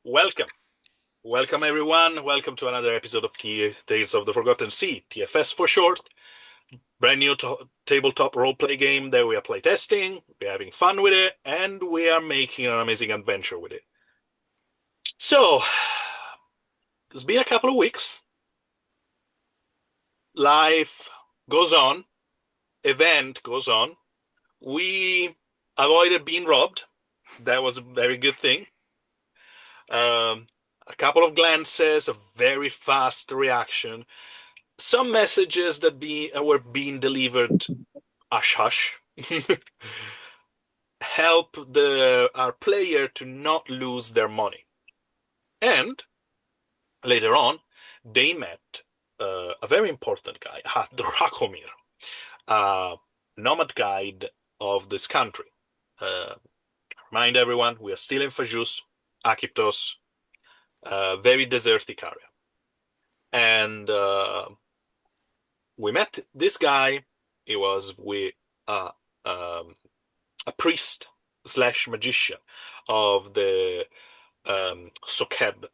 welcome. Welcome, everyone. Welcome to another episode of Tales of the Forgotten Sea, TFS for short. Brand new tabletop roleplay game that we are playtesting, we're having fun with it, and we are making an amazing adventure with it. So, it's been a couple of weeks. Life goes on. Event goes on. We avoided being robbed. That was a very good thing. A couple of glances, a very fast reaction, some messages that were being delivered hush hush help our player to not lose their money. And later on, they met a very important guy, Drakomir, a nomad guide of this country. Remind everyone, we are still in Fajus, Akiptos, very desertic area. And we met this guy. He was with a priest slash magician of the Sokeb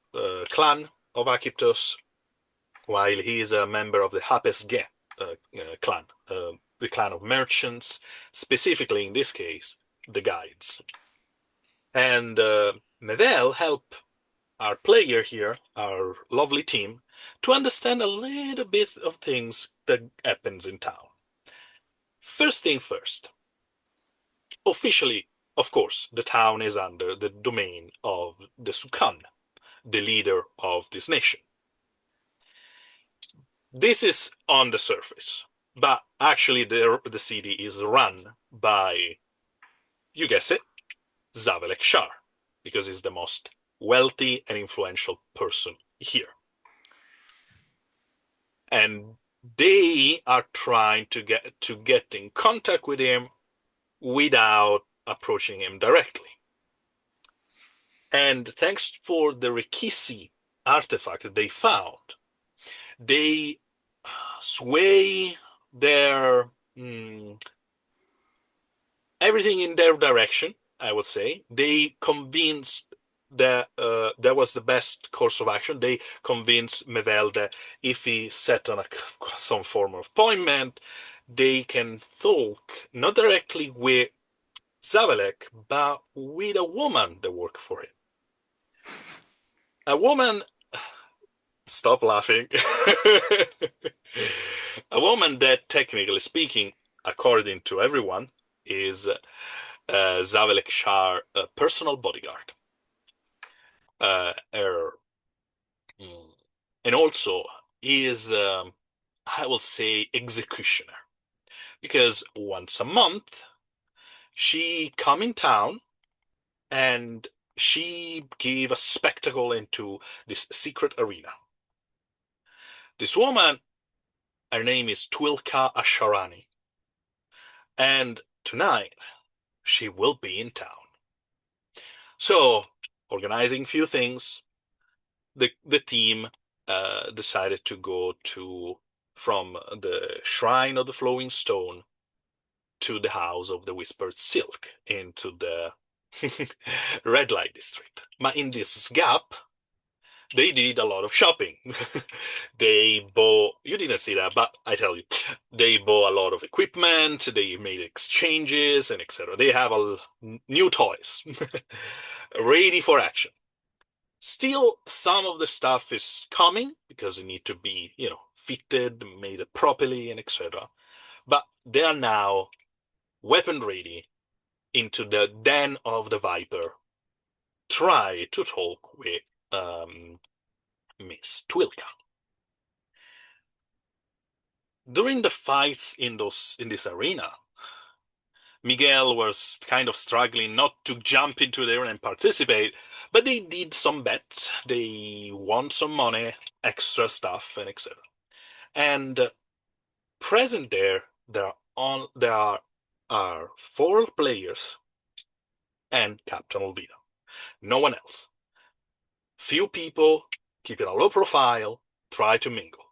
clan of Akiptos, while he is a member of the Hapesge clan, the clan of merchants, specifically in this case, the guides. And Mevel helped our player here, our lovely team, to understand a little bit of things that happens in town. First thing first, officially, of course, the town is under the domain of the Sukan, the leader of this nation. This is on the surface, but actually the city is run by, you guess it, Zavelek Shar, because he's the most wealthy and influential person here. And they are trying to get in contact with him without approaching him directly. And thanks for the Rikisi artifact that they found, they sway their everything in their direction, I would say. They convinced that that was the best course of action. They convinced Mevel that if he set on some form of appointment, they can talk not directly with Zavelek, but with a woman that worked for him. A woman, stop laughing. A woman that, technically speaking, according to everyone, is Zavelek Shar, personal bodyguard. And also is, I will say, executioner. Because once a month, she come in town and she gave a spectacle into this secret arena. This woman, her name is Twilka Asharani. And tonight, she will be in town. So, organizing a few things, the team decided to go from the Shrine of the Flowing Stone to the House of the Whispered Silk into the red light district. But in this gap, they did a lot of shopping. They bought, you didn't see that, but I tell you, they bought a lot of equipment, they made exchanges, and etc. They have new toys ready for action. Still, some of the stuff is coming because it need to be, fitted, made properly, and etc. But they are now weapon ready into the den of the Viper. Try to talk with Miss Twilka. During the fights in this arena, Miguel was kind of struggling not to jump into there and participate, but they did some bets. They won some money, extra stuff, and etc. And present there are 4 players and Captain Olvida. No one else. Few people, keeping a low profile, try to mingle.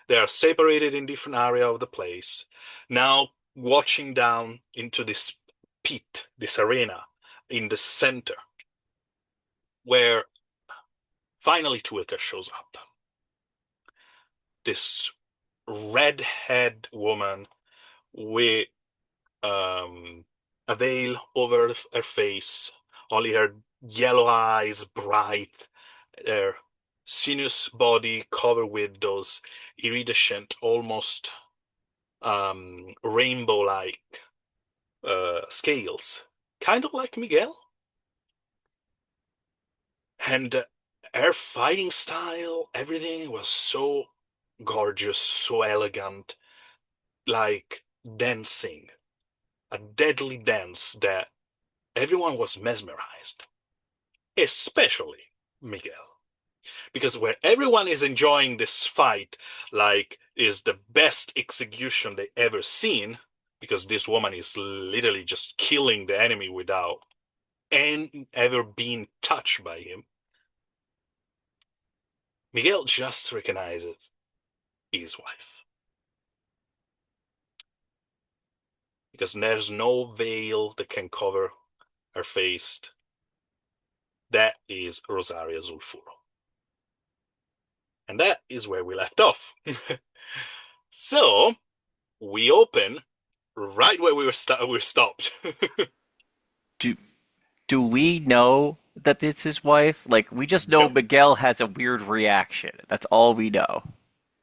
They are separated in different areas of the place, now watching down into this pit, this arena, in the center, where Finally, Tuilka shows up. This redhead woman with a veil over her face, only her yellow eyes bright, her sinuous body covered with those iridescent, almost rainbow-like scales, kind of like Miguel. And her fighting style, everything was so gorgeous, so elegant, like dancing, a deadly dance that everyone was mesmerized, especially Miguel. Because where everyone is enjoying this fight like is the best execution they ever seen, because this woman is literally just killing the enemy without ever being touched by him, Miguel just recognizes his wife. Because there's no veil that can cover her face. That is Rosaria Zulfuro. And that is where we left off. So, we open right where we stopped. Do do we know that it's his wife? Like, we just know No, Miguel has a weird reaction. That's all we know.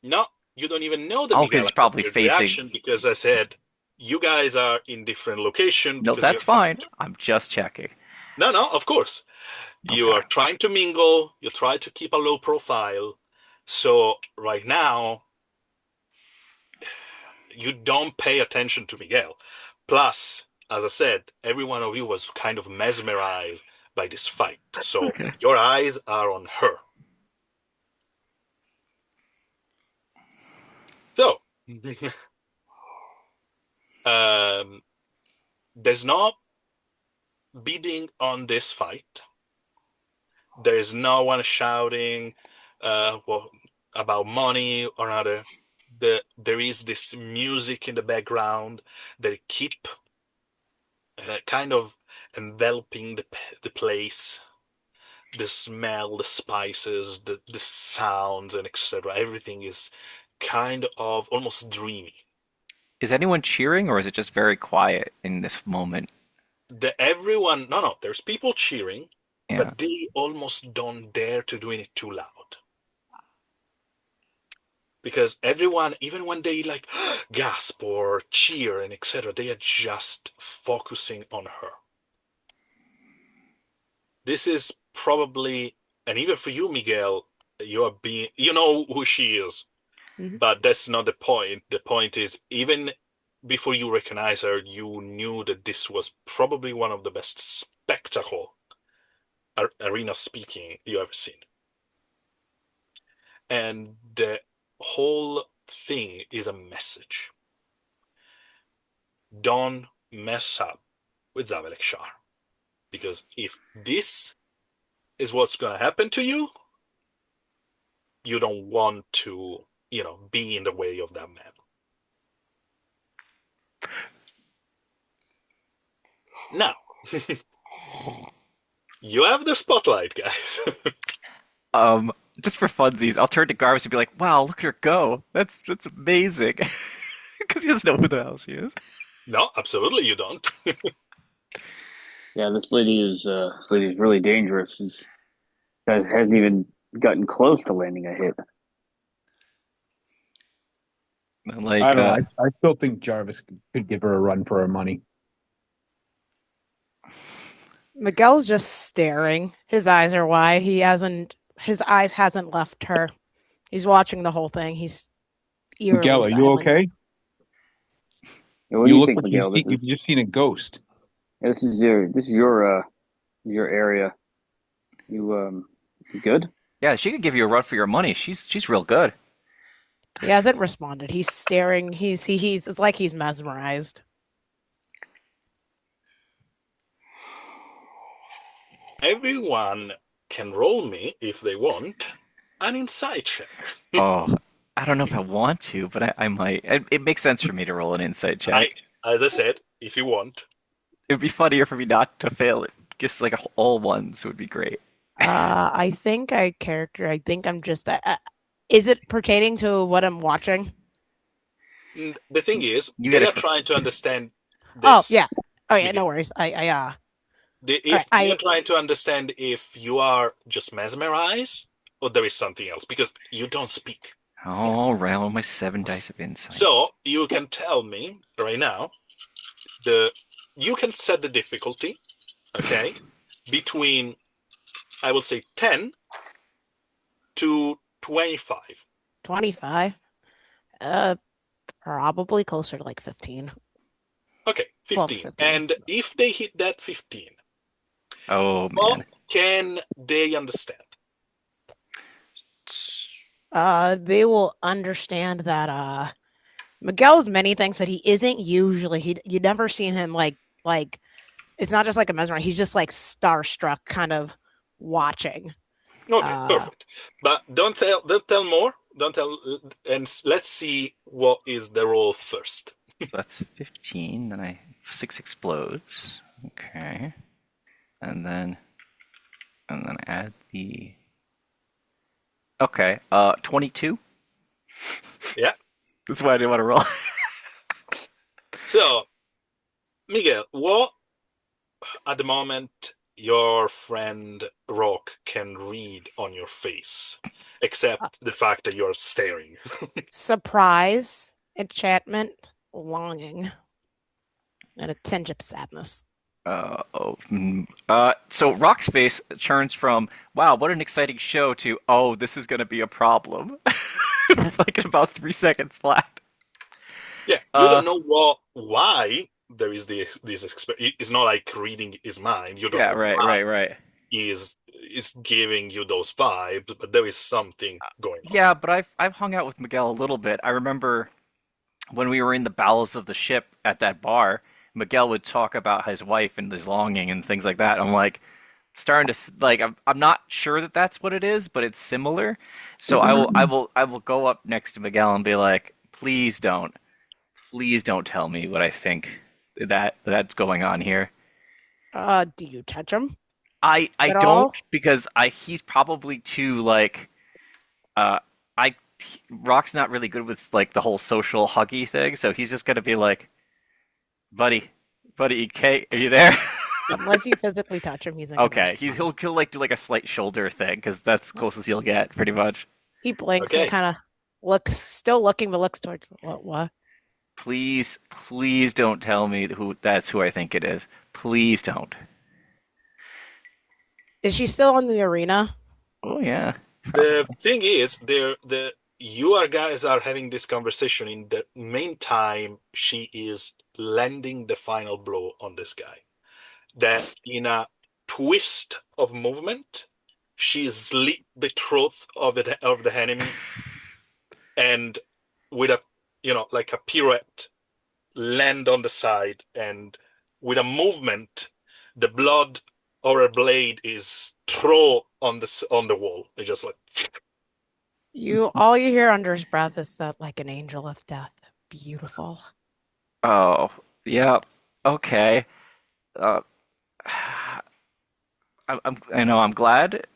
no, you don't even know that Oh, because Miguel he's has a probably weird facing. reaction because I said you guys are in different location No, because that's you're trying fine. to. I'm just checking. No, no, of course. You Okay. are trying to mingle, you try to keep a low profile. So right now, you don't pay attention to Miguel. Plus, as I said, every one of you was kind of mesmerized by this fight. So Okay. your eyes are on her. So, um, there's no bidding on this fight. There is no one shouting well, about money or other. There is this music in the background that keep kind of enveloping the place, the smell, the spices, the sounds, and etc. Everything is kind of almost dreamy. Is anyone cheering, or is it just very quiet in this moment? Everyone, no, no, there's people cheering, Yeah. but they almost don't dare to do it too loud. Because everyone, even when they like gasp or cheer and etc., they are just focusing on her. This is probably, and even for you, Miguel, you are being, you know who she is, Mhm. but that's not the point. The point is, even before you recognize her, you knew that this was probably one of the best spectacle arena speaking you ever seen. And the whole thing is a message. Don't mess up with Zavelek Shah. Because if this is what's going to happen to you, you don't want to, be in the way of that man. Now, you have the spotlight, guys. Um, just for funsies, I'll turn to Garvis and be like, "Wow, look at her go! That's amazing," because he doesn't know who the hell she is. No, absolutely you don't. Yeah, this lady is really dangerous. Hasn't even gotten close to landing a hit. I Like, don't know. I still think Jarvis could give her a run for her money. Miguel's just staring. His eyes are wide. His eyes hasn't left her. He's watching the whole thing. He's eerily Miguel, are you silent. okay? Yeah, what do You you look think, like you've Miguel? seen, you've just seen a ghost. This is your area. You good? yeah, she could give you a run for your money. She's real good. He hasn't responded. He's staring. He's it's like he's mesmerized. Everyone can roll me if they want an insight check. Oh, I don't know if I want to, but I might. It makes sense for me to roll an insight I, check. as I said, if you want. It'd be funnier for me not to fail it. Just like all ones would be great. I think I think I'm just. Is it pertaining to what I'm watching? The thing is, You get they it are for trying to understand Oh this, yeah. Oh yeah. Miguel. No worries. All right. If they are trying to understand if you are just mesmerized or there is something else, because you don't speak. all right. All my 7 dice of insight. So you can tell me right now the you can set the difficulty, okay, between I will say 10 to 25. 25. Uh, probably closer to like 15. Okay, 12 to 15. 15. And if they hit that 15, Oh what man. can they understand? They will understand that Miguel's many things, but he isn't usually you never seen him like it's not just like a mesmer. He's just like starstruck, kind of watching. Okay, Uh, perfect. But don't tell more. Don't tell, and let's see what is the roll first. That's 15. Then I 6 explodes. Okay. And then add the. Okay. 22. Yeah. That's why I didn't want to roll. So, Miguel, what at the moment your friend Rock can read on your face, uh, except the fact that you're staring. surprise, enchantment, longing, and a tinge of sadness. So Rock's face turns from "Wow, what an exciting show" to "Oh, this is going to be a problem." It's like in about 3 seconds flat. Yeah, you Uh, don't know why there is this it's not like reading his mind. You don't yeah, know right, why right, right. is giving you those vibes, but there is something going on. Yeah, but I've hung out with Miguel a little bit. I remember when we were in the bowels of the ship at that bar, Miguel would talk about his wife and his longing and things like that. I'm like starting to like I'm not sure that that's what it is, but it's similar. So I will go up next to Miguel and be like, please don't tell me what I think that's going on here. Do you touch him I at don't all? because I he's probably too like uh I Rock's not really good with like the whole social huggy thing, so he's just gonna be like, buddy, buddy, Kate, are you there? Unless you physically touch him, he's not gonna Okay, respond. he'll like do like a slight shoulder thing because that's close as you'll get, pretty much. He blinks and Okay, kind of looks, still looking, but looks towards what? Please don't tell me who I think it is. Please don't. Is she still in the arena? Oh yeah, the probably. thing is, the you are guys are having this conversation in the meantime she is landing the final blow on this guy. That in a twist of movement, she slit the throat of the enemy, and with a like a pirouette, land on the side, and with a movement, the blood or a blade is thrown on the wall. It's just like You all you hear under his breath is that like an angel of death. Beautiful. Oh yeah, okay. Uh, I know I'm glad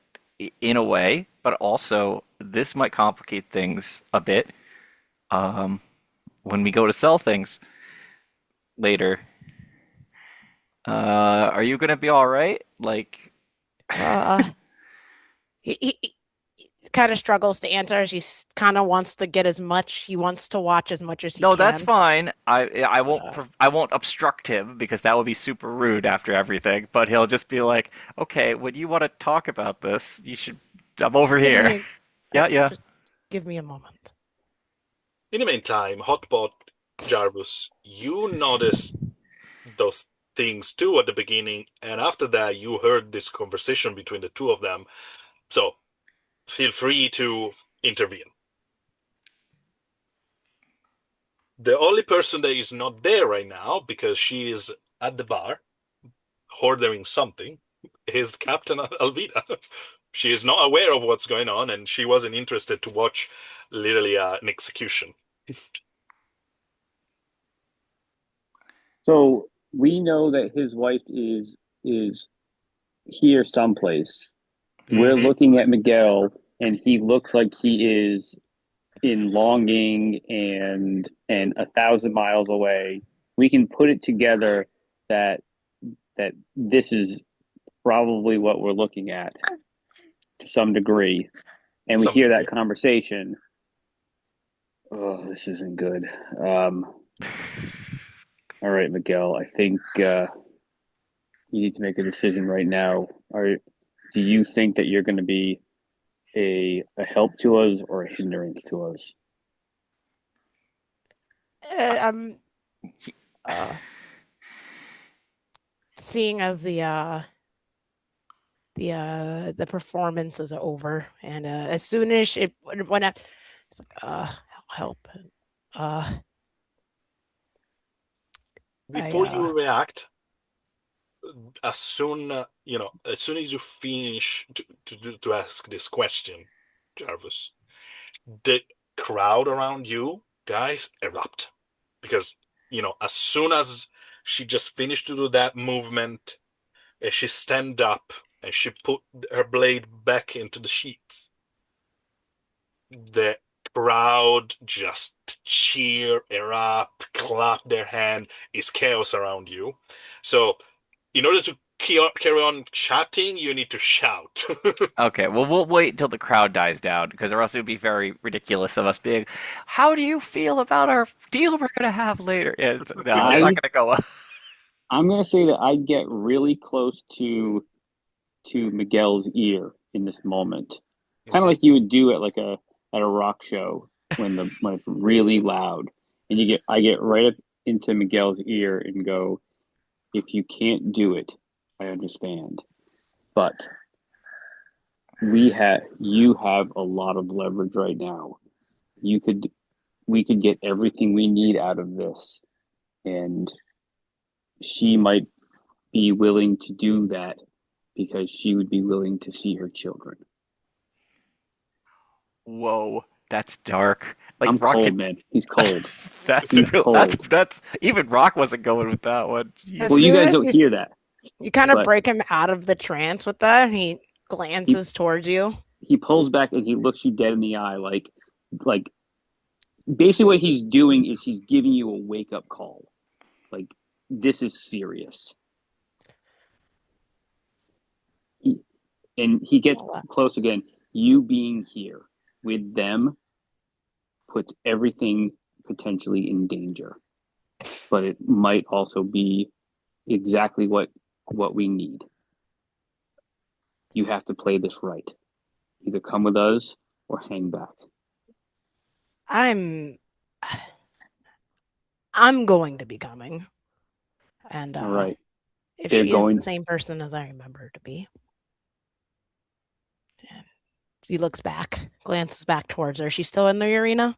in a way, but also this might complicate things a bit. Um, when we go to sell things later, are you gonna be all right? Like, Uh, he kind of struggles to answer. She kind of wants to get as much. He wants to watch as much as he no, that's can. fine. Uh, I won't obstruct him because that would be super rude after everything. But he'll just be like, "Okay, when you want to talk about this, you should. I'm over just give here." me, Yeah, yeah. just give me a moment. in the meantime, Hotpot Jarvis, you notice those things too at the beginning, and after that, you heard this conversation between the two of them. So feel free to intervene. The only person that is not there right now because she is at the bar ordering something is Captain Alvida. She is not aware of what's going on, and she wasn't interested to watch literally an execution. So we know that his wife is here someplace. We're Hmm. looking at Miguel, and he looks like he is in longing and 1,000 miles away. We can put it together that this is probably what we're looking at to some degree, and we Some hear that degree. conversation. Oh, this isn't good. Um, all right, Miguel, I think you need to make a decision right now. Do you think that you're going to be a help to us or a hindrance to us? I'm uh seeing as the performance is over, and as soon as it when I, it's like help, uh I Before you react, as soon as soon as you finish to ask this question, Jarvis, the crowd around you guys erupt because as soon as she just finished to do that movement, and she stand up and she put her blade back into the sheath, the crowd just cheer, erupt, clap their hand. It's chaos around you. So, in order to carry on chatting, you need to shout. Okay, well, we'll wait till the crowd dies down because or else it would be very ridiculous of us being, "How do you feel about our deal we're gonna have later?" Yeah, no, it's not I gonna go up. I'm going to say that I get really close to Miguel's ear in this moment, kind of Mhm. like you would do at a rock show when it's really loud, and I get right up into Miguel's ear and go, if you can't do it, I understand, but you have a lot of leverage right now. You could we could get everything we need out of this, and she might be willing to do that because she would be willing to see her children. Whoa, that's dark. Like I'm Rock cold, could. man. He's cold. That's He's real. That's cold. that's even Rock wasn't going with that one. as Well, Jesus. you soon guys as don't hear that, you kind of but break him out of the trance with that, and he he glances towards you. he pulls back and he looks you dead in the eye, like basically what he's doing is he's giving you a wake up call. Like this is serious. He, and he gets Well, close again. You being here with them puts everything potentially in danger, but it might also be exactly what we need. You have to play this right. Either come with us or hang back. I'm I'm going to be coming, and All right. if They're she is the going. same person as I remember her to be, and he looks back, glances back towards her. She's still in the arena.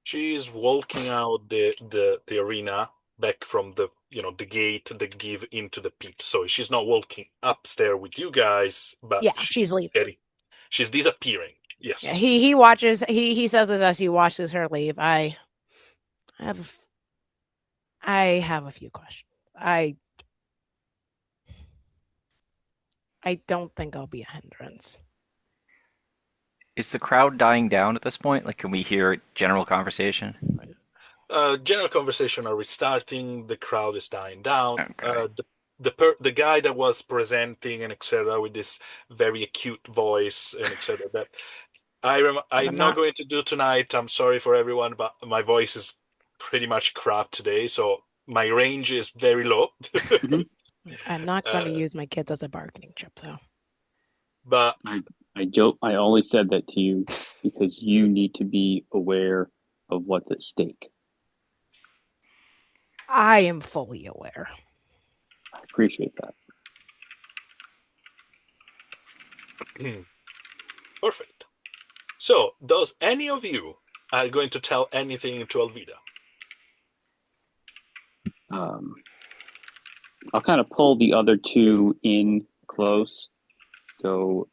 She's walking out the arena back from the gate that give into the pit. So she's not walking upstairs with you guys, but Yeah, she's leaving. she's disappearing. Yeah, Yes. he watches. He says this as he watches her leave. Have I have a few questions. I don't think I'll be a hindrance. Is the crowd dying down at this point? Like, can we hear general conversation? General conversation are restarting. The crowd is dying down. Okay. The guy that was presenting and etc. with this very acute voice and etc. That But I'm I'm not not. going to do tonight. I'm sorry for everyone, but my voice is pretty much crap today, so my range is very low. Mhm. I'm not going to uh, use my kids as a bargaining chip, though. but I joke. I only said that to you because you need to be aware of what's at stake. I am fully aware. I appreciate that. perfect. So, does any of you are going to tell anything to Alvida? Um, I'll kind of pull the other two in close. Go.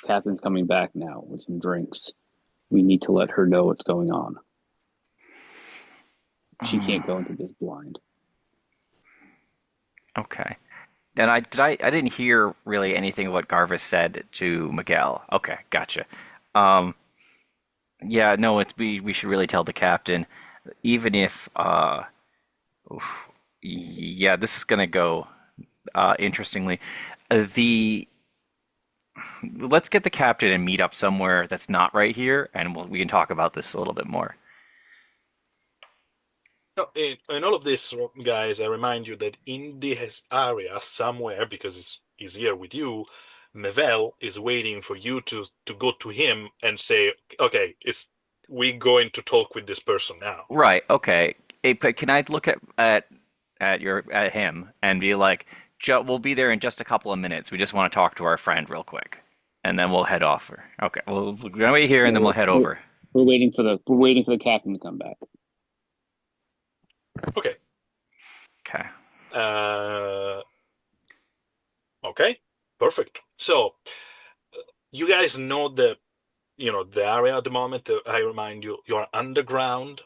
Catherine's coming back now with some drinks. We need to let her know what's going on. She can't go into this blind. Okay. And I didn't hear really anything of what Garvis said to Miguel. Okay, gotcha. Um, yeah, no, we should really tell the captain, even if yeah, this is gonna go interestingly. The Let's get the captain and meet up somewhere that's not right here, and we can talk about this a little bit more. No, in all of this, guys, I remind you that in this area somewhere, because he's here with you, Mevel is waiting for you to go to him and say, "Okay, it's we going to talk with this person now." Right. Okay. Hey, but can I look at him and be like, We'll be there in just a couple of minutes. We just want to talk to our friend real quick, and then we'll head off." Okay. Well, we're gonna wait here, Yeah, and then we'll head over. we're waiting for the captain to come back. Okay. Okay. Uh, okay. Perfect. So you guys know the area at the moment. I remind you, you're underground.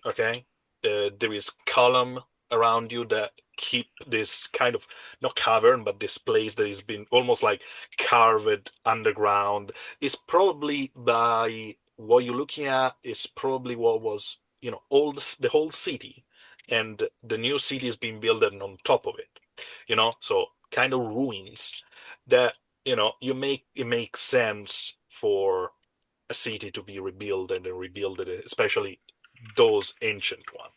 Okay. There is column around you that keep this kind of not cavern, but this place that has been almost like carved underground. Is probably by what you're looking at is probably what was all the whole city, and the new city is being built on top of it. So kind of ruins that you make it makes sense for a city to be rebuilt and then rebuild it, especially those ancient one.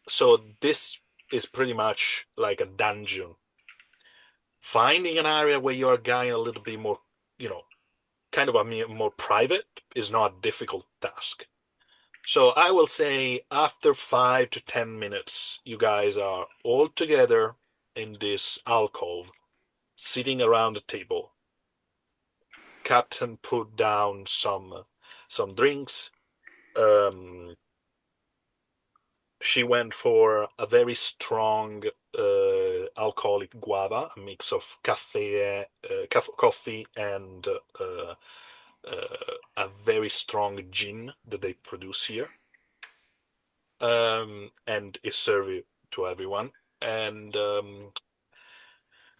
So this is pretty much like a dungeon. Finding an area where you are getting a little bit more, kind of more private is not a difficult task. So I will say after 5 to 10 minutes, you guys are all together in this alcove, sitting around the table. Captain put down some drinks. Um, she went for a very strong alcoholic guava, a mix of coffee and a very strong gin that they produce here, and is served to everyone. And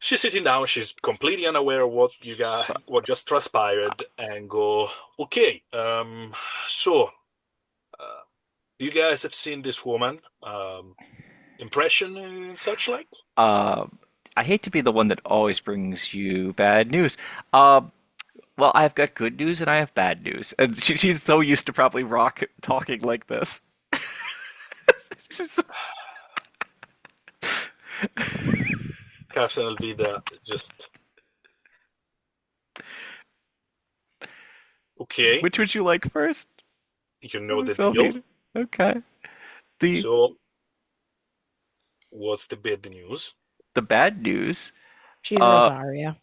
she's sitting down. She's completely unaware of what just transpired, and go, okay. So uh, you guys have seen this woman. Impression and such like? Uh, I hate to be the one that always brings you bad news. Uh, well, I've got good news and I have bad news, and she's so used to probably rock talking like this. She's- Captain Elvida just okay. Which would you like first? You know the deal. Sylvie. Okay. The So what's the bad news? the bad news. She's Uh, Rosaria.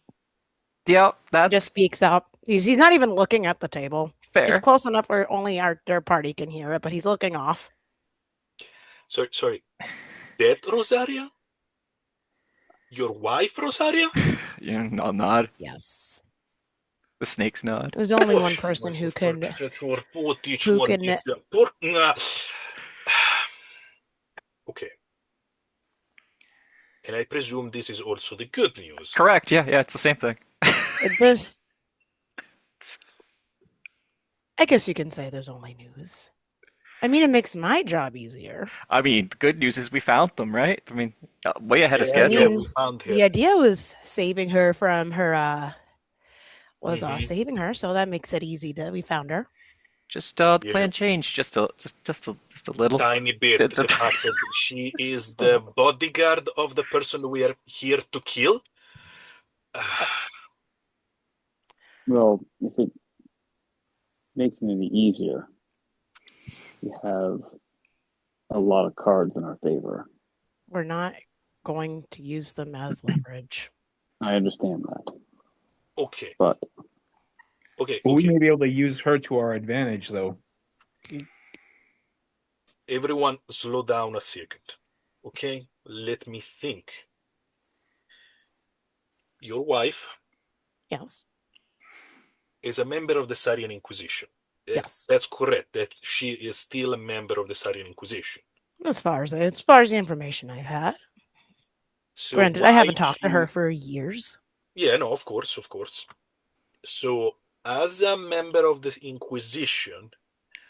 yeah, He just that's speaks up. He's not even looking at the table. It's fair. close enough where only their party can hear it, but he's looking off. Sorry, dead Rosaria? Your wife Rosaria? I'll nod. Yes. The snakes nod. There's only one person who can. Okay, and I presume this is also the good news. Correct. Yeah, yeah, it's the same thing. There's. I guess you can say there's only news. I mean, it makes my job easier. I mean, the good news is we found them, right? I mean, way ahead of Yeah, I yeah, schedule. mean, we found her. the idea was saving her from her. Hmm. Saving her, so that makes it easy to. We found her. Just the Yeah, plan changed just a little. tiny bit. It's a- The fact that she is the bodyguard of the person we are here to kill. Well, if it makes it any easier, we have a lot of cards in our favor. We're not going to use them as leverage. I understand that, Okay, but okay, But we okay. may be able to use her to our advantage, though. Everyone, slow down a second. Okay, let me think. Your wife Yes. is a member of the Syrian Inquisition. Yes. That's correct. That she is still a member of the Syrian Inquisition. As far as the information I've had. So Granted, I why haven't talked to her she? for years. Yeah, no, of course, of course. So as a member of the Inquisition,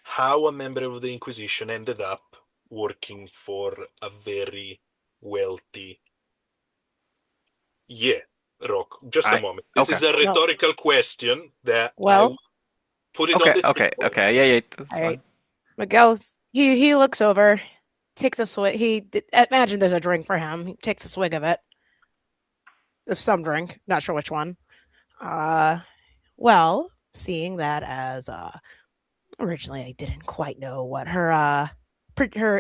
how a member of the Inquisition ended up working for a very wealthy. Yeah, Rock, just a I moment. This okay. is a No. rhetorical question that I will Well, put it on Okay, the okay, table. okay. Yeah, yeah, that's all fine. right. Miguel's he looks over, takes a swig. Imagine there's a drink for him. He takes a swig of it. There's some drink, not sure which one. Uh, well, seeing that as originally I didn't quite know what her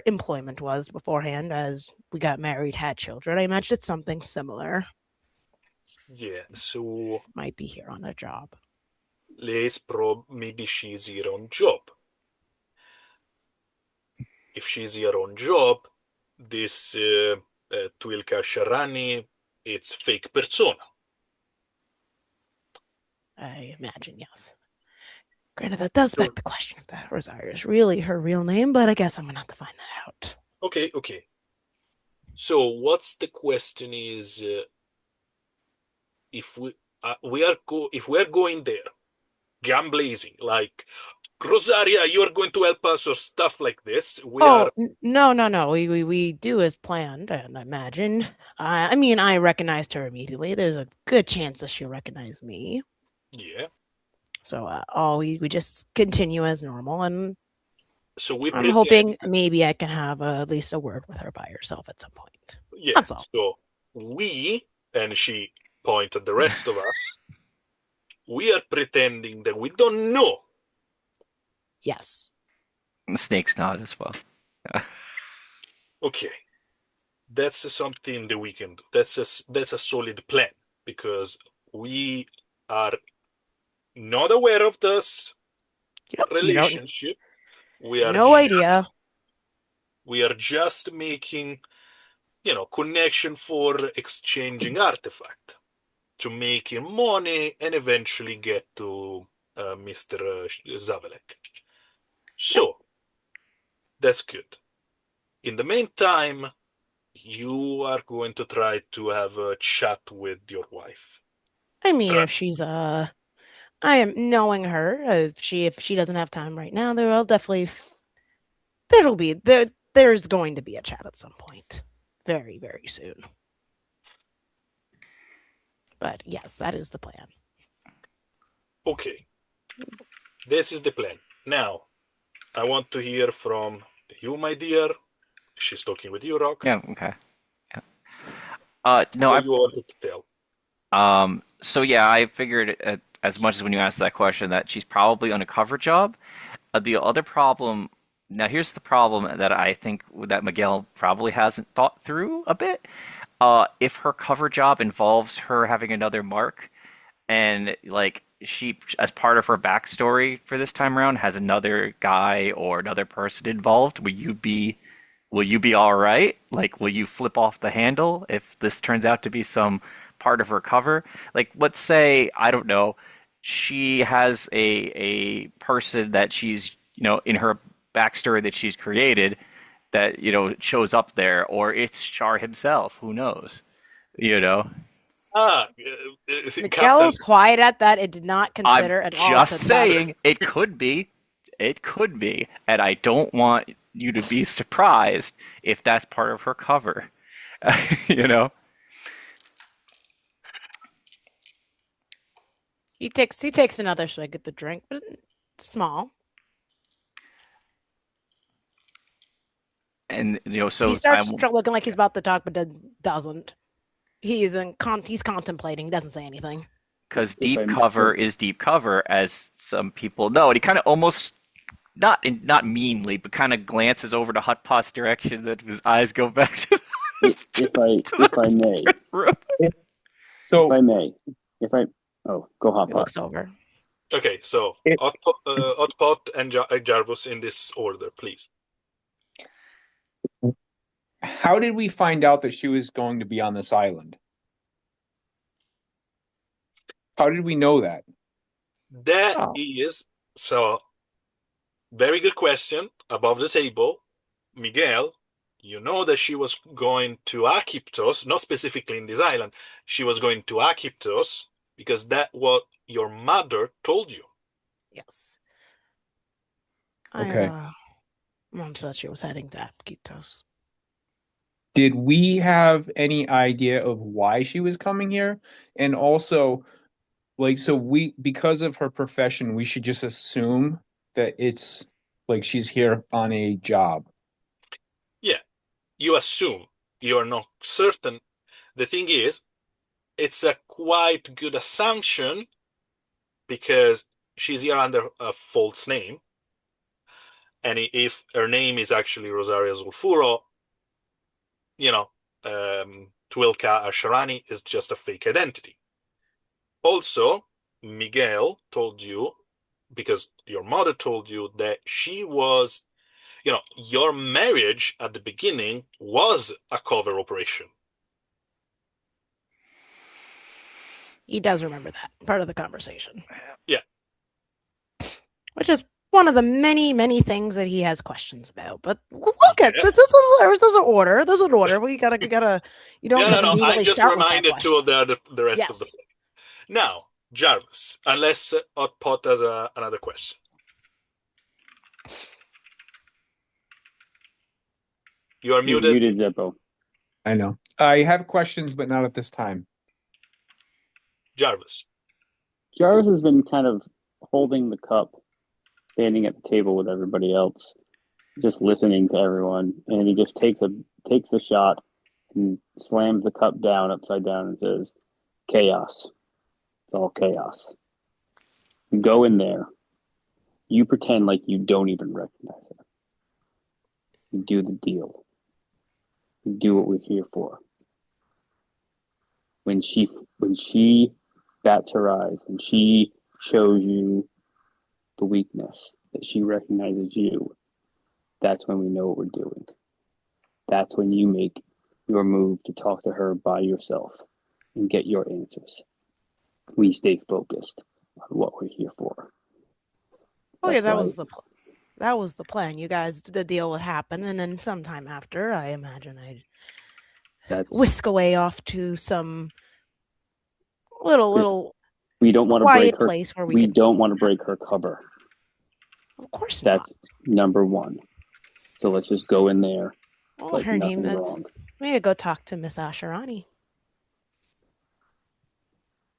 employment was beforehand, as we got married, had children. I imagined it's something similar. Yeah, so Might be here on a job. maybe she's her own job. If she's her own job, this Twilka Sharani, it's fake persona. I imagine, yes. Granted, that does beg So, the question if that Rosario is really her real name, but I guess I'm gonna have to find that out. okay, okay. So what's the question is if if we are going there, gun blazing, like Rosaria, you are going to help us or stuff like this. We are Oh, no, no, no. We do as planned, and I imagine. I mean, I recognized her immediately. There's a good chance that she'll recognize me. yeah. So, we just continue as normal, and So we I'm pretend hoping maybe I can have at least a word with her by herself at some point. yeah. That's all. So we and she point at the rest of us. We are pretending that we don't know. Yes. The snake's not as well. Okay, that's something that we can do. That's a solid plan because we are not aware of this Yep. You don't. relationship. We are No idea. just we are just making connection for exchanging artifact to making money and eventually get to Mr. Zavelek. Yep. So that's good. In the meantime, you are going to try to have a chat with your wife. I mean, Try. if she's I am knowing her. If she doesn't have time right now, there will definitely there's going to be a chat at some point, very very soon. But yes, that is the plan. Okay, this is the plan. Now, I want to hear from you, my dear. She's talking with you, Rock. Yeah, okay. Yeah. No, What you wanted to tell. so yeah, I figured as much as when you asked that question that she's probably on a cover job. The other problem, now here's the problem that I think that Miguel probably hasn't thought through a bit. If her cover job involves her having another mark, and like she, as part of her backstory for this time around, has another guy or another person involved, will you be all right? Like, will you flip off the handle if this turns out to be some part of her cover? Like, let's say, I don't know, she has a person that she's, in her backstory that she's created that, shows up there, or it's Char himself, who knows, you know? Captain. Miguel's quiet at that. It did not I'm consider at all just to that. saying it could be. It could be. And I don't want you to be surprised if that's part of her cover. you know? He takes another swig at the drink, but small. And He so starts looking like he's about to talk, but doesn't. He's contemplating. He doesn't say anything. because If deep I'm cover is deep cover, as some people know. And he kind of almost not meanly, but kind of glances over to Hutpot's direction. That his eyes go back to if I may, the room. if So I may, if I go He hop up. looks over. Okay, so it, Otpot and Jarvus in this order, please. how did we find out that she was going to be on this island? How did we know that? That Oh, is so very good question above the table. Miguel, you know that she was going to Akiptos, not specifically in this island. She was going to Akiptos because that's what your mother told you. Yes. I had Okay. mom said she was heading to Apquitos. Did we have any idea of why she was coming here? And also, like, so we, because of her profession, we should just assume that it's like she's here on a job. Yeah, you assume. You're not certain. The thing is, it's a quite good assumption because she's here under a false name. And if her name is actually Rosaria Zulfuro, you know, Twilka Asharani is just a fake identity. Also, Miguel told you, because your mother told you that she was, your marriage at the beginning was a cover operation. He does remember that part of the conversation. Yeah. Which is one of the many, many things that he has questions about. But look at Yeah. there's an order. There's an order. We gotta you don't Yeah, just no. I immediately just start with that reminded question. two of the rest of the Yes. play. Now, Jarvis, unless Otpot has another question. You are You're muted, muted, Zeppo. I know. I have questions, but not at this time. Jarvis. Jarvis has been kind of holding the cup, standing at the table with everybody else, just listening to everyone, and he just takes a shot and slams the cup down upside down and says, "Chaos. It's all chaos. You go in there. You pretend like you don't even recognize her. You do the deal. You do what we're here for. When she bats her eyes and she shows you the weakness that she recognizes you, that's when we know what we're doing. That's when you make your move to talk to her by yourself and get your answers. We stay focused on what we're here for. Oh yeah, That's why that was the plan. You guys, the deal would happen, and then sometime after, I imagine I'd that's whisk away off to some little we don't want to break quiet her. place where we We could. don't want to break her cover. Of course not. That's number one. So let's just go in there Well, like her name. nothing wrong. We could go talk to Miss Asharani.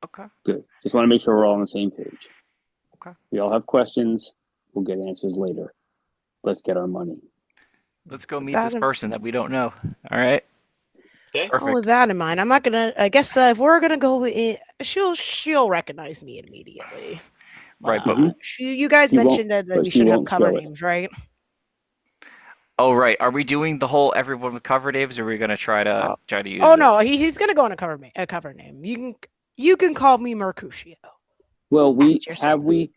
Okay. Good. Just want to make sure we're all on the same page. Okay. We all have questions. We'll get answers later. Let's get our money. Let's go meet That this in- person that we don't know. All right. Okay. Oh, with Perfect. that in mind, I'm not gonna. I guess if we're gonna go in, she'll recognize me immediately. Right, but Mhm. You guys She won't, mentioned that but we she should have won't cover show it. names, right? oh right, are we doing the whole everyone with cover names, or are we gonna Oh, try to use oh it? no, he's gonna go on a cover name. You can call me Mercutio Well, at your service.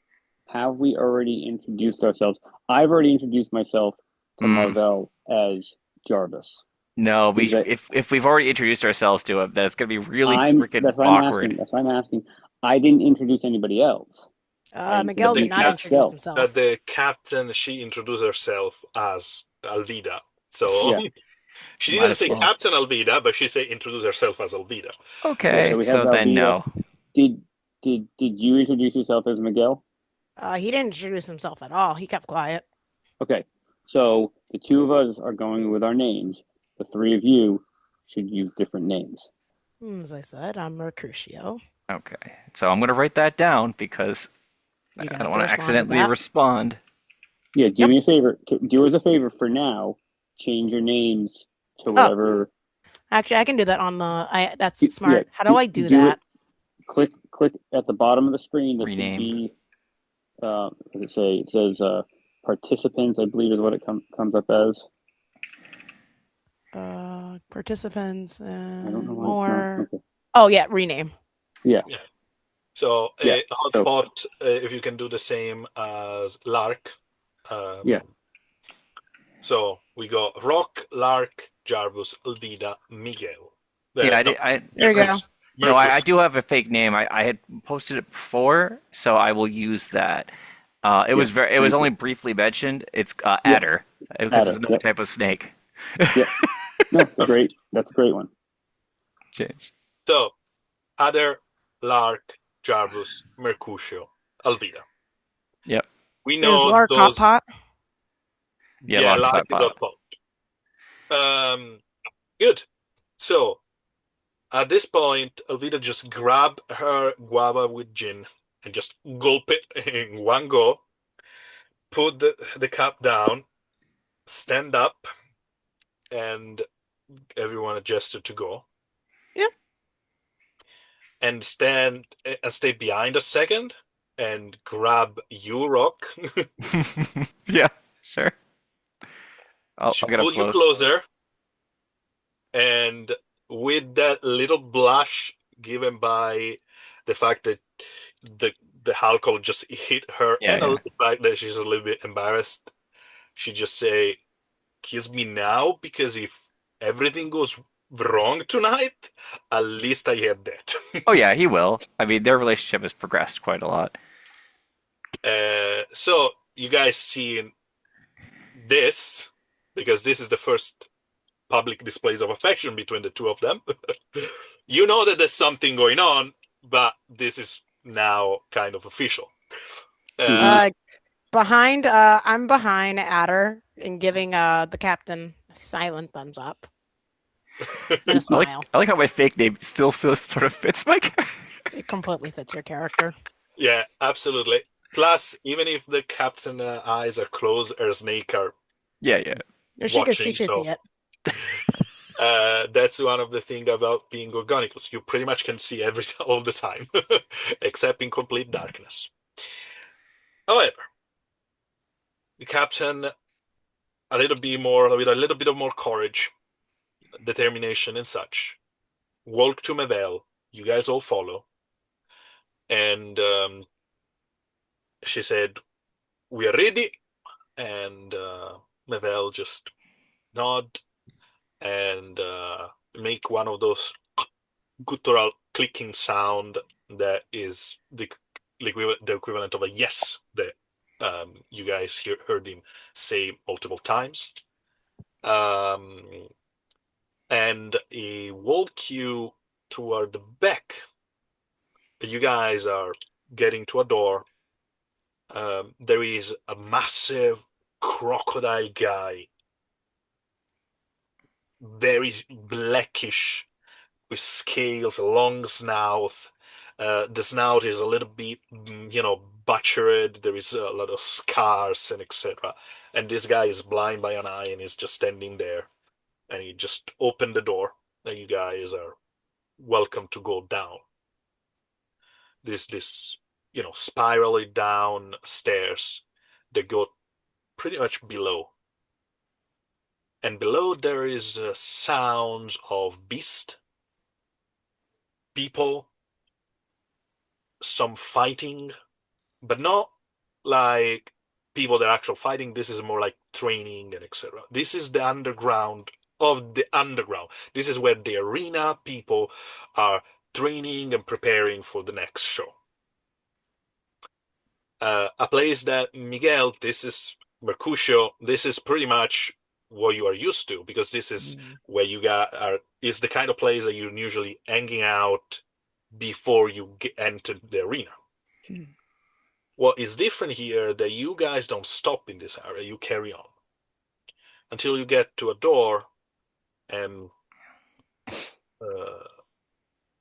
have we already introduced ourselves? I've already introduced myself to Mm, Marvell as Jarvis. no, Because if we've already introduced ourselves to him, that's gonna be really I'm freaking that's why I'm asking. awkward. That's why I'm asking. I didn't introduce anybody else. I Miguel But did the introduced not cat, introduce myself. but himself. the captain, she introduced herself as Alvida. So Yeah. she Might didn't as say well. Captain Alvida, but she said introduce herself as Alvida. Okay, So we have so then Velveeta. no. Did did you introduce yourself as Miguel? He didn't introduce himself at all. He kept quiet. Okay. So the two of us are going with our names. The three of you should use different names. As I said, I'm Mercutio. Okay, so I'm gonna write that down because You I gonna don't have to want to respond to accidentally that. respond. Yeah, do Yep. me a favor. Do us a favor for now. Change your names to Oh, whatever. actually, I can do that on the. That's Yeah, smart. How do I do do it. that? Click at the bottom of the screen. There should Rename. be. What does it say? It says participants. I believe is what it comes up as. Participants I don't know and why it's not. more. Okay. Oh yeah, rename. Yeah. Yeah. So Yeah. So Hotpot, if you can do the same as Lark. Yeah. So we go Rock, Lark, Jarvis, Alvida, Miguel. Yeah, No, There you go. no, I Mercus. do have a fake name. I had posted it before, so I will use that. It Yeah, was it was thank only you. briefly mentioned. It's Yeah. adder. This is Adder. another Yep. type of snake. Yeah. No, it's a great. That's a great one. Change. So, Adder, Lark, Jarvis, Mercutio, Alvida. Yep. We Is know Lark hot those. pot? Yeah, Yeah, Lark's Lark hot is pot. hot pot. Good. So, at this point, Alvida just grab her guava with gin and just gulp it in one go, put the cup down, stand up, and everyone adjusted to go, Yeah. and stay behind a second and grab you, Rock. Yeah, sure. I'll She get up pulled you close. closer, and with that little blush given by the fact that the the alcohol just hit her, Yeah, and yeah. the fact that she's a little bit embarrassed, she just say, "Kiss me now, because if everything goes wrong tonight, at least I had that." Oh yeah, he will. I mean, their relationship has progressed quite a lot. So you guys seeing this, because this is the first public displays of affection between the two of them. You know that there's something going on, but this is now kind of official. Hmm. Uh, Uh, I'm behind Adder and giving the captain a silent thumbs up and a smile. I like how my fake name still sort of fits my character. It completely fits your character. yeah, absolutely. Plus, even if the captain eyes are closed, her snake are Yeah. Yeah, yeah. She can see, watching. she see So it. that's one of the things about being organicus. You pretty much can see everything all the time, except in complete darkness. However, the captain, a little bit more, with a little bit of more courage, determination, and such, walk to Mabel. You guys all follow, and she said, "We are ready." And Mabel just nod and make one of those guttural clicking sound that is the equivalent of a yes that you guys heard him say multiple times. Um, and he walk you toward the back. You guys are getting to a door. There is a massive crocodile guy, very blackish, with scales, a long snout. The snout is a little bit, butchered. There is a lot of scars and etc. And this guy is blind by an eye and is just standing there. And he just opened the door, and you guys are welcome to go down. This spirally down stairs that go pretty much below. And below there is sounds of beast, people, some fighting, but not like people that are actual fighting. This is more like training and etc. This is the underground of the underground. This is where the arena people are training and preparing for the next show. A place that Miguel, this is Mercutio, this is pretty much what you are used to, because this is Mm. where you got are is the kind of place that you're usually hanging out before you enter the arena. Mm. What is different here that you guys don't stop in this area, you carry on until you get to a door, and uh,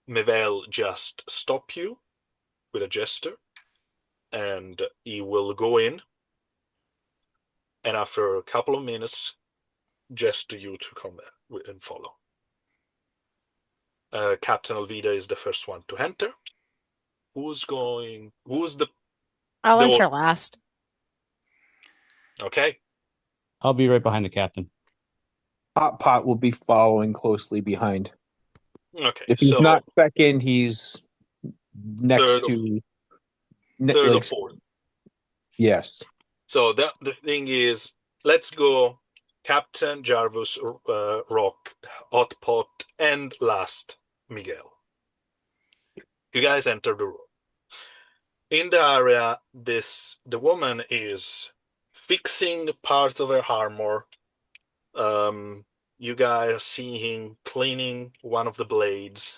Mevel just stop you with a gesture, and he will go in, and after a couple of minutes, gesture you to come back and follow. Captain Alvida is the first one to enter. Who's going? Who's I'll the enter last. okay? I'll be right behind the captain. Hot Pot will be following closely behind. Okay, If he's so not second, he's third next or to third or like fourth. yes. So the thing is, let's go Captain, Jarvis, Rock, Hotpot, and last, Miguel. You guys enter the room. In the area, the woman is fixing part of her armor. You guys see him cleaning one of the blades,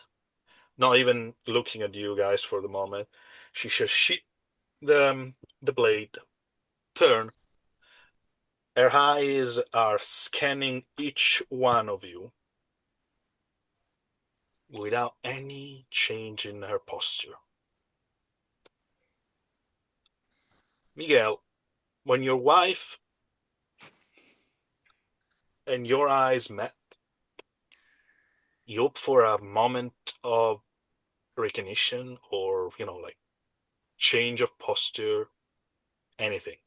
not even looking at you guys for the moment. She just the blade turn. Her eyes are scanning each one of you without any change in her posture. Miguel, when your wife and your eyes met, you hope for a moment of recognition or, like change of posture, anything.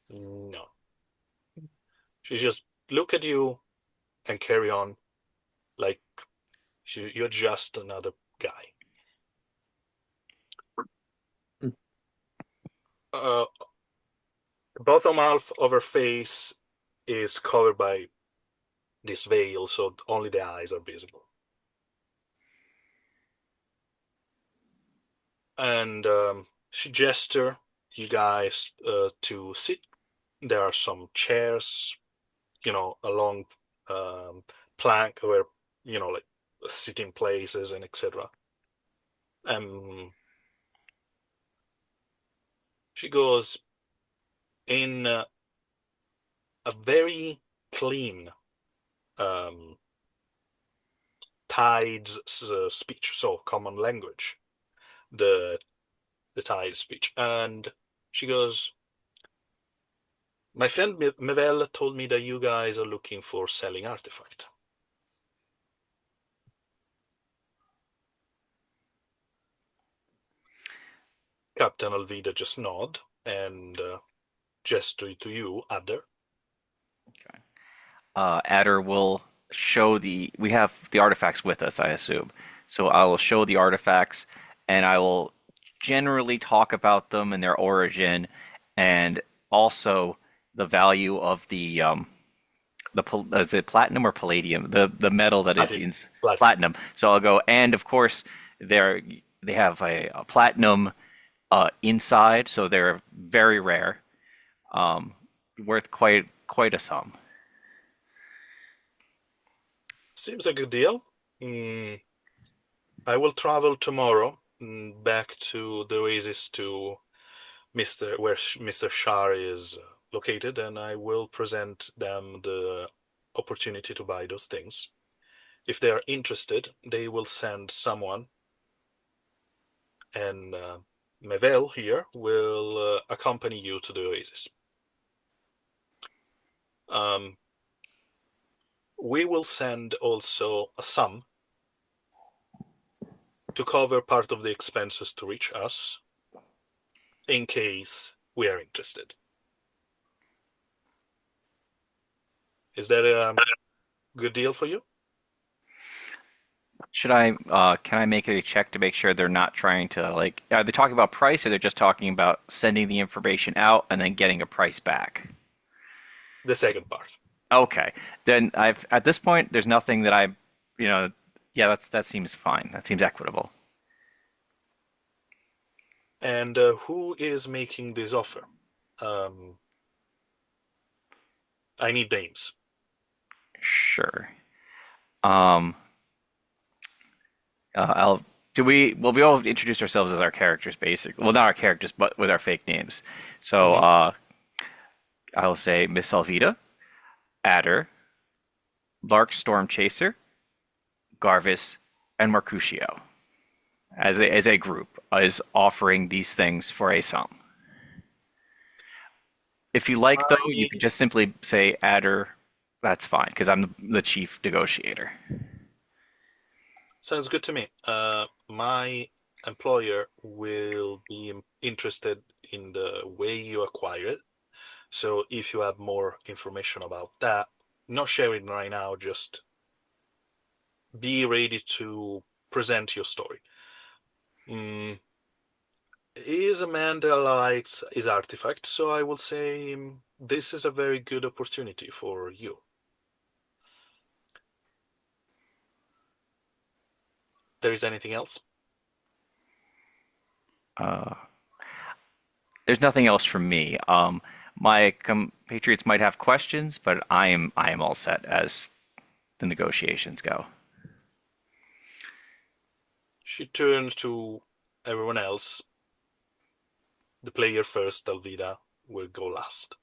No. She just look at you and carry on like you're just another guy. Uh, the bottom half of her face is covered by this veil, so only the eyes are visible. And she gesture you guys to sit. There are some chairs, a long um, plank where, like sitting places and etc. And she goes in a very clean um, Tide's speech, so common language, the the Tide speech, and she goes, "My friend Mevel told me that you guys are looking for selling artifact." Captain Alvida just nod and gesture to you, Adder. Adder will show the. We have the artifacts with us, I assume. So I will show the artifacts, and I will generally talk about them and their origin, and also the value of is it platinum or palladium? The metal that is Platinum. in Platinum. platinum. So I'll go, and of course they have a platinum inside, so they're very rare, um, worth quite a sum. Seems a good deal. I will travel tomorrow back to the Oasis to Mr. Shar is located, and I will present them the opportunity to buy those things. If they are interested, they will send someone, and Mevel here will accompany you to the Oasis. Um, we will send also a sum to cover part of the expenses to reach us in case we are interested. Is that a good deal for you? Should I, can I make a check to make sure they're not trying to, like, are they talking about price or they're just talking about sending the information out and then getting a price back? The second part. Okay. Then at this point, there's nothing that you know, yeah, that seems fine. That seems equitable. And who is making this offer? Um, I need names. Sure. Um, I'll, well, we all introduce ourselves as our characters, basically. Well, not our characters, but with our fake names. So, Mhm. I'll say Miss Alvida, Adder, Lark Storm Chaser, Garvis, and Mercutio as a group is offering these things for a sum. If you like, though, you I could just simply say Adder. That's fine because I'm the chief negotiator. Sounds good to me. My employer will be interested in the way you acquire it. So if you have more information about that, not sharing right now, just be ready to present your story. Mm, he is a man that likes his artifact, so I will say this is a very good opportunity for you. There is anything else? Uh, there's nothing else from me. My compatriots might have questions, but I am all set as the negotiations go. She turns to everyone else. The player first, Alvida, will go last.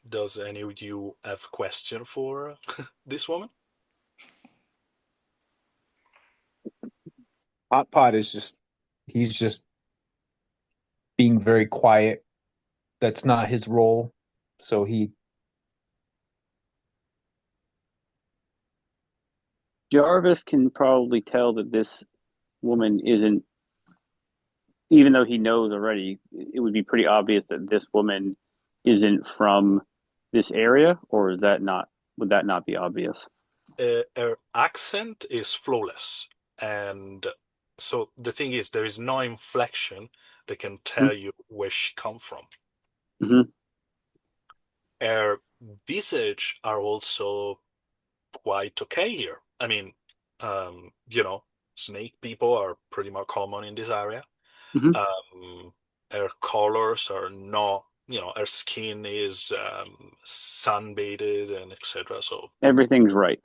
Does any of you have question for this woman? Hot Pot is he's just being very quiet. That's not his role. So he Jarvis can probably tell that this woman isn't, even though he knows already, it would be pretty obvious that this woman isn't from this area, or is that not, would that not be obvious? Her accent is flawless, and so the thing is, there is no inflection that can tell you where she come from. Mm-hmm. Her visage are also quite okay here. I mean, snake people are pretty much common in this area. Mm-hmm. Her colors are not, her skin is sunbathed and etc. So Everything's right.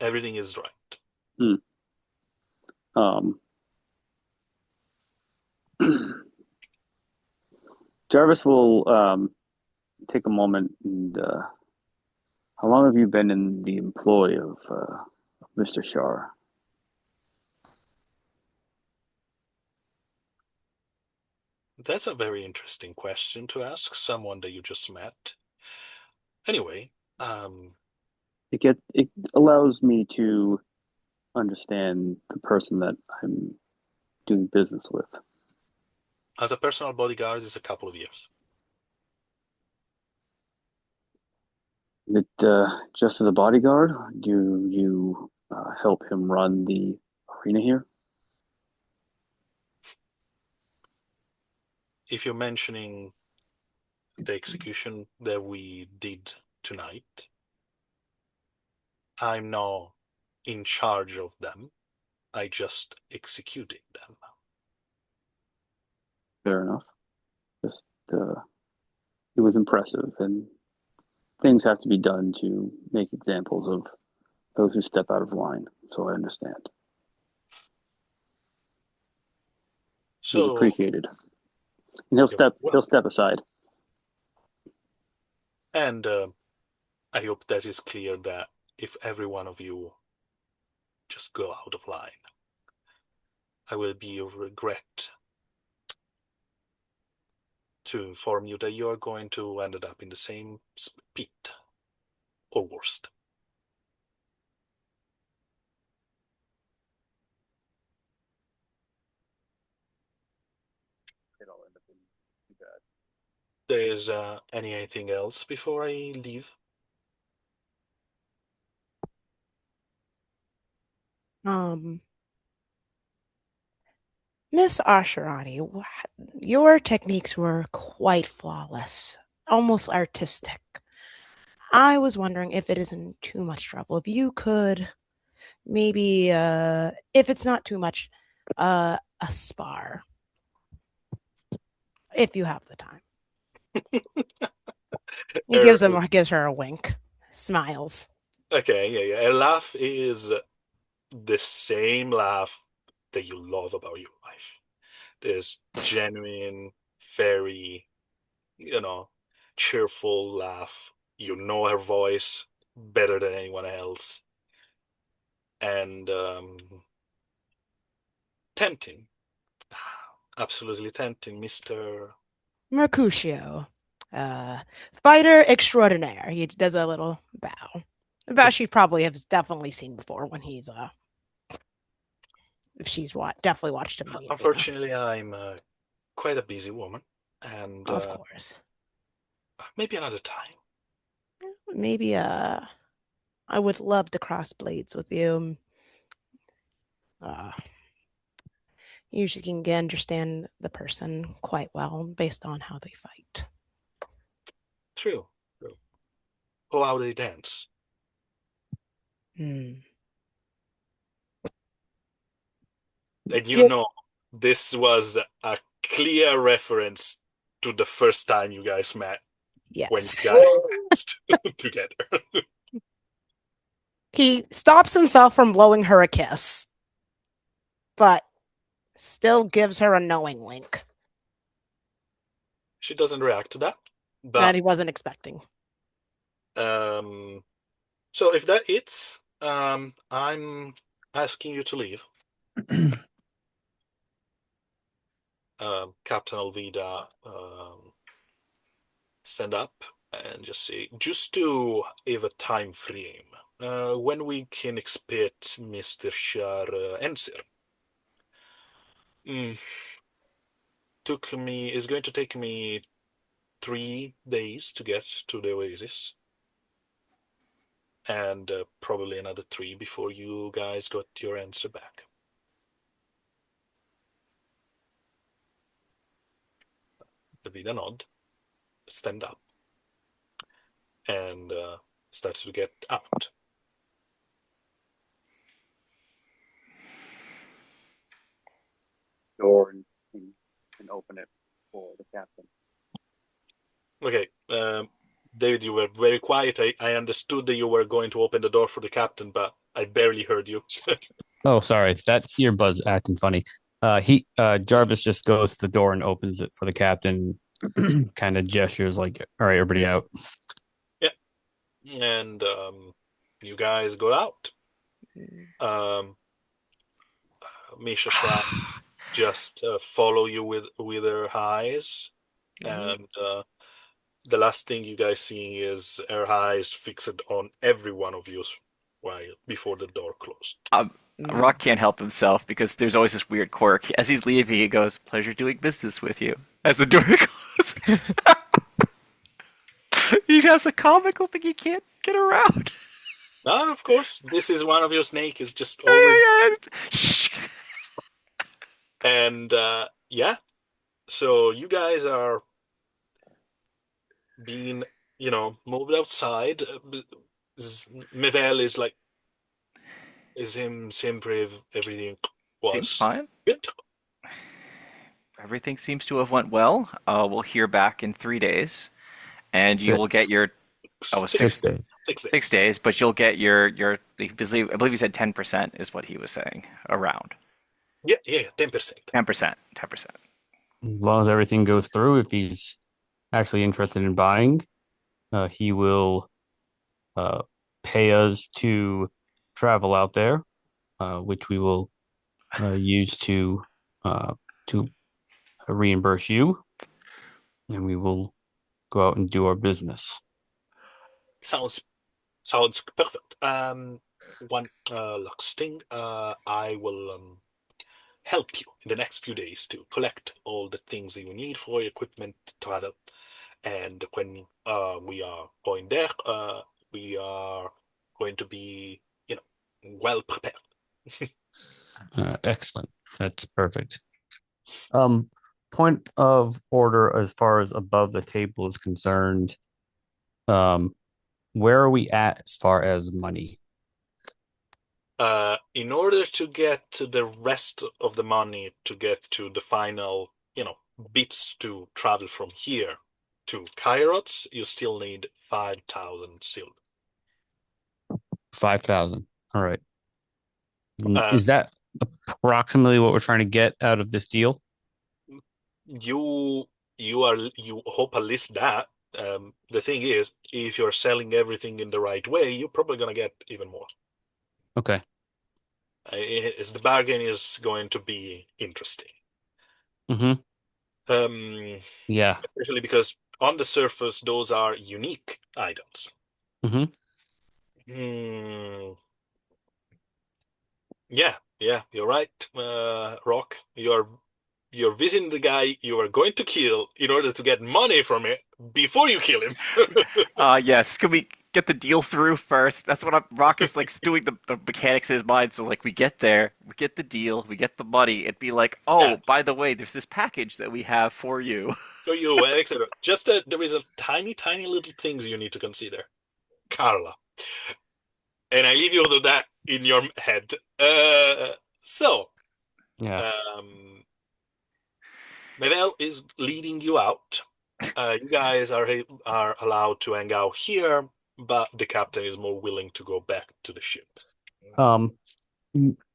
everything is right. Mm. Um, Jarvis will take a moment and how long have you been in the employ of Mr. Shar? That's a very interesting question to ask someone that you just met. Anyway, It allows me to understand the person that I'm doing business with. as a personal bodyguard, it's a couple of years. Is it just as a bodyguard? Do you help him run the arena here? If you're mentioning the execution that we did tonight, I'm not in charge of them. I just executed them. Fair enough. Just it was impressive, and things have to be done to make examples of those who step out of line. So I understand. It was So appreciated, and you're he'll welcome. step aside. And I hope that is clear that if every one of you just go out of line, I will be a regret to inform you that you are going to end up in the same pit or worse. There is anything else before I leave? Um, Miss Asherani, your techniques were quite flawless, almost artistic. I was wondering if it isn't too much trouble, if you could maybe, if it's not too much, a spar, if you have the time. He Er, gives her a wink, smiles. okay, yeah, yeah. Her laugh is the same laugh that you love about your life. This genuine, very, you know, cheerful laugh. You know her voice better than anyone else. And tempting. Absolutely tempting, Mr. Mercutio, uh, fighter extraordinaire. He does a little bow. A bow she probably has definitely seen before when he's if she's definitely watched him in the arena. Unfortunately, I'm quite a busy woman, and Of course. maybe another time. Maybe I would love to cross blades with you. Uh Usually can understand the person quite well based on how they fight. True. True. Oh, how they dance. Hmm. And you Did know This was a clear reference to the first time you guys met when you Yes. guys danced together. He stops himself from blowing her a kiss, but still gives her a knowing wink She doesn't react to that, that but he wasn't expecting. um, so if that it's, I'm asking you to leave. Captain Alvida stand up and just say, just to have a time frame, when we can expect Mr. Shar answer. Mm, is going to take me 3 days to get to the Oasis, and probably another three before you guys got your answer back. Alvida nod, stand up, and starts to get out. Door and open it for the captain. Okay, David, you were very quiet. I understood that you were going to open the door for the captain, but I barely heard you. Oh, sorry. That earbud's acting funny. He Jarvis just goes to the door and opens it for the captain, kind of gestures like, all right, everybody out. Yeah, and you guys go out. Um, Misha Schrein just follow you with her eyes, and the last thing you guys see is her eyes fixed on every one of you while before the door closed. Um, Rock can't help himself because there's always this weird quirk. As he's leaving, he goes, "Pleasure doing business with you." As the door closes, he has a comical thing he can't get around. Now, of course, this is one of your snake is just always, and yeah. So you guys are being, moved outside. Mevel is like, is him sempre everything Seems was fine. good. Everything seems to have went well. We'll hear back in 3 days, and you will get Six. your oh Six six days. 6 6 days. days, but you'll get your I believe he said 10% is what he was saying around Yeah, yeah, 10%. 10%, 10%. As long as everything goes through, if he's actually interested in buying, he will uh, pay us to travel out there, which we will use uh, to reimburse you, and we will go out and do our business. Sounds sounds perfect. One last thing. I will help you in the next few days to collect all the things that you need for your equipment travel. And when we are going there, we are going to be, well prepared. Excellent. That's perfect. Um, Point of order as far as above the table is concerned. Um, where are we at as far as money? In order to get to the rest of the money to get to the final, bits to travel from here to Kairos, you still need 5,000 silver. 5,000. All right. Uh, Is that approximately what we're trying to get out of this deal? you hope at least that. The thing is, if you're selling everything in the right way, you're probably gonna get even more. Okay. The bargain is going to be interesting. Mm-hmm. Um, Yeah. Especially because on the surface, those are unique items. Mm-hmm. Hmm. Yeah, yeah, you're right, Rock. You're visiting the guy you are going to kill in order to get money from it before you kill him. Yes. Can we get the deal through first? That's what Rock is like doing the mechanics in his mind. So like we get there, we get the deal, we get the money. It'd be like, Yeah, oh, by the way, there's this package that we have for you. for you, etc. Just there is a tiny, tiny little things you need to consider, Carla. And I leave you to that in your head. So, Yeah. um, Mabel is leading you out. You guys are allowed to hang out here, but the captain is more willing to go back to the ship. Um,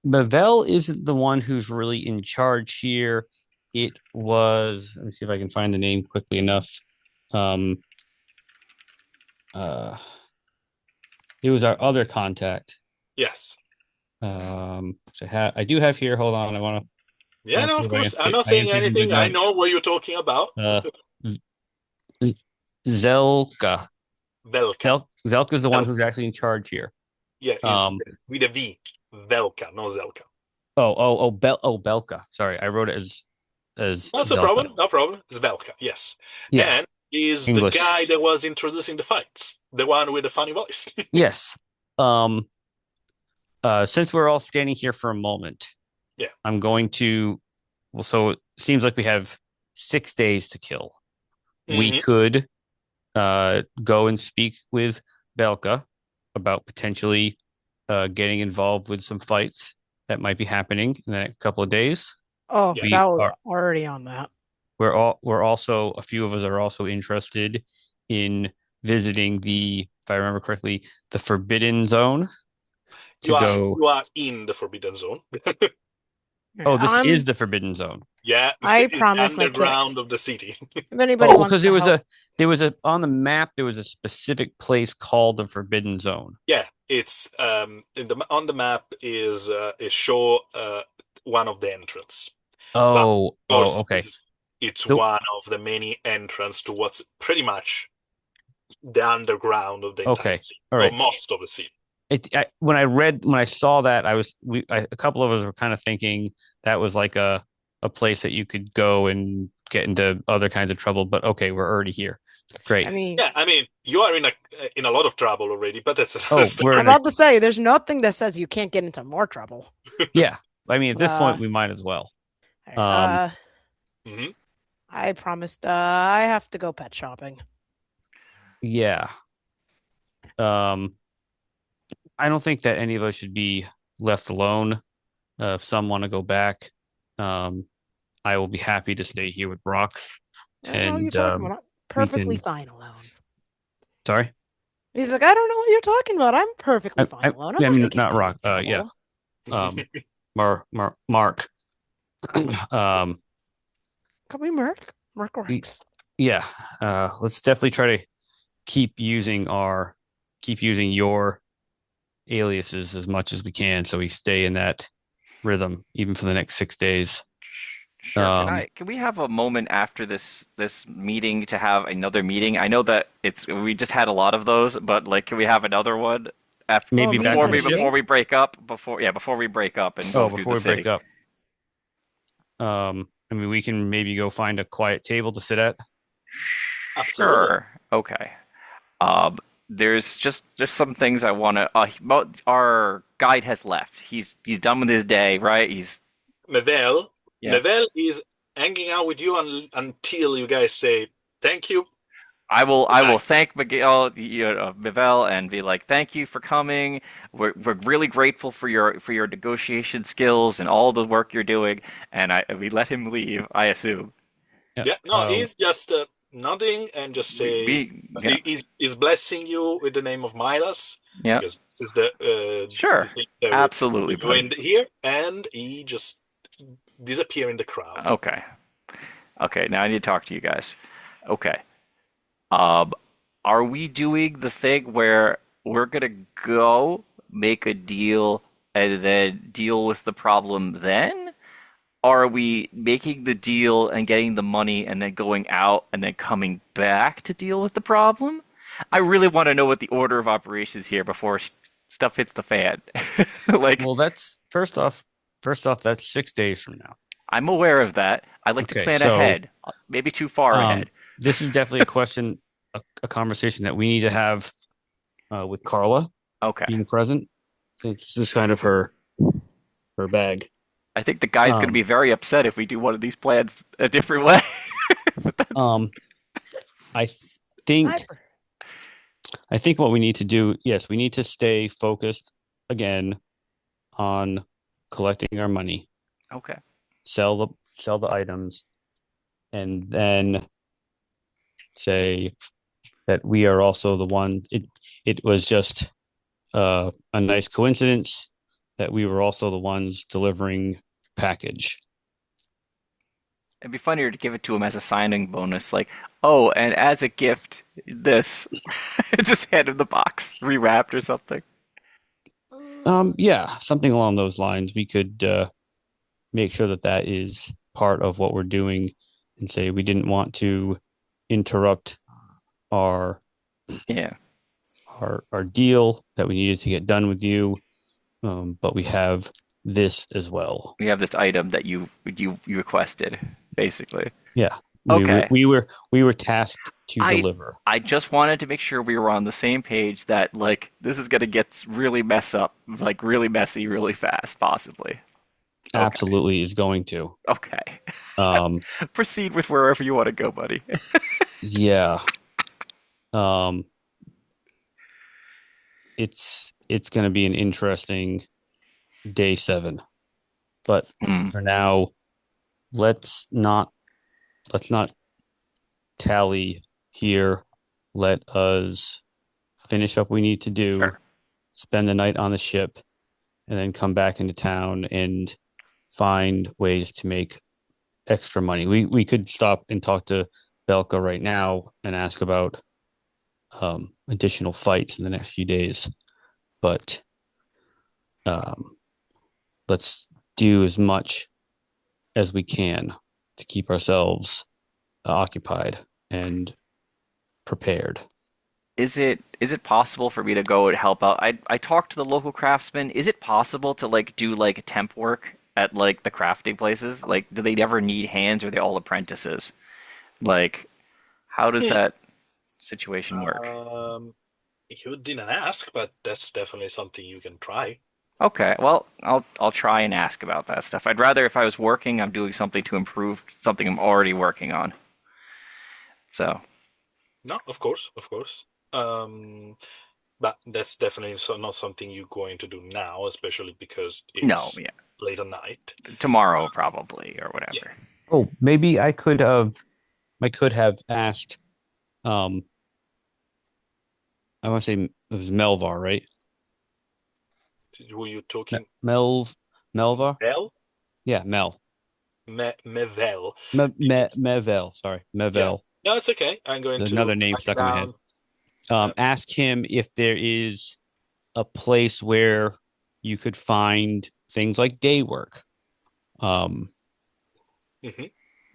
Mavel isn't the one who's really in charge here. It was, let me see if I can find the name quickly enough. Um, uh, it was our other contact. Yes. I do have here. Hold on, Yeah, want to no, see of if course. I'm not I am saying taking good anything. I notes. know what you're talking about. Uh, Zelka. Velka. Zelka's the one Velka. who's actually in charge here. Yeah, is Um, with a V. Velka, not Zelka. Belka. Sorry, I wrote it as That's a Zelka. problem. No problem. It's Velka, yes. Yeah, And is the English. guy that was introducing the fights. The one with the funny voice. Yes. Um, since we're all standing here for a moment, Yeah. I'm going to. Well, so it seems like we have 6 days to kill. We Hmm. could go and speak with Belka about potentially getting involved with some fights that might be happening in the next couple of days. Oh, Yeah. We that was are already on that. we're also a few of us are also interested in visiting if I remember correctly, the Forbidden Zone to go. You are in the Forbidden Zone. Oh, this is I'm. the Forbidden Zone. Yeah, I it's promised my kid. underground of the city. If anybody Oh, wants because to help, there was a on the map there was a specific place called the Forbidden Zone. Yeah, it's on the map is show one of the entrance. But of course, Okay. it's The, one of the many entrance to what's pretty much the underground of the entire okay. city, All or right. most of the city. When I saw that, a couple of us were kind of thinking that was like a place that you could go and get into other kinds of trouble. But okay, we're already here. I Great. mean, Yeah, I mean, you are in a lot of trouble already, but that's another Oh, story. we're I'm in a about to say, there's nothing that says you can't get into more trouble. yeah. I mean, at this Uh, point, we might as well. Um, uh, Hmm. I promised. I have to go pet shopping. yeah. Um, I don't think that any of us should be left alone. If some want to go back, um, I will be happy to stay here with Brock, I don't know what you're and talking about. I'm we perfectly can. fine alone. Sorry, He's like, I don't know what you're talking about. I'm perfectly fine alone. I'm I not gonna mean get not into any Rock. Yeah. trouble. Um, Mark. um, Call me Merc. Merc works. yeah. Let's definitely try to keep using your aliases as much as we can, so we stay in that rhythm even for the next 6 days. Sure. Um, Can we have a moment after this meeting to have another meeting? I know that we just had a lot of those, but like can we have another one after Oh, maybe back meeting on the the ship. before meeting. we break up before we break up and Oh, go through before the we break city? up. I mean, we can maybe go find a quiet table to sit at. Absolutely. Sure. Okay. Um, there's just some things I want to. Our guide has left. He's done with his day, right? Mevel, Yeah. Mevel is hanging out with you until you guys say thank you. Good I will night. thank Miguel, Mivel, and be like, thank you for coming. We're really grateful for your negotiation skills and all the work you're doing. And we let him leave, I assume. Yeah. Yeah, no, he's just nodding and just say Yeah, he's blessing you with the name of Milas yeah, because this is the sure, thing that absolutely, we're buddy. doing here, and he just disappear in the crowd. Okay, okay. Now I need to talk to you guys. Okay. Um, are we doing the thing where we're gonna go make a deal and then deal with the problem then? Are we making the deal and getting the money and then going out and then coming back to deal with the problem? I really want to know what the order of operations here before stuff hits the fan. Like, Well, that's first off, that's 6 days from now. I'm aware of that. I like to Okay, plan so ahead, maybe too far um, ahead. this is definitely a conversation that we need to have with Carla Okay. being present. It's just kind of her bag. I think the guy's going to Um, be very upset if we do one of these plans a different way. But that's um, I I, think I think what we need to do, yes, we need to stay focused again on collecting our money, okay. sell the items, and then say that we are also the one. It was just a nice coincidence that we were also the ones delivering package. It'd be funnier to give it to him as a signing bonus, like, oh, and as a gift, this. Just hand him the box, rewrapped or something. Yeah, something along those lines. We could make sure that that is part of what we're doing, and say we didn't want to interrupt our Yeah, our deal that we needed to get done with you, but we have this as well. we have this item that you requested, basically. Yeah, Okay. we were tasked to I deliver. I just wanted to make sure we were on the same page that like this is gonna get really mess up, like really messy, really fast, possibly. Okay. Absolutely is going to. Okay. Um, Proceed with wherever you want to go, buddy. yeah. Um, it's going to be an interesting day 7, but Hmm. for now, let's not let's not tally here. Let us finish up what we need to do, Sure. spend the night on the ship, and then come back into town and find ways to make extra money. We could stop and talk to Belka right now and ask about additional fights in the next few days, but um, let's do as much as we can to keep ourselves occupied and prepared. Is it possible for me to go and help out? I talked to the local craftsmen. Is it possible to like do like temp work at like the crafting places? Like, do they ever need hands, or are they all apprentices? Like, how does Hmm. that situation work? You didn't ask, but that's definitely something you can try. Okay, well, I'll try and ask about that stuff. I'd rather if I was working, I'm doing something to improve something I'm already working on. So, No, of course, of course. But that's definitely not something you're going to do now, especially because no, it's yeah. late at night. Tomorrow probably or Yeah. whatever. Oh, maybe I could have asked. Um, I want to say it was Melvar, right? Were you talking Melvar? Mel? Yeah, Mel. Mevel. Mevel. Sorry, Yeah. Mevel. No, it's okay. I'm going to Another name track stuck in my head. down. Uh, Ask him if there is a place where you could find things like day work. Um, mhm.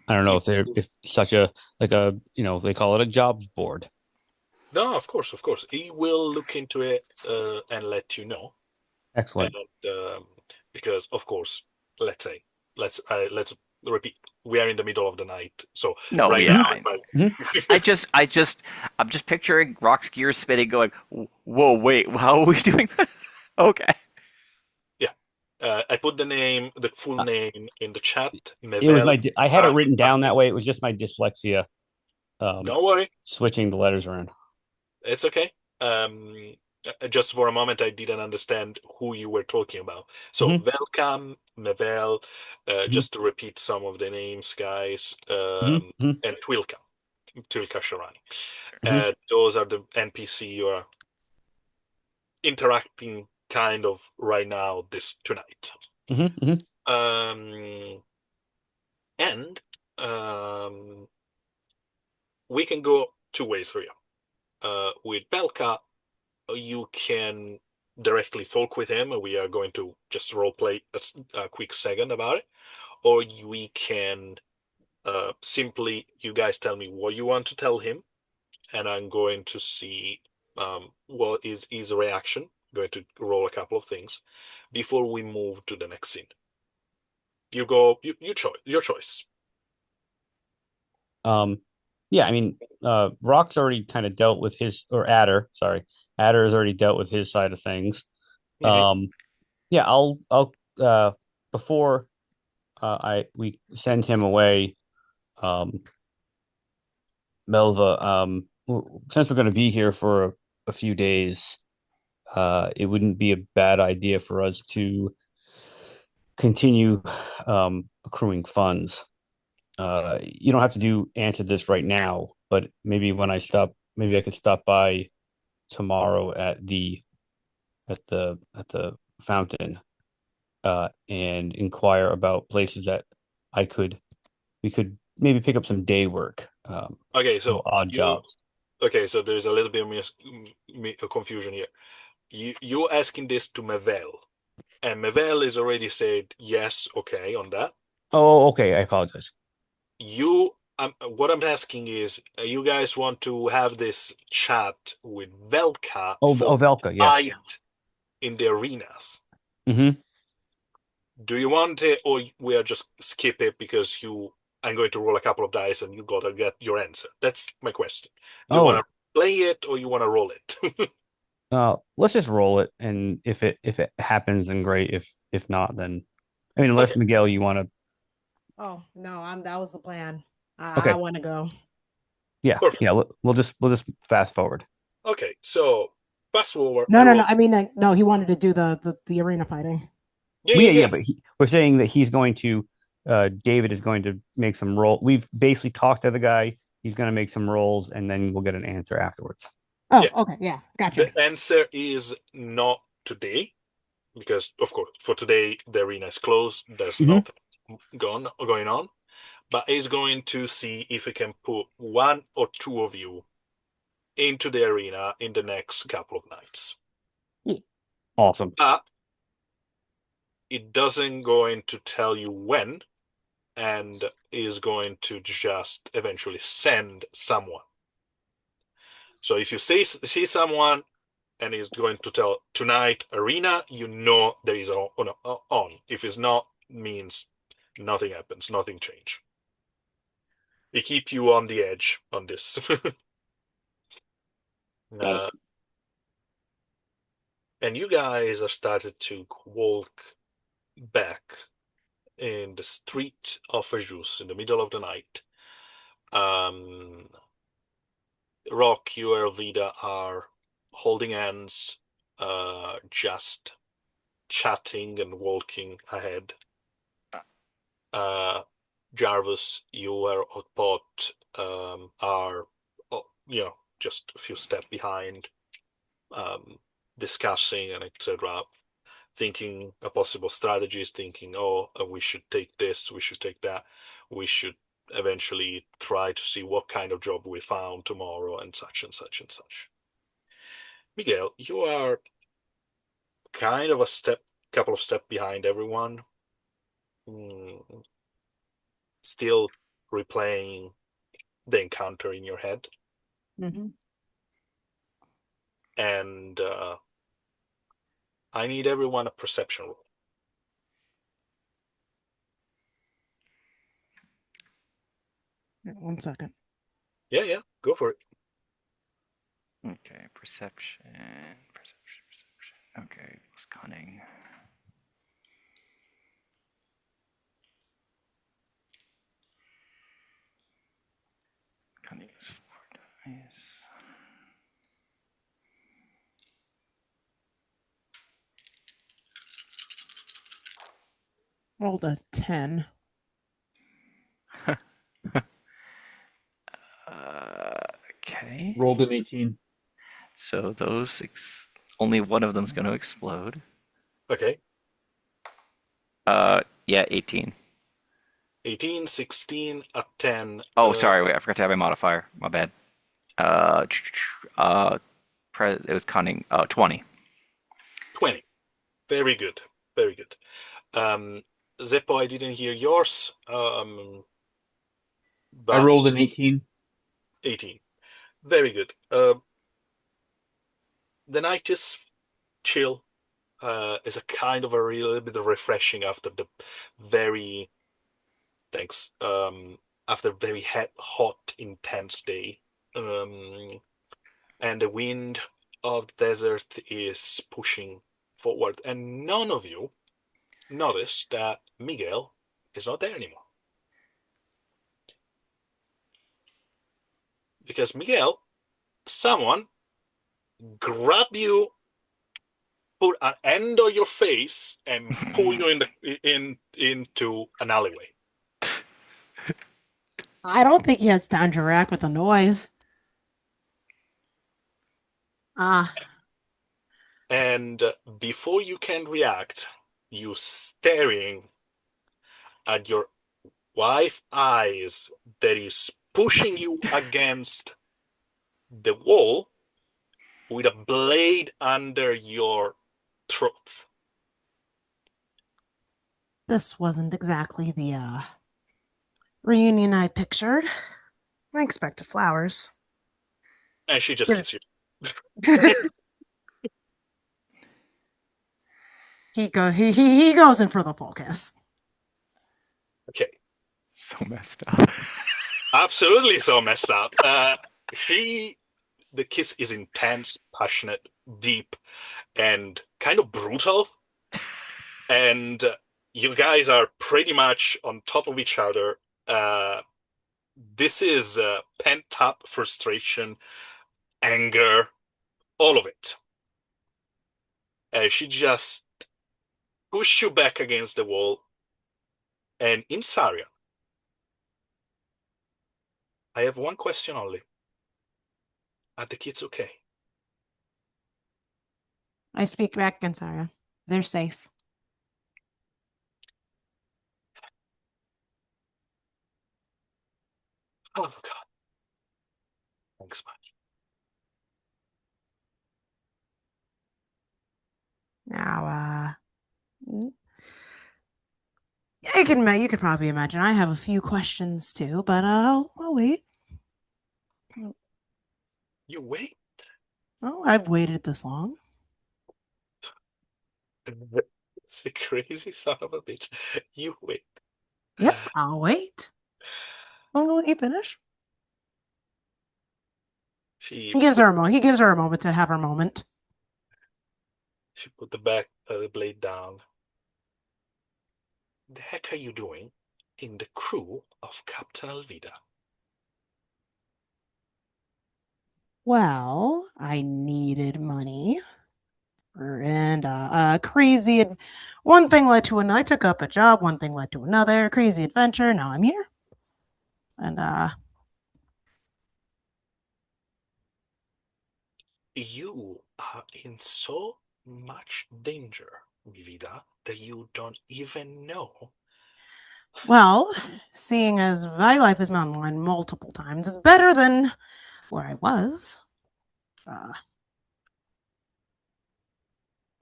I don't know He if they're will- if such a like a they call it a jobs board. No, of course, of course. He will look into it and let you know. And Excellent. because, of course, let's say, let's repeat. We are in the middle of the night, so No, right yeah. now it's Mhm. like, I'm just picturing Rock's gear spinning, going, "Whoa, wait, how are we doing that?" Okay. yeah. I put the full Uh, name in the chat. It was Mevel. I had it written down that way. It was just my dyslexia Don't worry, switching the letters around. it's okay. Um, just for a moment, I didn't understand who you were talking about. So, Hmm. welcome, Mevel. Hmm. Just to repeat some of the names, guys, Hmm. Hmm. and Twilka Sharani. Hmm. Those are the NPC you are interacting kind of right now, this tonight. Hmm. Hmm. Um, and we can go two ways for you. With Belka, you can directly talk with him. We are going to just role play a quick second about it, or we can simply you guys tell me what you want to tell him, and I'm going to see what is his reaction. I'm going to roll a couple of things before we move to the next scene. You go, your choice. Um, yeah, I mean, Rock's already kind of dealt with his, or Adder, sorry, Adder has already dealt with his side of things. Mm-hmm. Yeah, I'll before I we send him away, um, Melva, since we're going to be here for a few days, it wouldn't be a bad idea for us to continue accruing funds. You don't have to answer this right now, but maybe when I stop, maybe I could stop by tomorrow at the fountain, and inquire about places that I could we could maybe pick up some day work, Okay, little so odd you jobs. okay, so there's a little bit of confusion here. You're asking this to Mevel, and Mevel has already said yes, okay, on that. Oh, okay. I apologize. What I'm asking is, you guys want to have this chat with Velka Oh, for Velka, yes. fight in the arenas? Mm-hmm. Do you want it, or we are just skip it because I'm going to roll a couple of dice and you gotta get your answer? That's my question. Do you want Oh, to play it or you want to roll it? let's just roll it, and if it happens, then great. If not, then I mean, Okay, unless Miguel, you want to. Oh no, that was the plan. I Okay, want to go. yeah, perfect. yeah. We'll just fast forward. Okay, so fast forward. No, I no, roll. no. I mean, no. He wanted to do the arena fighting. Yeah, Well, yeah, yeah, yeah. yeah. But we're saying that he's going to. David is going to make some roll. We've basically talked to the guy. He's going to make some rolls, and then we'll get an answer afterwards. Oh, Yeah. okay, yeah, gotcha. The answer is not today because, of course, for today the arena is closed. There's Hmm. nothing going on. But he's going to see if he can put one or two of you into the arena in the next couple of nights. Yeah. Awesome. But it doesn't going to tell you when, and is going to just eventually send someone. So if you see someone and is going to tell tonight arena, you know there is on. If it's not, means nothing happens, nothing change. They keep you on the edge on this. Got it. uh, and you guys have started to walk back in the street of Ajus in the middle of the night. Um, Rock, you and Elvida are holding hands, just chatting and walking ahead. Uh, Jarvis, you and Hotpot are, just a few steps behind, um, discussing and etc. Thinking a possible strategies, thinking, oh, we should take this, we should take that, we should eventually try to see what kind of job we found tomorrow, and such and such and such. Miguel, you are kind of couple of steps behind everyone, mm, still replaying the encounter in your head, Hmm. and I need everyone a perception roll. One second. Yeah, yeah, go for it. Okay, perception. Okay, plus cunning. Cunning is 4 dice. Rolled a 10. Okay. Rolled an 18. So only one of them's going to explode. Okay. Yeah, 18. 18, 16, a 10. Oh, sorry, wait, I forgot to have a modifier. My bad. Uh, uh, it was cunning. 20. 20. Very good. Very good. Zeppo, I didn't hear yours. I But rolled an 18. 18. Very good. The night is chill. It's a kind of a little bit of refreshing after the very thanks. After very hot, intense day. And the wind of the desert is pushing forward, and none of you notice that Miguel is not there anymore. Because Miguel, someone grab you, put an end on your face, and pull you into an alleyway. I don't think he has time to react with a noise. Ah, And before you can react, you staring at your wife eyes that is pushing you against the wall with a blade under your throat. this wasn't exactly the reunion I pictured. I expected flowers. And she just Give kisses it. you. He goes in for the full kiss. Okay. So messed up. Absolutely so messed up. The kiss is intense, passionate, deep, and kind of brutal. And you guys are pretty much on top of each other. Uh, this is pent up frustration, anger, all of it. She just pushed you back against the wall. And in Saria, I have one question only. Are the kids okay? I speak back, Gansara. They're safe. Oh, God. Thanks much. Now, you could probably imagine I have a few questions too, but I'll wait. You wait. Oh, I've waited this long. It's a crazy son of a bitch. You wait. Yep, I'll wait. I'll let you finish. She He gives put her a moment. He gives her a moment to have her moment. she put the back the blade down. The heck are you doing in the crew of Captain Alvida? Well, I needed money, and crazy. One thing led to another. I took up a job. One thing led to another. Crazy adventure. Now I'm here, and You are in so much danger, mi vida, that you don't even know. well, seeing as my life has been online multiple times, it's better than where I was. Uh,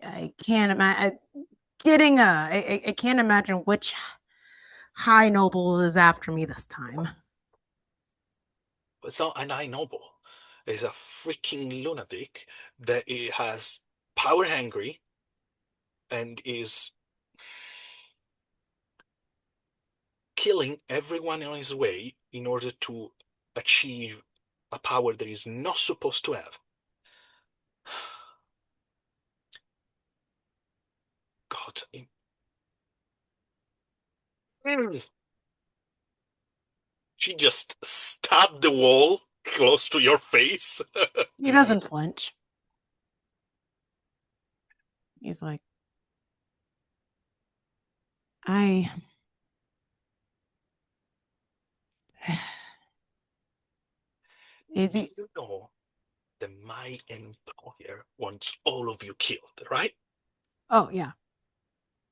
I can't imagine getting a. I can't imagine which high noble is after me this time. It's not an eye noble. It's a freaking lunatic that has power hungry and is killing everyone on his way in order to achieve a power that he's not supposed to have. God. She just stabbed the wall close to your face. He doesn't flinch. He's like, I. Is Do he? you know that my employer wants all of you killed, right? Oh yeah.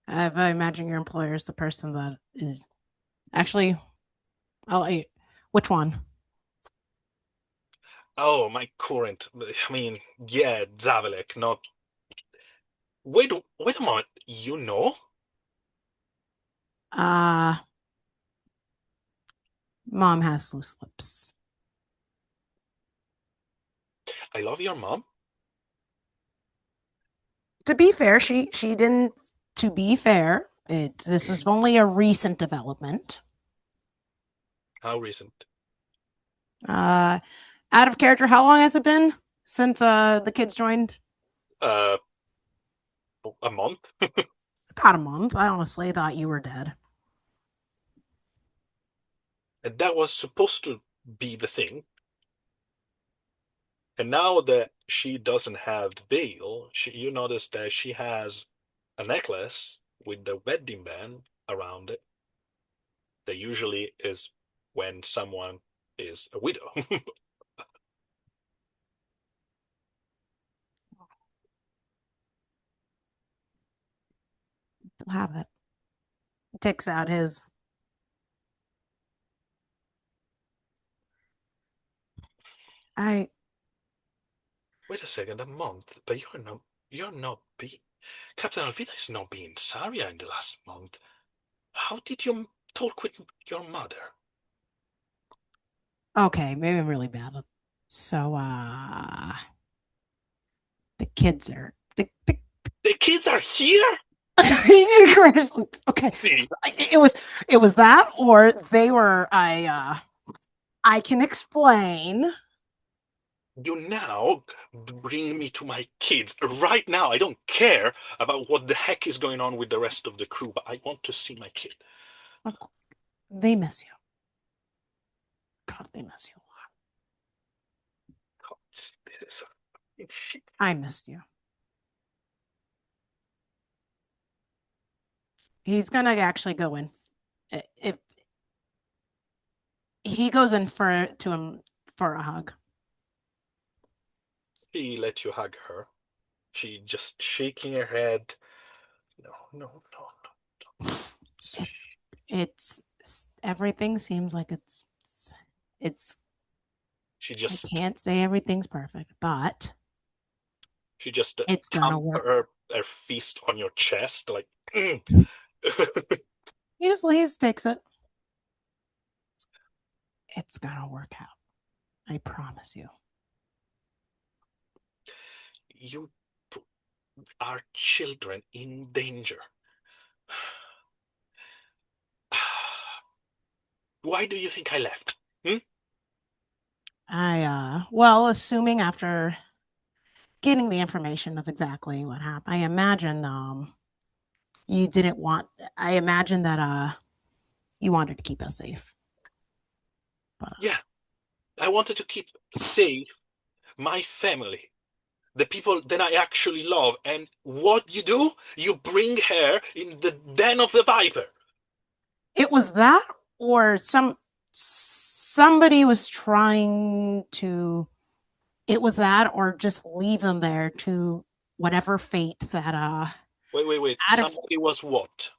I imagine your employer is the person that is actually. Which one? Oh, my current. I mean, yeah, Zavelek, not. Wait a moment. You know? Uh, Mom has loose lips. I love your mom. To be fair, she didn't. To be fair, this is only a recent development. How recent? Uh, Out of character, how long has it been since the kids joined? Uh, a month? About a month. I honestly thought you were dead. And that was supposed to be the thing. And now that she doesn't have the veil, you notice that she has a necklace with the wedding band around it that usually is when someone is a widow. Have it. Takes out his. I Wait a second, a month, but you're not being Captain Alvida is not being Saria in the last month. How did you talk with your mother? okay. Maybe I'm really bad. So the kids are the The kids are here? okay. See, It was that, or they were. I can explain. you now bring me to my kids right now. I don't care about what the heck is going on with the rest of the crew, but I want to see my kid. They miss you. God, they miss you. God, this is shit. I missed you. He's gonna actually go in. If he goes in to him for a hug. She let you hug her. She just shaking her head. No, no, no, no. It's everything seems like it's She I just can't say everything's perfect, but she just it's gonna thump work. her fist on your chest like. He just takes it. It's gonna work out. I promise you. You are children in danger. Why do you think I left? Hmm? Well, assuming after getting the information of exactly what happened, I imagine you didn't want I imagine that you wanted to keep us safe. But Yeah, I wanted to keep safe my family, the people that I actually love. And what you do? You bring her in the den of the viper. it was that, or somebody was trying to it was that, or just leave them there to whatever fate that Wait. out of Somebody was what?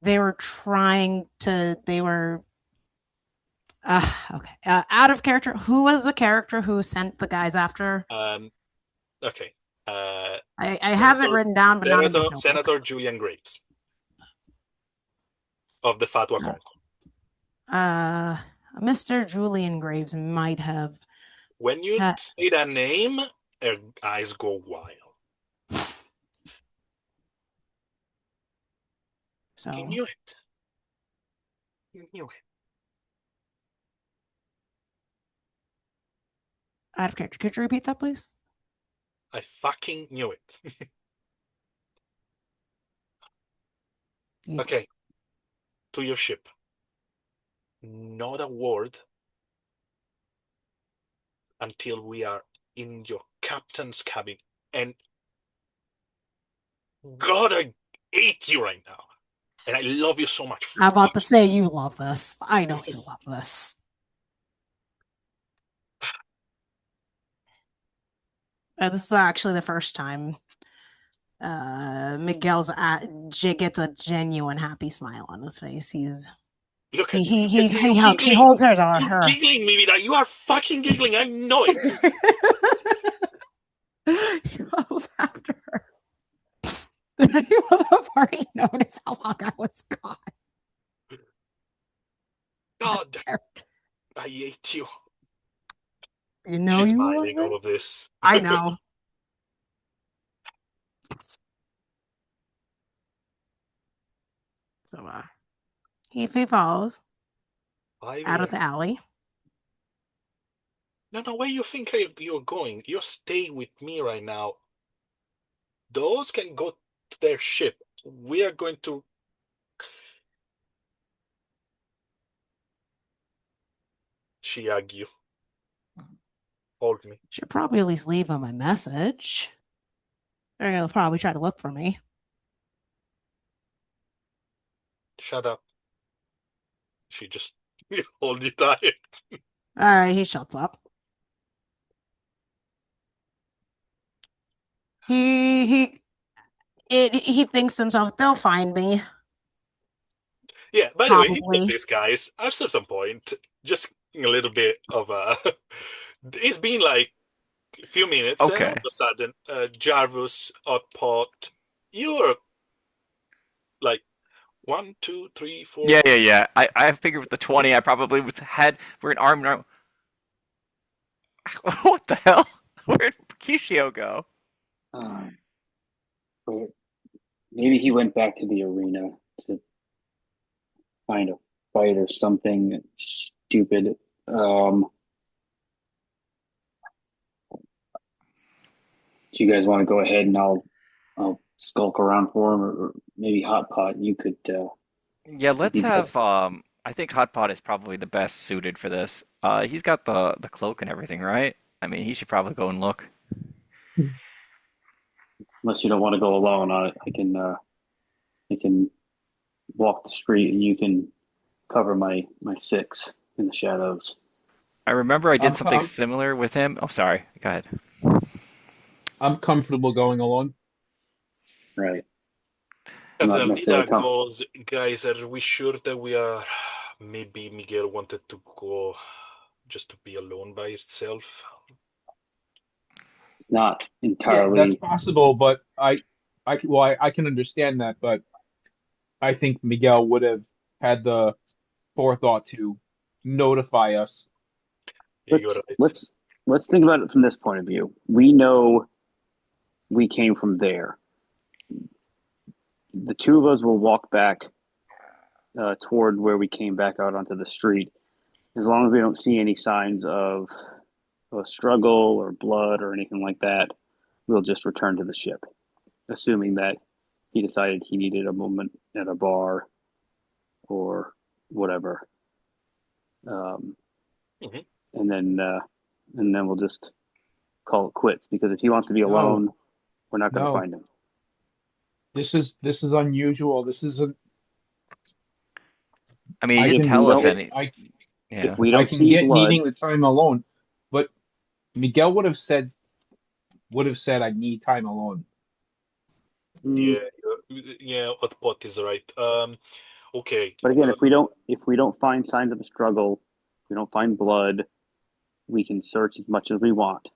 they were trying to they were okay. Out of character. Who was the character who sent the guys after? Okay. I have it Senator, written down, but not in this notebook. Senator Julian Graves of the Fatwa Uh, Congo. uh, Mr. Julian Graves might have. When you Uh, say that name, her eyes go wild. He so knew it. He knew it. out of character. Could you repeat that, please? I fucking knew it. You did. Okay, to your ship. Not a word until we are in your captain's cabin. And God, I hate you right now. And I love you so much. I'm about to say you love this. I know you love this. This is actually the first time Miguel's gets a genuine happy smile on his face. Look at you He giggling. holds her to You're her. giggling, Mimida. You are fucking giggling. I know it. He goes after her. Did anyone at the party notice how long I was gone? God, I hate you. You know She's you love smiling all it. of this. I know. So he follows out of Ivy. the alley. No, where you think you're going? You're staying with me right now. Those can go to their ship. We are going to. She hug you. Hold me. Should probably at least leave him a message. They're gonna probably try to look for me. Shut up. She just hold you tight. All right, he shuts up. He he thinks to himself, they'll find me, Yeah, by the way, he told probably. these guys at a certain point, just a little bit of a. It's been like a few minutes, and all of Okay. a sudden, Jarvis, Hotpot, you're like one, two, three, Yeah, four. yeah, yeah. I figured with the 20, I probably was had we're an arm in arm. What the hell? Where'd Kishio go? Um, but maybe he went back to the arena to find a fight or something stupid. Um, do you guys want to go ahead and I'll skulk around for him, or maybe Hot Pot, Yeah, you let's could have best. I think Hot Pot is probably the best suited for this. He's got the cloak and everything, right? I mean, he should probably go and look. Unless you don't want to go alone, I can walk the street and you can cover my six in the shadows. I remember I did I'm something com similar with him. Oh, sorry. Go ahead. I'm comfortable going alone. Right. I'm Captain not necessarily Alvida comfortable. goes, guys, are we sure that we are? Maybe Miguel wanted to go just to be alone by itself. It's not Yeah, that's entirely. possible, but I can understand that, but I think Miguel would have had the forethought to notify us. Yeah, you're Let's right. let's let's think about it from this point of view. We know we came from there. The two of us will walk back toward where we came back out onto the street, as long as we don't see any signs of a struggle or blood or anything like that. We'll just return to the ship, assuming that he decided he needed a moment at a bar or whatever, um, Mhm. and then we'll just call it quits. Because if he wants to be No, alone, we're not going to no. find him. This is unusual. This isn't I mean, he I didn't If can we tell us don't, get any. if Yeah. we I don't can see get blood, needing the time alone, but Miguel would have said I need time alone. mm, Yeah, yeah, Otpot is right. Okay. but again, if we don't find signs of a struggle, we don't find blood, we can search as much as we want.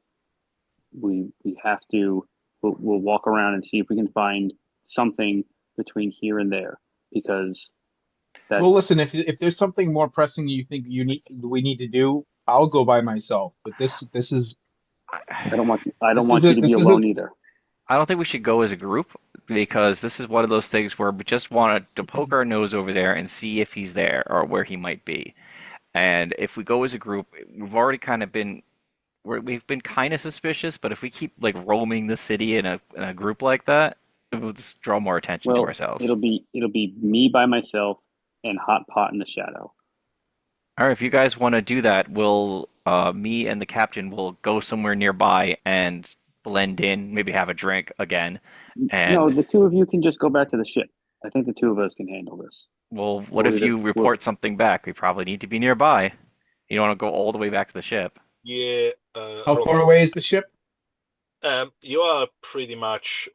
We have to. We'll walk around and see if we can find something between here and there, because Well, that's. listen, if there's something more pressing you think we need to do, I'll go by myself. But this is I don't want you. I don't this want you isn't to be this alone isn't either. I don't think we should go as a group because this is one of those things where we just want to poke our nose over there and see if he's there or where he might be. And if we go as a group, we've already kind of been we've been kind of suspicious, but if we keep like roaming the city in a group like that, it will just draw more attention to Well, ourselves. it'll be me by myself and Hot Pot in the shadow. All right, if you guys want to do that, we'll me and the captain will go somewhere nearby and blend in, maybe have a drink again, No, and the two of you can just go back to the ship. I think the two of us can handle this. well, what We'll if either you we'll report something back? We probably need to be nearby. You don't want to go all the way back to the ship. Yeah, how far Rocky. away is the ship? You are pretty much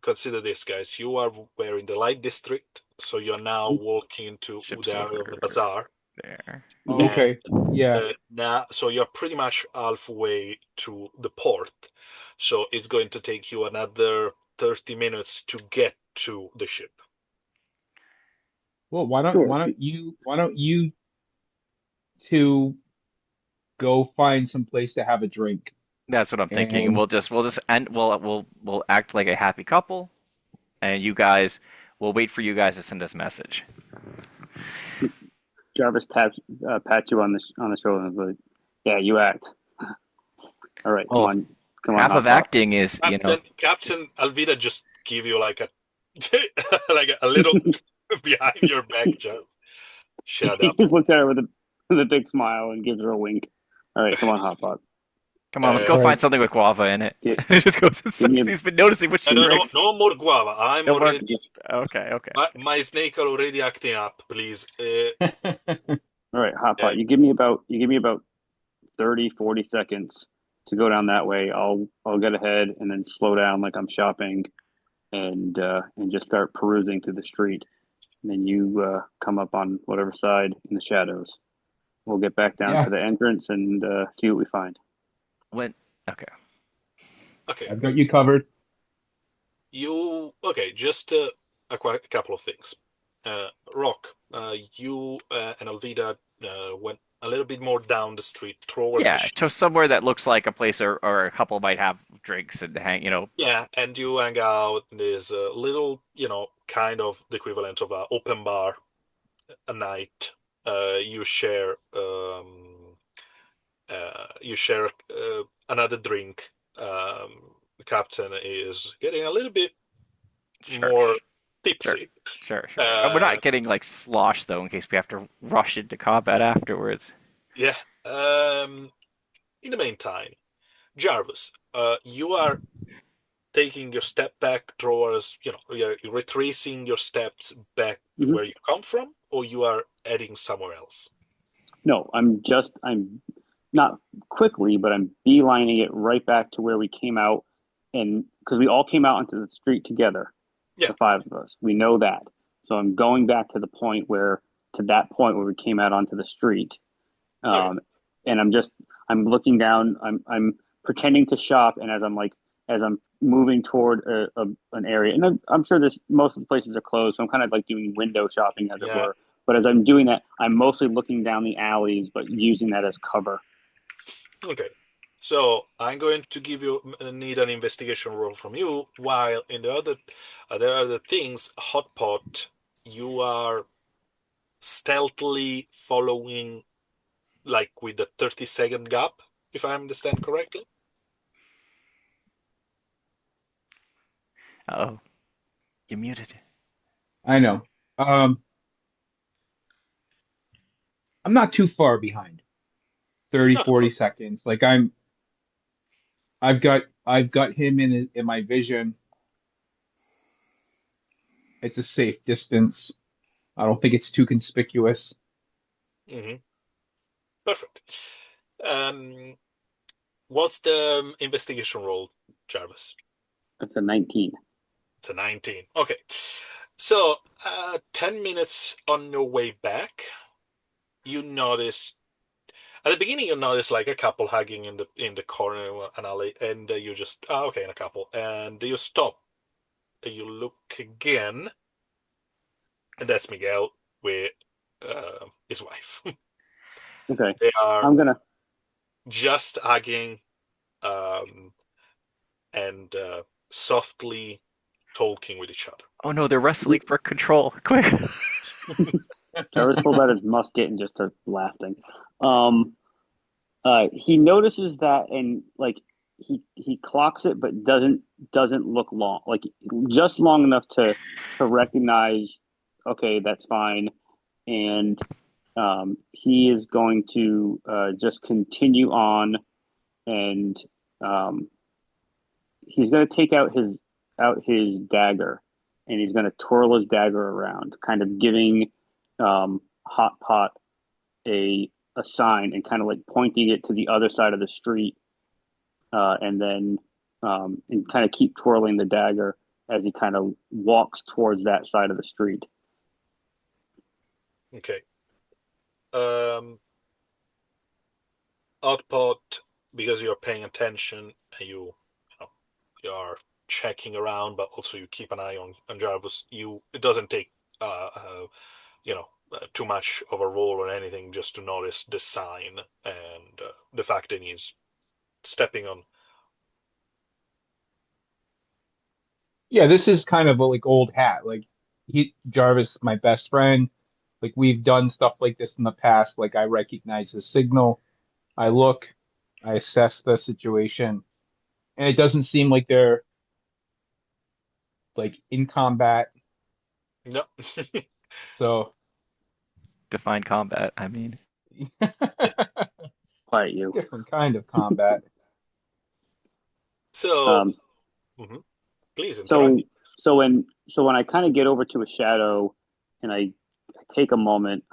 consider this, guys. You are were in the light district, so you're now walking to Ship's the area of the over bazaar, there. Oh, Mhm. and okay. Yeah. now so you're pretty much halfway to the port. So it's going to take you another 30 minutes to get to the ship. Well, Sure. why don't you two go find some place to have a drink? That's what I'm thinking, and And we'll just end. We'll act like a happy couple, and you guys, we'll wait for you guys to send us a message. Jarvis pats you on the shoulder and goes, "Yeah, you act. All right, Well, come on, half of Hot Pot." acting is, Captain Alvida just give you like a like a little behind your back, just shut He up. just looks at her with a big smile and gives her a wink. All right, come on, Hot Pot. Come on, let's go Uh, All right. find something with guava in it. Get, It just goes give inside. me a He's been noticing what she no, no, brings. no more guava. I'm No more. already. Okay, okay, okay. My snake are already acting up. Please. all right, hot Uh, pot. You give me about 30, 40 seconds to go down that way. I'll get ahead and then slow down like I'm shopping and just start perusing through the street. And then you come up on whatever side in the shadows. We'll get back down to Yeah, the entrance and see what we find. When? Okay. okay. I've got you covered. Okay? Just a couple of things. Rock, you and Alvida went a little bit more down the street towards the Yeah, ship. to somewhere that looks like a place or a couple might have drinks and hang. Yeah, and you hang out in this little, kind of the equivalent of an open bar a night. You share, another drink. The captain is getting a little bit Sure, more sure, tipsy. sure. We're Uh, not getting like sloshed though, in case we have to rush into combat afterwards. yeah. In the meantime, Jarvis, you are taking your step back towards, you're retracing your steps back to Mm-hmm. where you come from, or you are heading somewhere else. No, I'm not quickly, but I'm beelining it right back to where we came out. And because we all came out onto the street together, Yeah. the five of us, we know that. So I'm going back to that point where we came out onto the street. Okay. Um, and I'm looking down, I'm pretending to shop. And as I'm moving toward an area, and I'm sure most of the places are closed. So I'm kind of like doing window shopping, as it Yeah. were. But as I'm doing that, I'm mostly looking down the alleys, but using that as cover. Okay. So I'm going to need an investigation roll from you, while in the other things, hot pot, you are stealthily following, like with the 30-second gap, if I understand correctly. Oh, you muted. I know. Um, I'm not too far behind. 30, No, 40 seconds. Like I've got him in my vision. It's a safe distance. I don't think it's too conspicuous. hmm perfect. Um, what's the investigation roll, Jarvis? That's a 19. It's a 19. Okay. So, 10 minutes on your way back, you notice at the beginning you notice like a couple hugging in the corner of an alley, and you just okay, in a couple, and you stop, and you look again, and that's Miguel with his wife. Okay. They are I'm gonna just hugging, um, and softly talking with each other. Oh no, they're wrestling for control. Quick. Jarvis pulls out his musket and just starts blasting. Um, he notices that and like he clocks it, but doesn't look long, like just long enough to recognize. Okay, that's fine, and he is going to just continue on, and um, he's going to take out his dagger, and he's going to twirl his dagger around, kind of giving Hot Pot a sign and kind of like pointing it to the other side of the street, and then and kind of keep twirling the dagger as he kind of walks towards that side of the street. Okay. Um, Output, because you're paying attention, and know, you are checking around, but also you keep an eye on Jarvis. It doesn't take too much of a roll or anything just to notice the sign and the fact that he's stepping on. Yeah, this is kind of a, like old hat. Like Jarvis, my best friend. Like we've done stuff like this in the past. Like I recognize his signal. I look, I assess the situation, and it doesn't seem like they're like in combat. No. So Define combat. I mean, Quiet you. different kind of combat. So, Um, mhm, please interrupt so me. so when I kind of get over to a shadow and I take a moment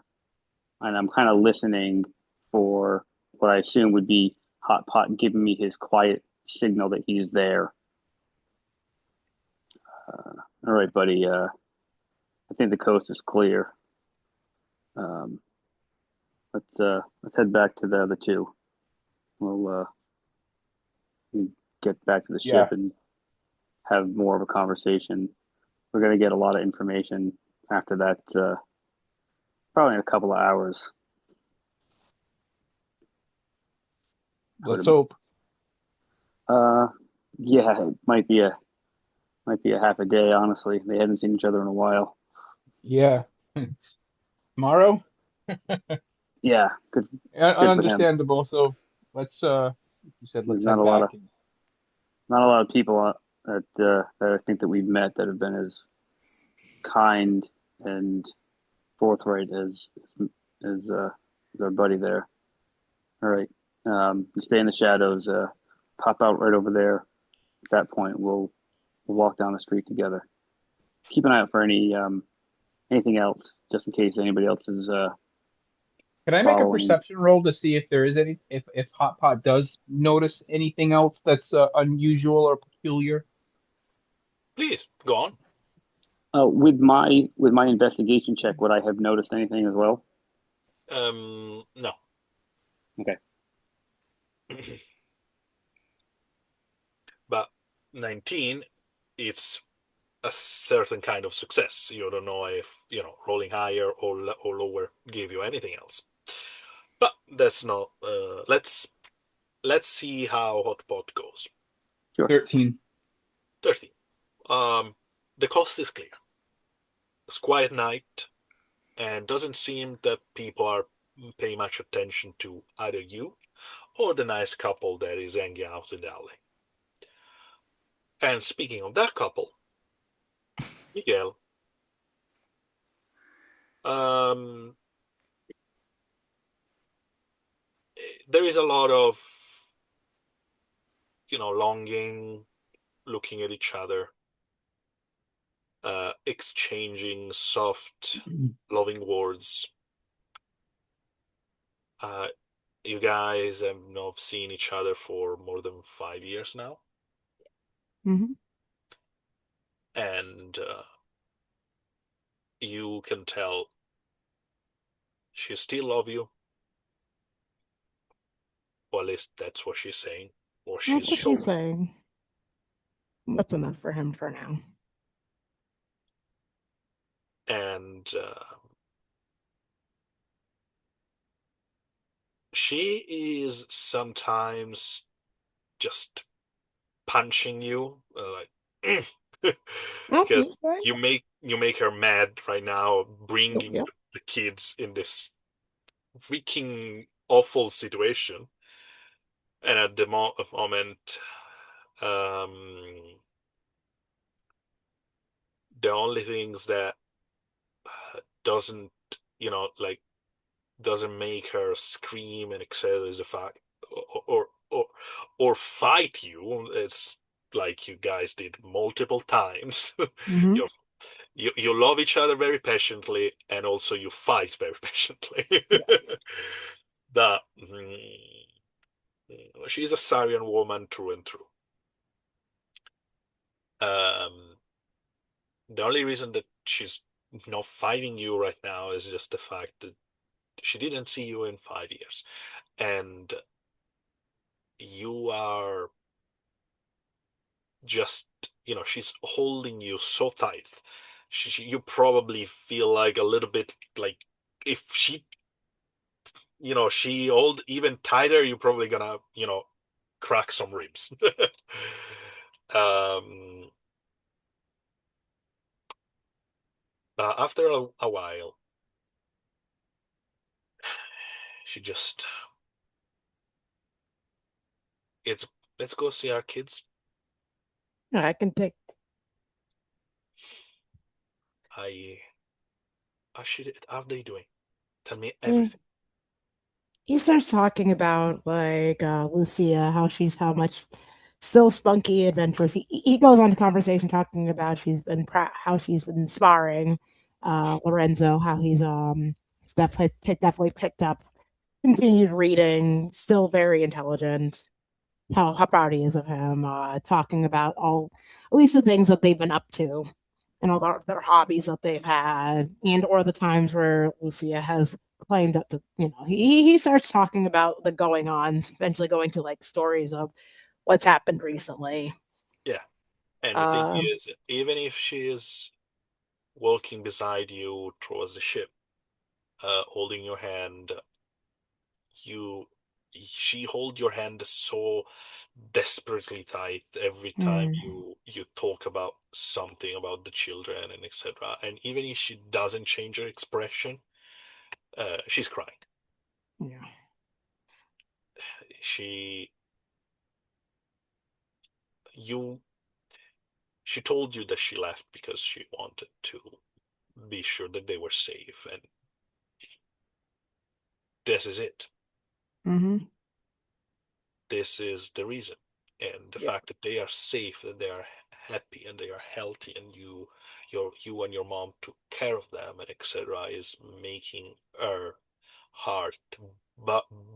and I'm kind of listening for what I assume would be Hot Pot giving me his quiet signal that he's there. All right, buddy. I think the coast is clear. Um, let's head back to the other two. We'll get back to the ship Yeah. and have more of a conversation. We're gonna get a lot of information after that. Probably in a couple of hours. I Let's would. hope. Uh, yeah, it might be a half a day. Honestly, they haven't seen each other in a while. Yeah. Tomorrow? Yeah, good for him. Understandable. So let's you said There's let's not head a lot back of and not a lot of people that I think that we've met that have been as kind and forthright as our buddy there. All right, you stay in the shadows. Pop out right over there. At that point, we'll walk down the street together. Keep an eye out for anything else, just in case anybody else is can I make a following. perception roll to see if there is any if Hot Pot does notice anything else that's unusual or peculiar? Please go on. With my investigation check, would I have noticed anything as well? No. Okay. But 19, it's a certain kind of success. You don't know if, rolling higher or lower give you anything else. But that's not. Let's see how Hotpot goes. Sure. 13. 13. Um, the coast is clear. It's quiet night, and doesn't seem that people are paying much attention to either you or the nice couple that is hanging out in the alley. And speaking of that couple, Miguel, um, there is a lot of, longing, looking at each other, exchanging soft, loving words. Uh, you guys have not seen each other for more than 5 years now, Hmm. and you can tell she still loves you, or at least that's what she's saying, or she's That's what she's showing. saying. That's enough for him for now. And she is sometimes just punching you, like Oh, because okay. you make her mad right now, Yep, bringing yep. the kids in this freaking awful situation. And at the moment, um, the only things that doesn't, like doesn't make her scream and etc. is the fact, or or or, or fight you. It's like you guys did multiple times. Hmm. You're you love each other very passionately, and also you fight very passionately. Yes. That she's a Syrian woman through and through. Um, the only reason that she's not fighting you right now is just the fact that she didn't see you in 5 years, and you are just, she's holding you so tight. You probably feel like a little bit like if she hold even tighter, you're probably gonna, crack some ribs. um, After a while, she just, it's, let's go see our kids. I can take. I, how are they doing? Tell me Mm. everything. He starts talking about like Lucia, how she's how much still spunky, adventurous. He goes on to conversation talking about how she's been sparring Lorenzo, how he's definitely picked up, continued reading, still very intelligent. How proud he is of him. Talking about all at least the things that they've been up to and all their hobbies that they've had, and or the times where Lucia has claimed up to he starts talking about the going ons, eventually going to like stories of what's happened recently. Yeah. And the thing Uh, is, even if she is walking beside you towards the ship, holding your hand, you she hold your hand so desperately tight every time mm, you talk about something about the children and etc. And even if she doesn't change her expression, she's crying. yeah. She you she told you that she left because she wanted to be sure that they were safe, and this is it. Mm-hmm. This is the reason. And the Yeah. fact that they are safe, that they are happy and they are healthy, and you and your mom took care of them and etc. is making her heart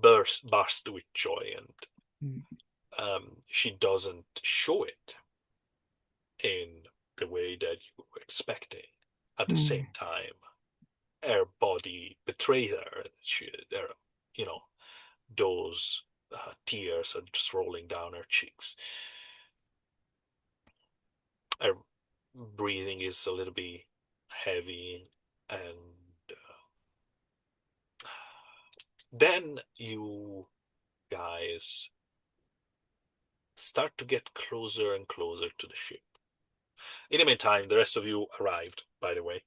burst with joy, and she doesn't show it in the way that you were expecting. At the same Mm-hmm. time, her body betrayed her. You know, those tears are just rolling down her cheeks. Her breathing is a little bit heavy, and then you guys start to get closer and closer to the ship. In the meantime, the rest of you arrived, by the way.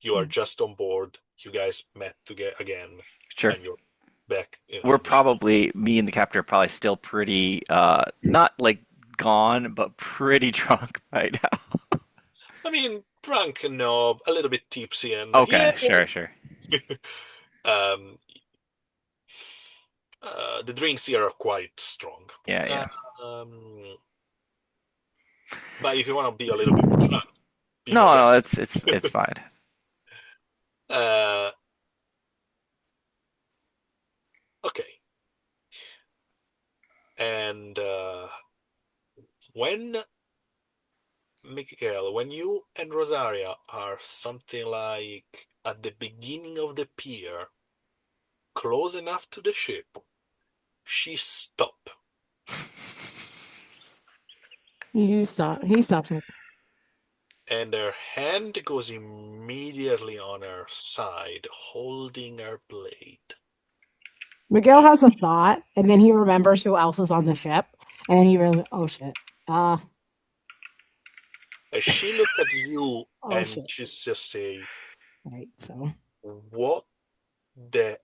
You are just on board. You guys met again, Sure. and you're back We're on the ship. probably me and the captain are probably still pretty not like gone, but pretty drunk right now. I mean, drunk and no, a little bit tipsy, and yeah. Okay, sure, sure. um, the drinks here are quite strong. Yeah, yeah. Um, but if you want to be a little bit more fun, be more No, no, aggressive. it's fine. uh, okay. And when Miguel, when you and Rosaria are something like at the beginning of the pier, close enough to the ship, she stop, He stops like and her hand goes immediately on her side, holding her blade. Miguel has a thought, and then he remembers who else is on the ship, and then he really, oh shit, uh, As she look at you oh and shit. she's just say, Right. So "What the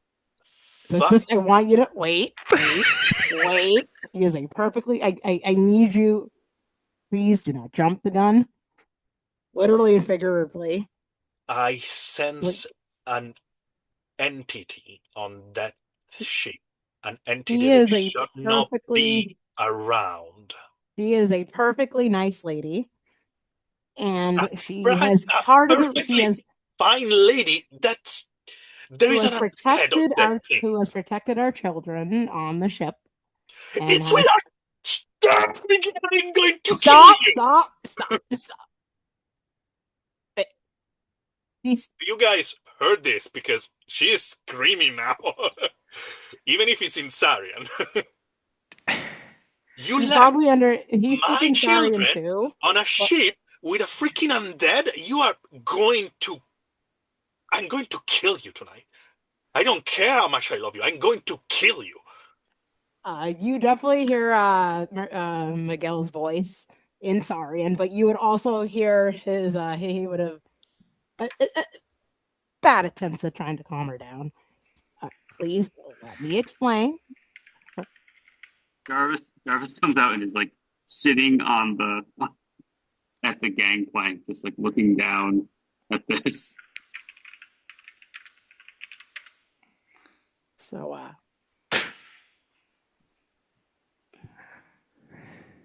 that's fuck?" just. I want you to wait. He is a perfectly. I need you. Please do not jump the gun. Literally and figuratively. I Like sense an entity on that ship, an entity she that is a should not be perfectly. around. She is a perfectly nice lady, A, and she fri- has a part of the. She perfectly has fine lady. There who is has an head of protected that our thing. who has protected our children on the ship and It's has without. Stop me! I'm going to kill stop, you. stop, stop, stop. He's You guys heard this because she is screaming now. Even if it's in Sarian. You he's left probably under he's my speaking Sarian children too. on a But ship with a freaking undead. You are going to. I'm going to kill you tonight. I don't care how much I love you. I'm going to kill you. you definitely hear Miguel's voice in Sarian, but you would also hear his he would have bad attempts at trying to calm her down. Please let me explain. Jarvis comes out and is like sitting on the at the gangplank, just like looking down at this. So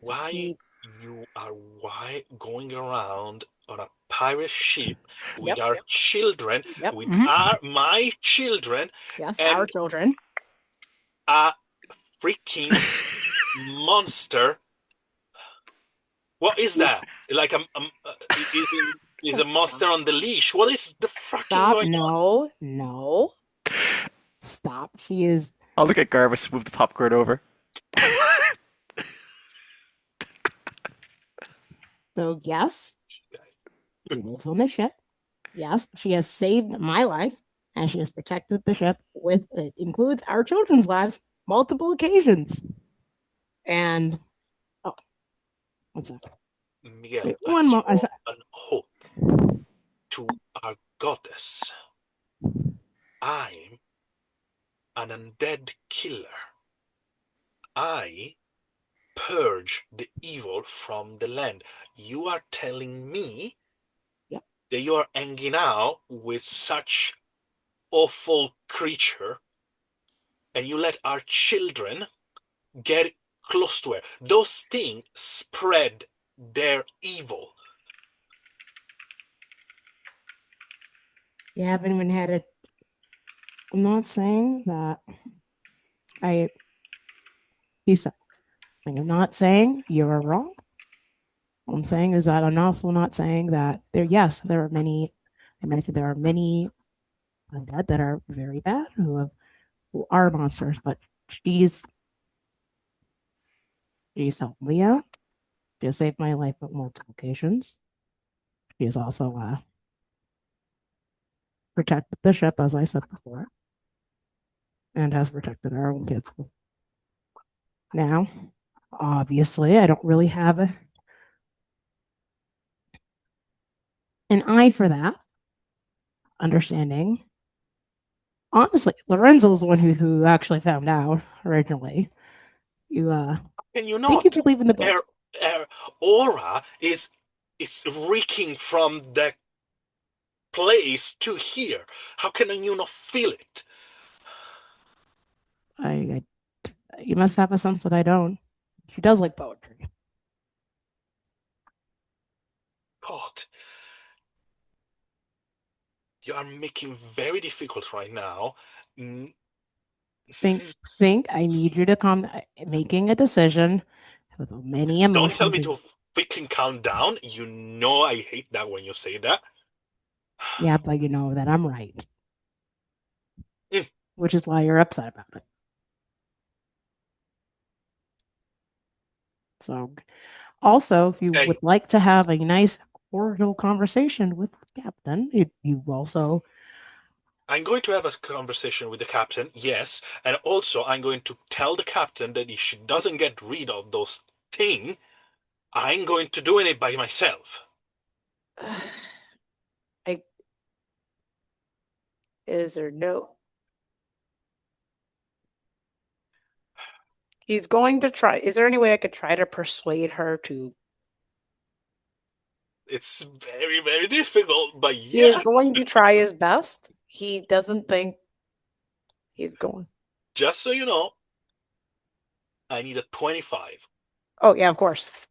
Why He, you are going around on a pirate ship with yep, our children, yep, with mhm. my children, Yes, our and children. a freaking monster? What is that? Like is a monster on the leash? What is the fucking Stop. going on? No, no. Stop. She is. I'll look at Garvis, move the popcorn over. So, yes, she lives on the ship. Yes, she has saved my life and she has protected the ship with it includes our children's lives multiple occasions. And oh, one second. Miguel, Wait, I one more. swore an oath to our goddess. I'm an undead killer. I purge the evil from the land. You are telling me Yep. that you are hanging out with such awful creature and you let our children get close to her. Those things spread their evil. You haven't even had it. I'm not saying that I. He said, I'm not saying you're wrong. What I'm saying is that I'm also not saying that there. Yes, there are many. I mentioned there are many undead that are very bad who are monsters, but she's she's helped me out. She has saved my life on multiple occasions. She has also protected the ship, as I said before, and has protected our own kids. Now, obviously, I don't really have an eye for that understanding. Honestly, Lorenzo's the one who actually found out originally. You Can you thank you not? for leaving the book. Her aura is reeking from the place to here. How can you not feel it? I you must have a sense that I don't. She does like poetry. God, you are making very difficult right now. Mm, Think think I need you to come making a decision with many Don't tell emotions. me to freaking calm down. You know I hate that when you say that. Yeah, but you know that I'm right, Mm, which is why you're upset about it. So, also, if you Okay, would like to have a nice cordial conversation with the captain, you also I'm going to have a conversation with the captain, yes, and also I'm going to tell the captain that if she doesn't get rid of those things, I'm going to do it by myself. I is there no he's going to try. Is there any way I could try to persuade her to It's very, very difficult, but he is yes. going to try his best. He doesn't think he's going. Just so you know, I need a 25. Oh yeah, of course.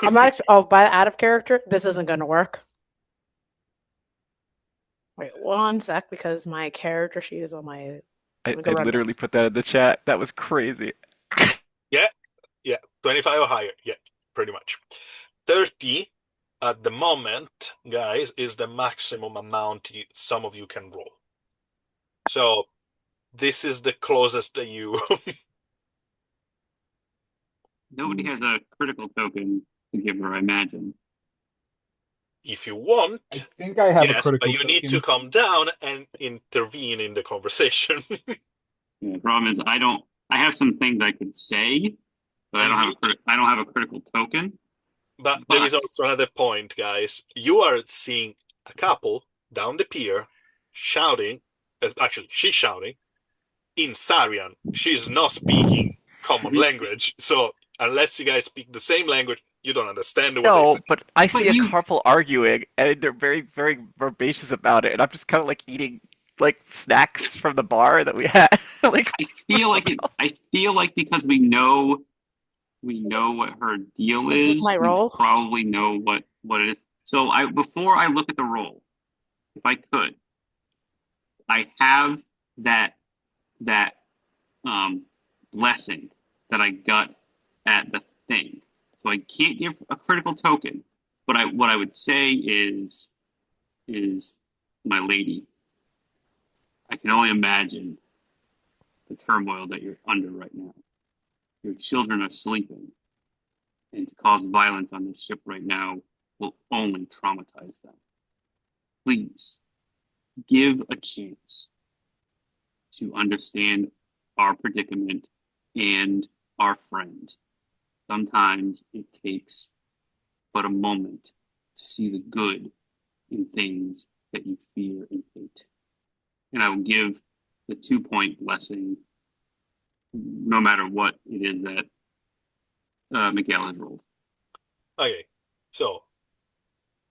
I'm not oh, by out of character, this isn't gonna work. Wait one sec because my character sheet is on my let I, me go I run literally this. put that in the chat. That was crazy. Yeah, yeah, 25 or higher. Yeah, pretty much. 30 at the moment, guys, is the maximum amount some of you can roll. So this is the closest that you. Nobody has a critical token to give her, I imagine. If you I want, think I have a yes, but critical you need to token. calm down and intervene in the conversation. The problem is I don't. I have some things I could say, but I don't have Mhm. I don't have a critical token. But there But is also another point, guys. You are seeing a couple down the pier shouting. Actually, she's shouting in Sarian. She's not speaking common language. So unless you guys speak the same language, you don't understand what they say. No, but I but see a you, couple arguing, and they're very, very herbaceous about it, and I'm just kind of like eating like snacks from the bar that we had. Like, I feel like it. I feel like because we know We know what her deal Is this is. my We roll? probably know what it is. So I before I look at the roll, if I could, I have that that um blessing that I got at the thing. So I can't give a critical token, but I what I would say is my lady. I can only imagine the turmoil that you're under right now. Your children are sleeping, and to cause violence on this ship right now will only traumatize them. Please give a chance to understand our predicament and our friend. Sometimes it takes but a moment to see the good in things that you fear and hate. And I will give the 2 point blessing no matter what it is that Miguel has rolled. Okay, so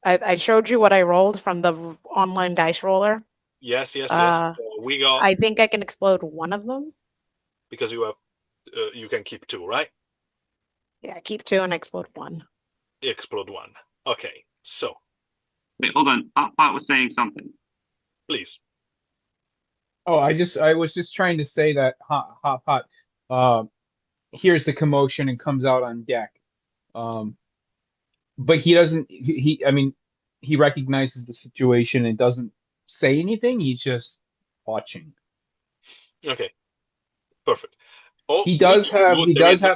I showed you what I rolled from the online dice roller. yes, yes, yes. Uh, So we got I think I can explode one of them. because you can keep two, right? Yeah, keep two and explode one. Explode one. Okay, so Wait, hold on. Hot Pot was saying something. please. Oh, I was just trying to say that hot pot hears the commotion and comes out on deck. Um, but he doesn't I mean he recognizes the situation and doesn't say anything. He's just watching. Okay, perfect. Oh, He there does is have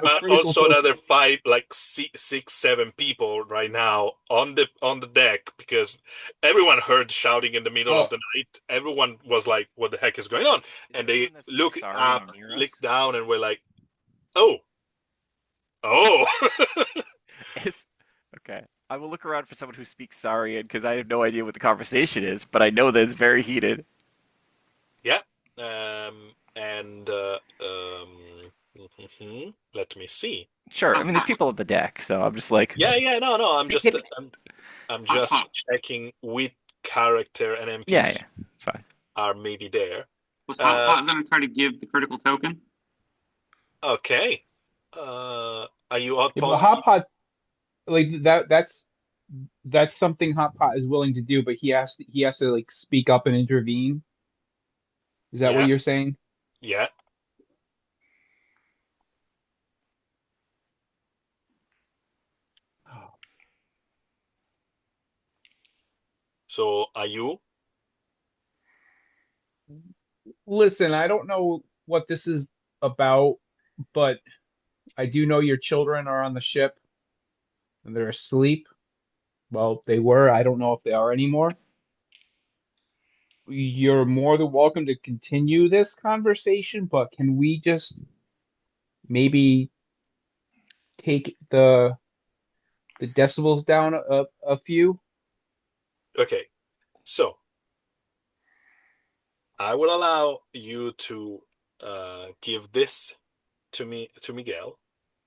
a critical also token. another five, like six, seven people right now on the deck because everyone heard shouting in the middle of Oh, the night. Everyone was like, "What the heck is going on?" Is And they anyone that speaks look sorry up, near look us? down, and were like, "Oh, oh." Is okay. I will look around for someone who speaks Sarian because I have no idea what the conversation is, but I know that it's very heated. Yeah. And let me see. Sure. I Hot mean, there's Pot, people at the deck, so I'm just like, Yeah, yeah, no, no. I could, I'm Hot just Pot. checking which character and yeah, NPC yeah, it's fine. are maybe there. Was Hot Uh, Pot going to try to give the critical token? okay. Are you out yeah, but pot? hot pot like that's something hot pot is willing to do, but he has to like speak up and intervene. Is that what Yeah, you're saying? yeah. So are you? Listen, I don't know what this is about, but I do know your children are on the ship and they're asleep. Well, they were. I don't know if they are anymore. You're more than welcome to continue this conversation, but can we just maybe take the decibels down a few? Okay. So I will allow you to give this to Miguel.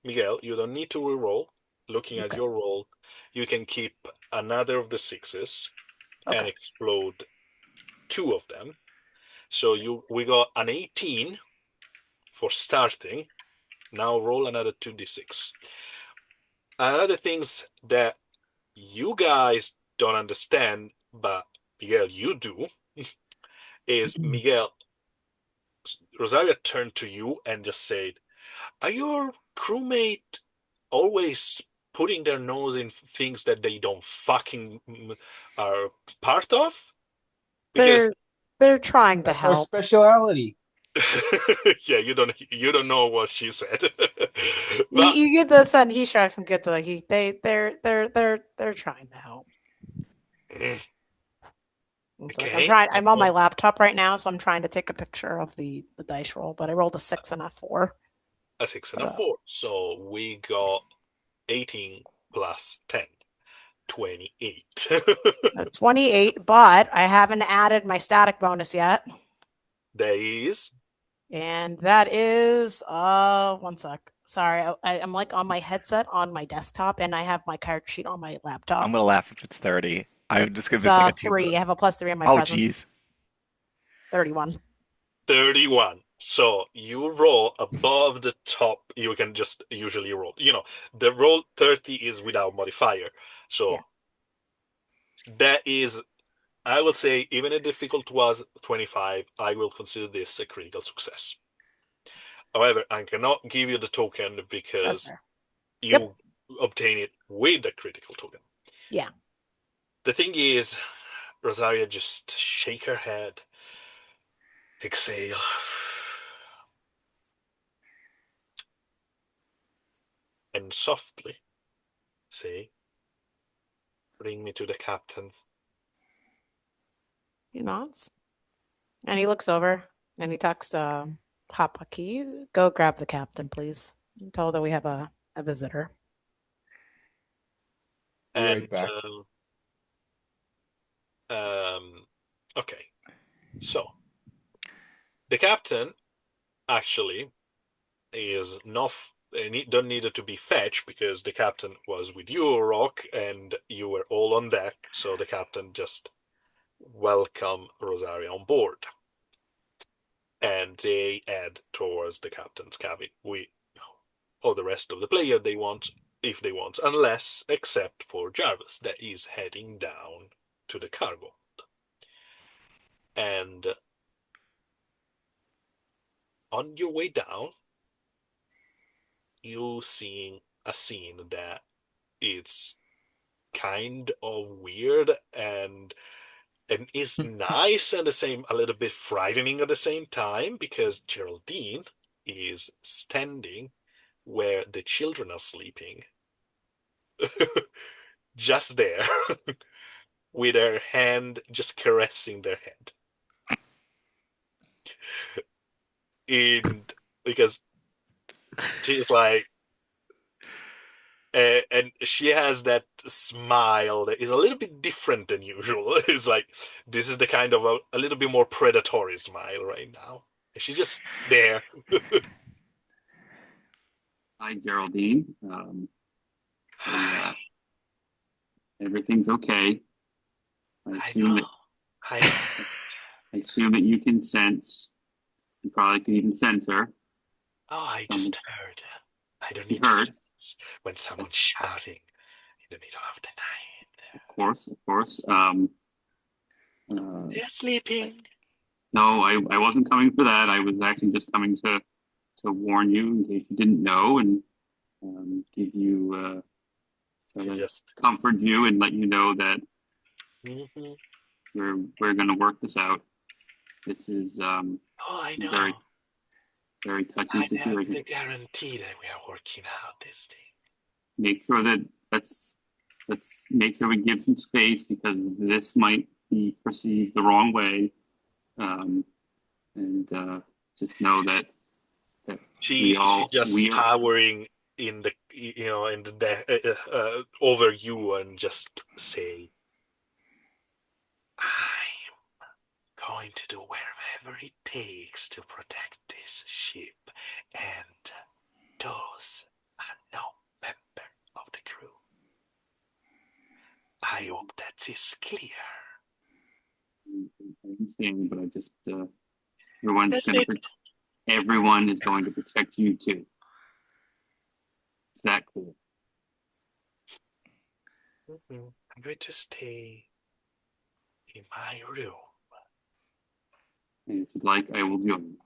Miguel, you don't need to reroll. Looking at okay, your roll, you can keep another of the sixes and okay. explode two of them. So we got an 18 for starting. Now roll another 2d6. Another things that you guys don't understand, but Miguel, you do, is Miguel, Rosaria turned to you and just said, "Are your crewmate always putting their nose in things that they don't fucking are part of?" Because They're they're trying to That's our help. speciality. yeah, you don't know what she said, You, but you get the sense he shrugs and gets like they're trying to help. It's like okay, I'm on my laptop right now, so I'm trying to take a picture of the dice roll, but I rolled a 6 and a 4. a six and But a four. So we got 18 plus 10, 28. that's 28, but I haven't added my static bonus yet. That is And that is one sec. Sorry, I'm like on my headset on my desktop and I have my card sheet on my I'm laptop. gonna laugh if it's 30. I'm just gonna It's miss like a two. 3. I have a plus 3 on my Oh, presence. geez. 31. 31. So you roll above the top. You can just usually roll. The roll 30 is without modifier. Yeah. So that is, I will say, even if difficult was 25, I will consider this a critical success. However, I cannot give you the token That's because fair. Yep. you obtain it with the critical token. Yeah. The thing is, Rosaria just shake her head, exhale, and softly say, "Bring me to the captain." He nods. And he looks over and he talks to Papa. Can you go grab the captain, please? And tell her that we have a visitor. Be right And back. okay, so the captain actually is not don't need it to be fetched because the captain was with you, Rock, and you were all on deck. So the captain just welcome Rosaria on board, and they head towards the captain's cabin. Or the rest of the player they want, if they want, unless except for Jarvis that is heading down to the cargo. And on your way down, you seeing a scene that it's kind of weird and is nice and the same a little bit frightening at the same time because Geraldine is standing where the children are sleeping, just there, with her hand just caressing their head. And because she's like, and she has that smile that is a little bit different than usual. It's like this is the kind of a little bit more predatory smile right now. And she's just there. Hi, Geraldine. Hi, Everything's okay. I I assume know. that I know. I assume that you can sense. You probably can even sense her. Oh, I Some just heard. I don't you need to heard, sense when someone's shouting in the middle of the night. of course. Uh, They're sleeping. no, I wasn't coming for that. I was actually just coming to warn you in case you didn't know and give you try She to just. comfort you and let you know that Mhm. we're going to work this out. This is Oh, I very know. very touchy I have situation. the guarantee that we are working out this thing. Make sure that let's let's make sure we give some space because this might be perceived the wrong way. Um, and just know that She just we are towering in the in over you and just say, "I'm going to do whatever it takes to protect this ship, and those are no member of the crew. I hope that is clear." I understand, but I just everyone's That's going it. to everyone is going to protect you too. It's that clear. I'm going to stay in my room. And if you'd like, I will join you.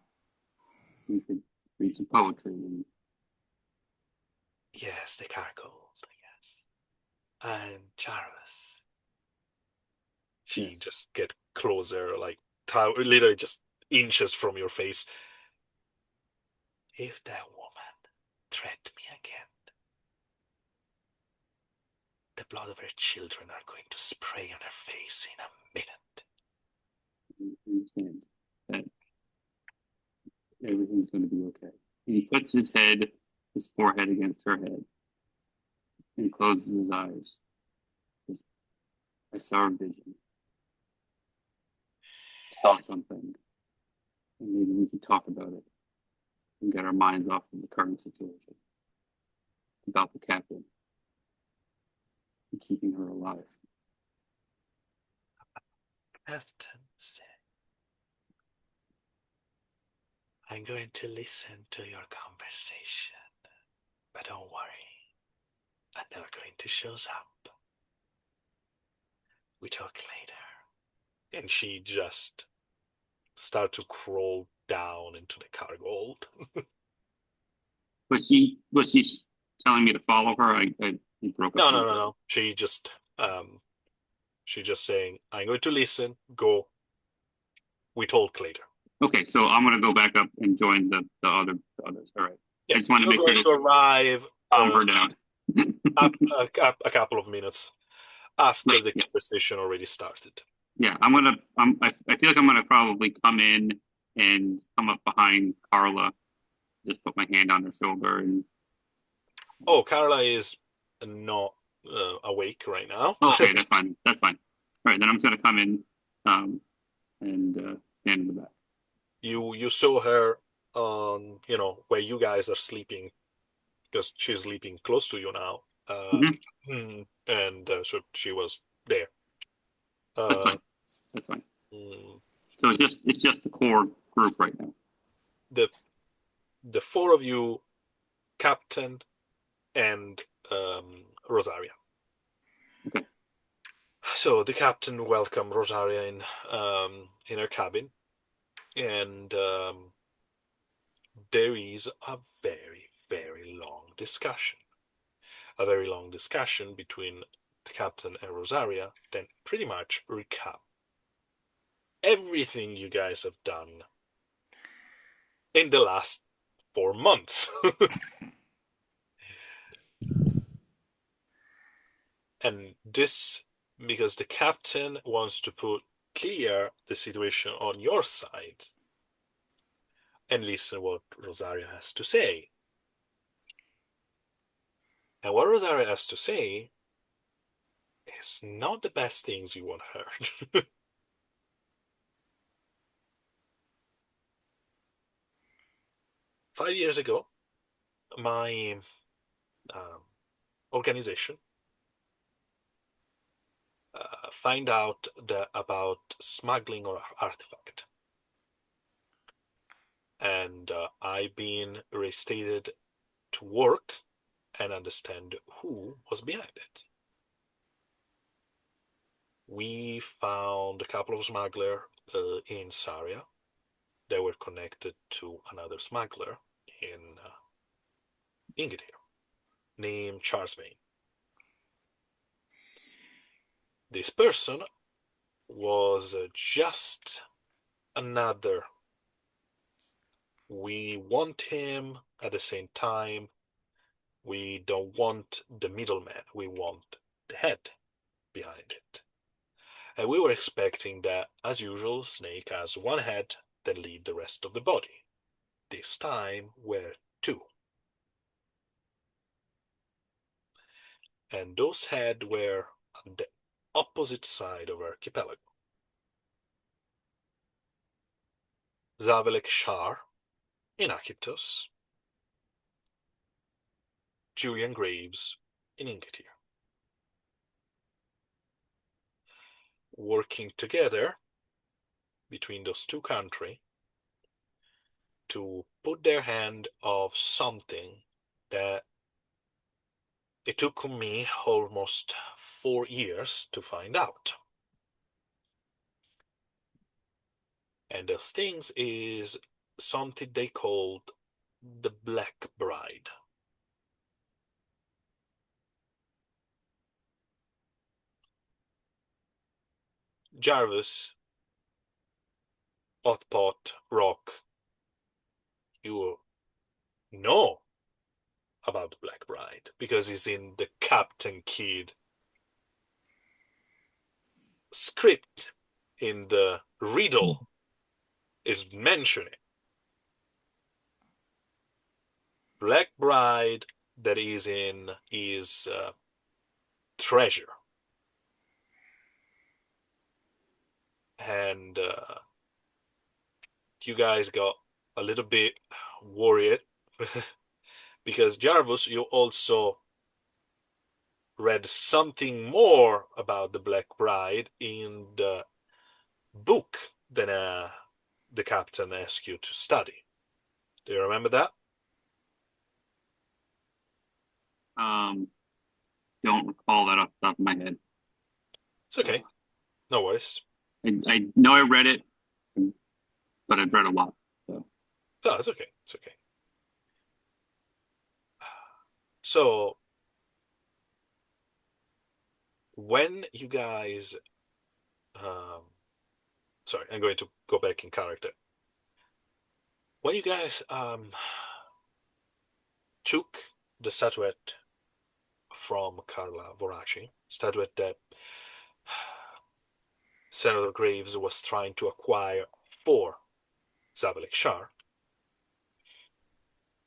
We could read some poetry and Yes, the cargo. Yes. And Jarvis. She yes. just get closer, like literally just inches from your face. If that woman threatened me again, the blood of her children are going to spray on her face in a minute. I understand that everything's going to be okay. And he puts his forehead against her head, and closes his eyes. I saw a vision, saw something, and maybe we could talk about it and get our minds off of the current situation about the captain and keeping her alive. Captain said, I'm going to listen to your conversation, but don't worry, I'm not going to show up. We talk later. And she just start to crawl down into the cargo hold. Was she telling me to follow her? I broke up No, a no, little no, bit. no. She just saying, I'm going to listen, go. We talk later. Okay, so I'm gonna go back up and join the others. All right. Yeah, I just want to you're make sure going to to arrive calm her down. a couple of minutes after Like, the yeah, conversation already started. yeah. I feel like I'm gonna probably come in and come up behind Carla, just put my hand on her shoulder, and Oh, Carla is not awake right now. oh, okay, that's fine. That's fine. All right, then I'm just gonna come in, and stand in the back. You saw her on, where you guys are sleeping because she's sleeping close to you now. Hmm. And so she was there. That's Uh, fine. That's fine. mm, So it's just the core group right now. the the four of you, Captain and Rosaria. Okay. So the captain welcomed Rosaria in her cabin, and there is a very, very long discussion. A very long discussion between the captain and Rosaria, then pretty much recap everything you guys have done in the last 4 months. And this because the captain wants to put clear the situation on your side and listen what Rosaria has to say. And what Rosaria has to say is not the best things you want heard. 5 years ago, my um, organization find out about smuggling of artifact, and I've been reinstated to work and understand who was behind it. We found a couple of smugglers in Saria that were connected to another smuggler in Ingetir named Charles Vane. This person was just another. We want him at the same time. We don't want the middleman. We want the head behind it. And we were expecting that, as usual, Snake has one head, then leave the rest of the body. This time we're two. And those heads were on the opposite side of archipelago. Zavelek Shar in Akiptos, Julian Graves in Ingetir. Working together between those two countries to put their hand of something that it took me almost 4 years to find out. And those things is something they called the Black Bride. Jarvis, Hotpot, Rock, you know about the Black Bride because it's in the Captain Kidd script. In the riddle is mentioning Black Bride that is in is treasure, and you guys got a little bit worried because Jarvis, you also read something more about the Black Bride in the book that the captain asked you to study. Do you remember that? Um, don't recall that off the top of my head. It's okay. No worries. I know I read it, but I've read a lot. So No, it's okay. It's okay. So when you guys, um, sorry, I'm going to go back in character. When you guys took the statuette from Carla Voraci, statuette that Senator Graves was trying to acquire for Zabelek Shar,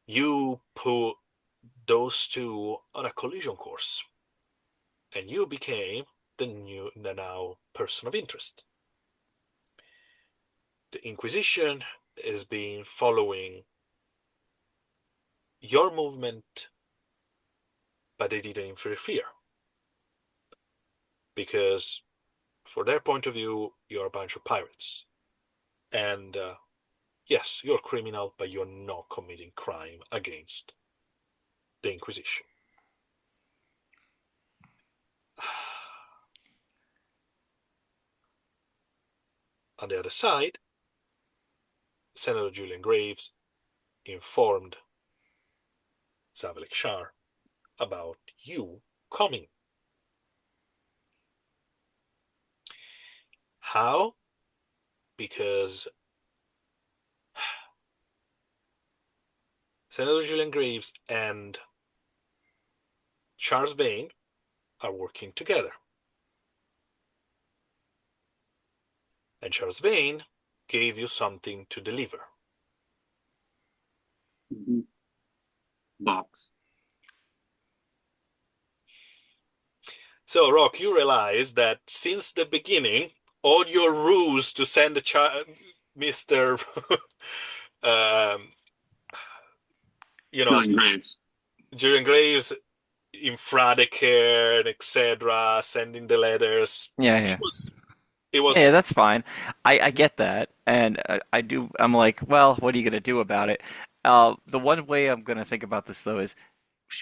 you put those two on a collision course, and you became the now person of interest. The Inquisition has been following your movement, but they didn't interfere because, for their point of view, you're a bunch of pirates. And yes, you're a criminal, but you're not committing crime against the Inquisition. On the other side, Senator Julian Graves informed Zabelek Shar about you coming. How? Because Senator Julian Graves and Charles Vane are working together. And Charles Vane gave you something to deliver. mhm. Box. So, Rock, you realize that since the beginning, all your ruse to send Mr. um, you know, Julian Graves. Julian Graves in Fradiker, etc., sending the letters, Yeah, it yeah. was, it Yeah, was, that's fine. I get that, and I do. I'm like, well, what are you gonna do about it? The one way I'm gonna think about this though is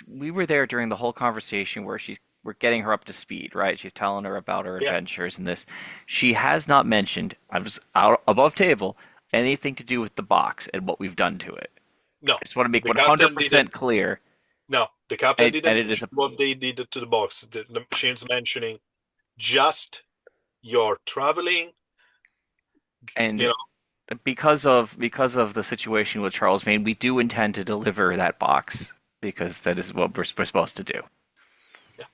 we were there during the whole conversation where we're getting her up to speed, right? She's telling her about her yeah, adventures and this. She has not mentioned, I'm just out above table, anything to do with the box and what we've done to it. no, I just want to make the captain didn't. 100% clear, No, the captain and didn't it is mention what they did to the box. The machine's mentioning just your traveling, you and know, because of the situation with Charles Vane, we do intend to deliver that box because that is what we're supposed to do. yeah.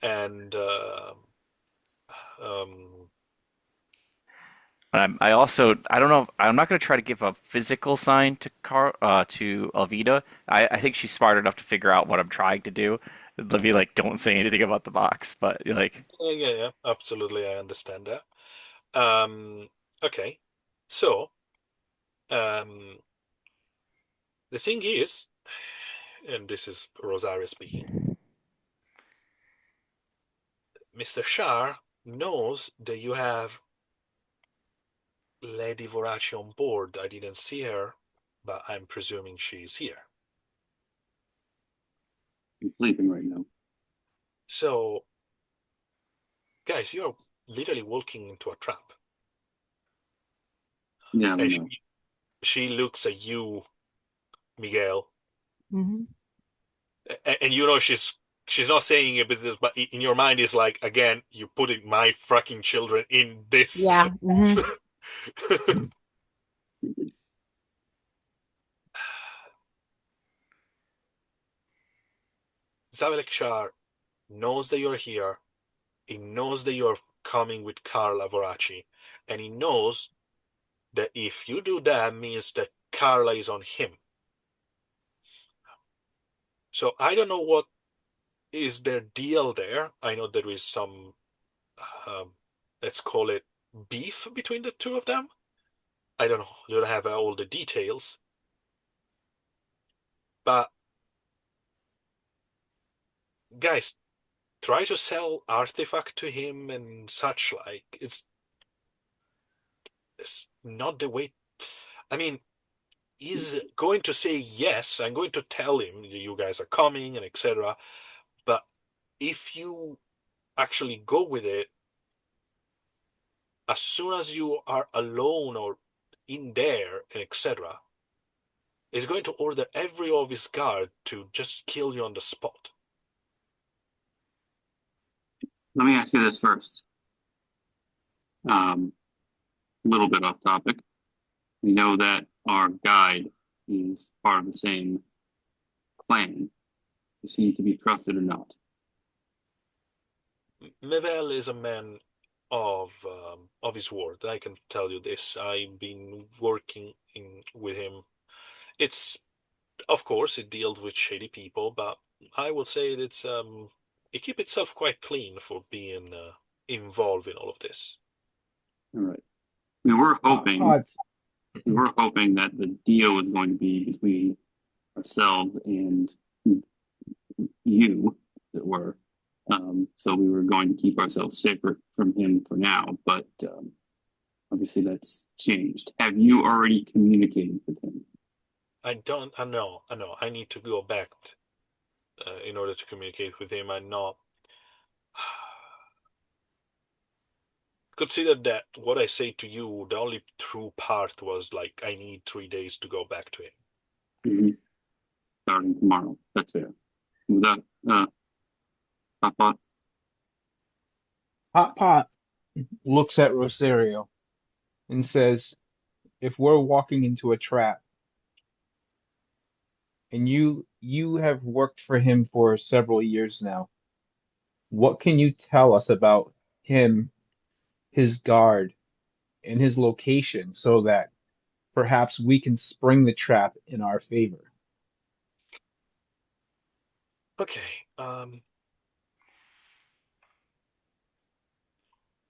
And um, I also I don't know. I'm not going to try to give a physical sign to Alvida. I think she's smart enough to figure out what I'm trying to do. To be like, don't say anything about the box, but you're like, yeah, yeah, yeah, absolutely, I understand that. Um, okay, so um, the thing is, and this is Rosario speaking, Mr. Shar knows that you have Lady Voraci on board. I didn't see her, but I'm presuming she's here. I'm sleeping right now. So, guys, you're literally walking into a trap. Yeah, we And know. she looks at you, Miguel, Mhm. and you know she's not saying it, but in your mind is like, again, you putting my fucking children in this. Yeah. Mhm. Zavelek Shar knows that you're here. He knows that you're coming with Carla Voraci, and he knows that if you do that means that Carla is on him. So I don't know what is their deal there. I know there is some, um, let's call it beef between the two of them. I don't know. I don't have all the details, but guys, try to sell artifact to him and such like. It's not the way. I mean, he's going to say yes. I'm going to tell him you guys are coming and etc. But if you actually go with it, as soon as you are alone or in there and etc., he's going to order every of his guard to just kill you on the spot. Let me ask you this first. A little bit off topic. We know that our guide is part of the same clan. Is he to be trusted or not? Mevel is a man of his word. I can tell you this. I've been working with him. It's of course it deals with shady people, but I will say it keep itself quite clean for being involved in all of this. All right. We were hoping Pods. we were hoping that the deal was going to be between ourselves and you, that were. So we were going to keep ourselves separate from him for now, but obviously that's changed. Have you already communicated with him? I don't. I know. I know. I need to go back in order to communicate with him. I'm not. Consider that what I say to you, the only true part was like I need 3 days to go back to him. Mm-hmm. Starting tomorrow. That's it. Was that Papa? Hot Pot looks at Rosario and says, if we're walking into a trap and you have worked for him for several years now, what can you tell us about him, his guard, and his location so that perhaps we can spring the trap in our favor? Okay.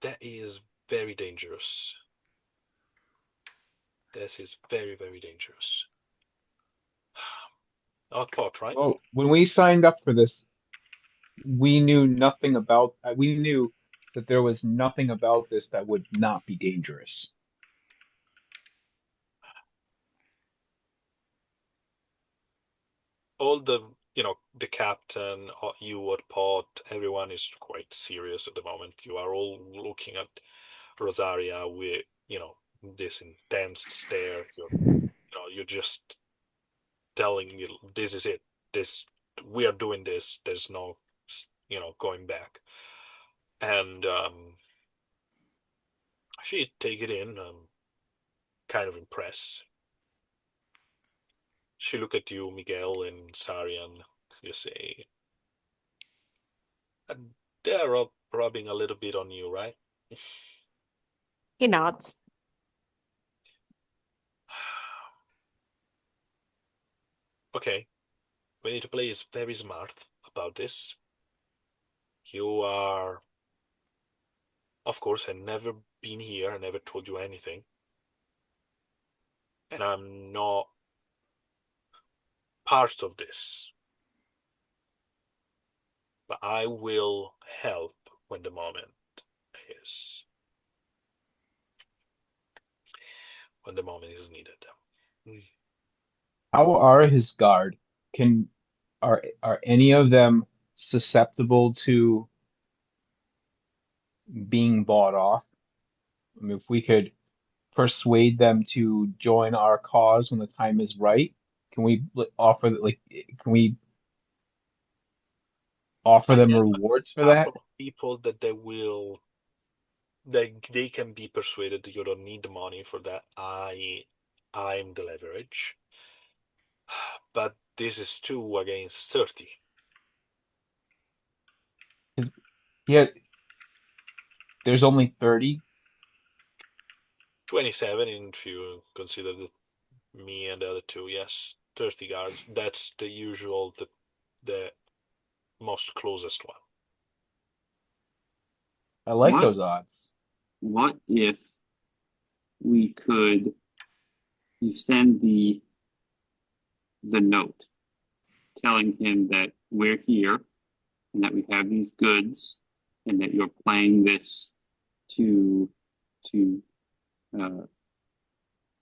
That is very dangerous. This is very, very dangerous. Odd pot, right? Well, when we signed up for this, we knew nothing about, we knew that there was nothing about this that would not be dangerous. All the captain, you at pot, everyone is quite serious at the moment. You are all looking at Rosaria with, this intense stare. You're just telling you this is it. This we are doing this. There's no, going back. And she take it in, kind of impressed. She look at you, Miguel and Sarian. You say, they're rubbing a little bit on you, right? He nods. Okay, we need to play is very smart about this. You are, of course, I've never been here. I never told you anything. And I'm not part of this. But I will help when the moment is when the moment is needed. How are his guard? Can are any of them susceptible to being bought off? I mean, if we could persuade them to join our cause when the time is right, can we offer can we offer I them have rewards for a that? couple of people that they can be persuaded that you don't need the money for that. I'm the leverage. But this is 2 against 30. Yeah, there's only 30. 27 if you consider me and the other two, yes. 30 guards. That's the usual, the most closest one. I like What those odds. what if we could you send the note telling him that we're here and that we have these goods and that you're playing this to to uh,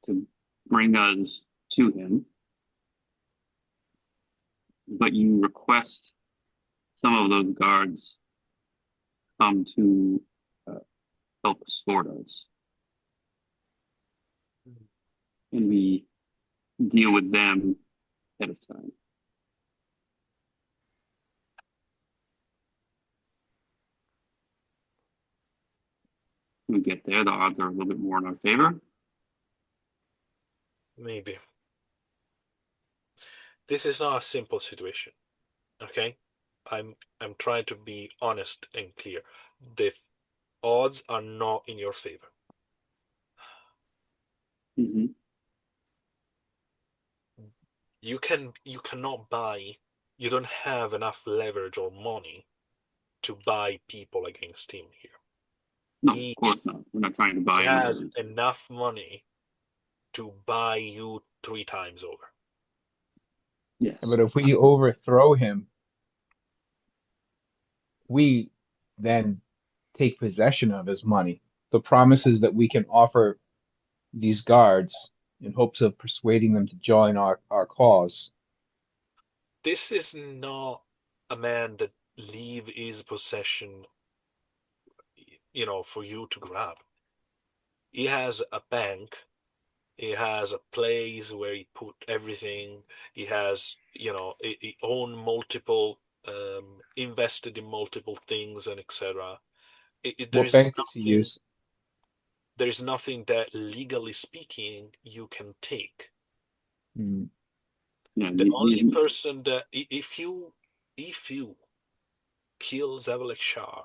to bring us to him, but you request some of those guards come to uh, help escort us, and we deal with them ahead of time. When we get there, the odds are a little bit more in our favor. Maybe. This is not a simple situation, okay? I'm trying to be honest and clear. The odds are not in your favor. Mm-hmm. You cannot buy, you don't have enough leverage or money to buy people against him here. No, of He course not. We're not trying to buy him has over. enough money to buy you 3 times over. Yes. But if we overthrow him, we then take possession of his money. The promises that we can offer these guards in hopes of persuading them to join our cause. This is not a man that leave his possession, for you to grab. He has a bank. He has a place where he put everything. He has, he own multiple, invested in multiple things and etc. What bank does he use? There is nothing that legally speaking you can take. Hmm. Yeah, The only person that if you kill Zavalek Shah,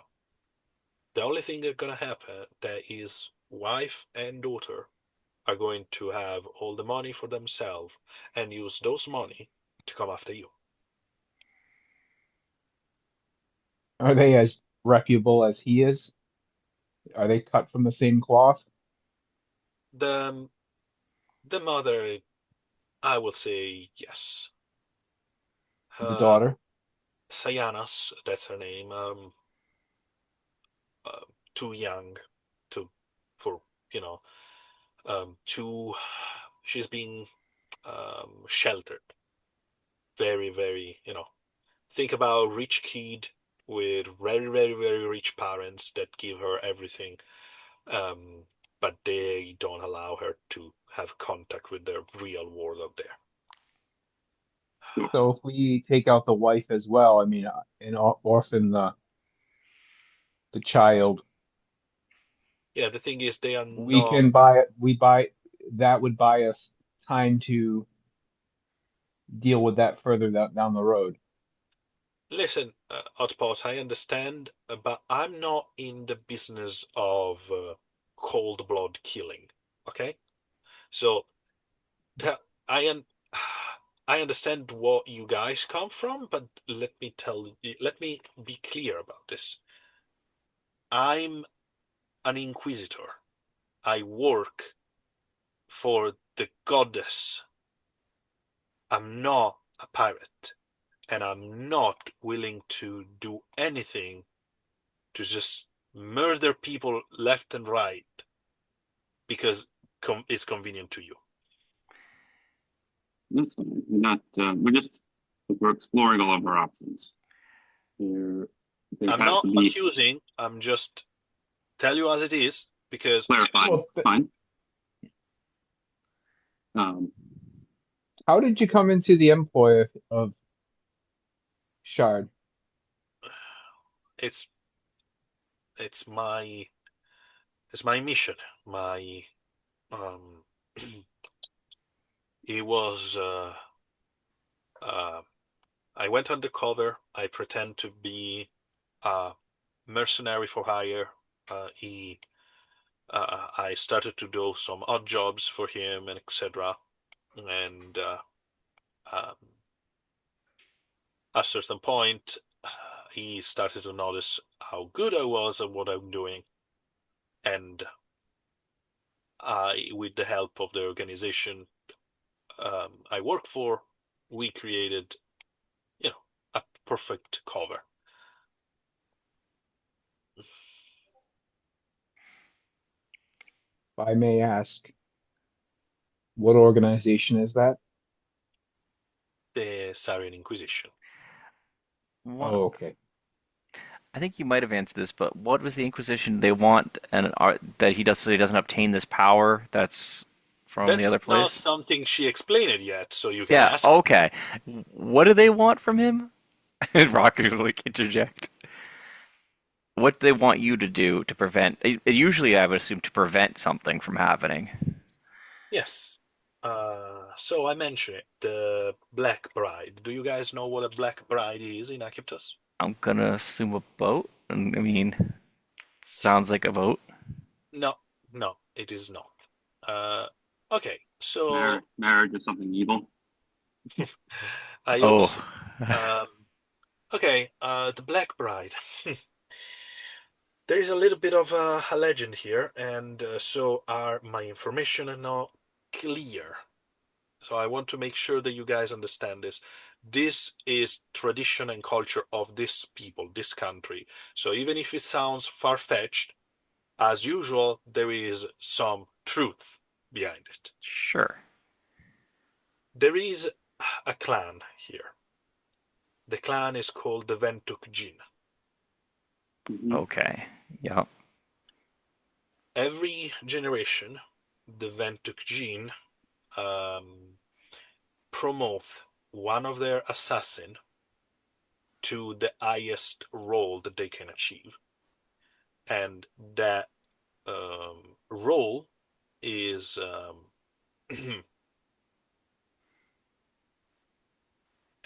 the only thing that's gonna happen that his wife and daughter are going to have all the money for themselves and use those money to come after you. Are they as reputable as he is? Are they cut from the same cloth? The the mother, I will say yes. The Uh, daughter? Sayanas, that's her name. Uh, Too young to for you know too. She's being sheltered. Very, very. Think about rich kid with very, very, very rich parents that give her everything, um, but they don't allow her to have contact with the real world out there. sure. So if we take out the wife as well, I mean, and orphan the child, Yeah, the thing is, they are we not. can buy we buy that would buy us time to deal with that further down the road. Listen, Hotspot, I understand, but I'm not in the business of cold blood killing. Okay, so I un I understand what you guys come from, but let me be clear about this. I'm an inquisitor. I work for the goddess. I'm not a pirate, and I'm not willing to do anything to just murder people left and right because it's convenient to you. That's fine. We're not. We're exploring all of our options. There, there I'm has not to be accusing, I'm just tell you as it is because clarifying. Well, It's fine. Um, how did you come into the employ of Shard? it's it's my it's my mission. My um it was uh I went undercover. I pretend to be a mercenary for hire. I started to do some odd jobs for him and etc. And um, at a certain point, he started to notice how good I was at what I'm doing, and with the help of the organization I work for, we created, a perfect cover. If I may ask, What organization is that? The Syrian Inquisition. What? Oh, okay. I think you might have answered this, but what was the Inquisition? They want an art that he does so he doesn't obtain this power that's from the That's other not place. something she explained it yet, so you can Yeah. ask. Okay. What do they want from him? And Rocky will like interject. What do they want you to do to prevent? Usually, I would assume to prevent something from happening. Yes. So I mentioned it, the Black Bride. Do you guys know what a Black Bride is in Aegyptus? I'm gonna assume a boat. I mean, sounds like a boat. No, no, it is not. Uh, okay, so Marriage is something evil. I hope Oh, so. Um, okay, the Black Bride. There is a little bit of a legend here, and so are my information are not clear. So I want to make sure that you guys understand this. This is tradition and culture of this people, this country. So even if it sounds far-fetched, as usual, there is some truth behind it. sure. There is a clan here. The clan is called the Ventuk Jin. Hmm. Okay. Yep. Every generation, the Ventuk Jin um, promote one of their assassin to the highest role that they can achieve. And that role is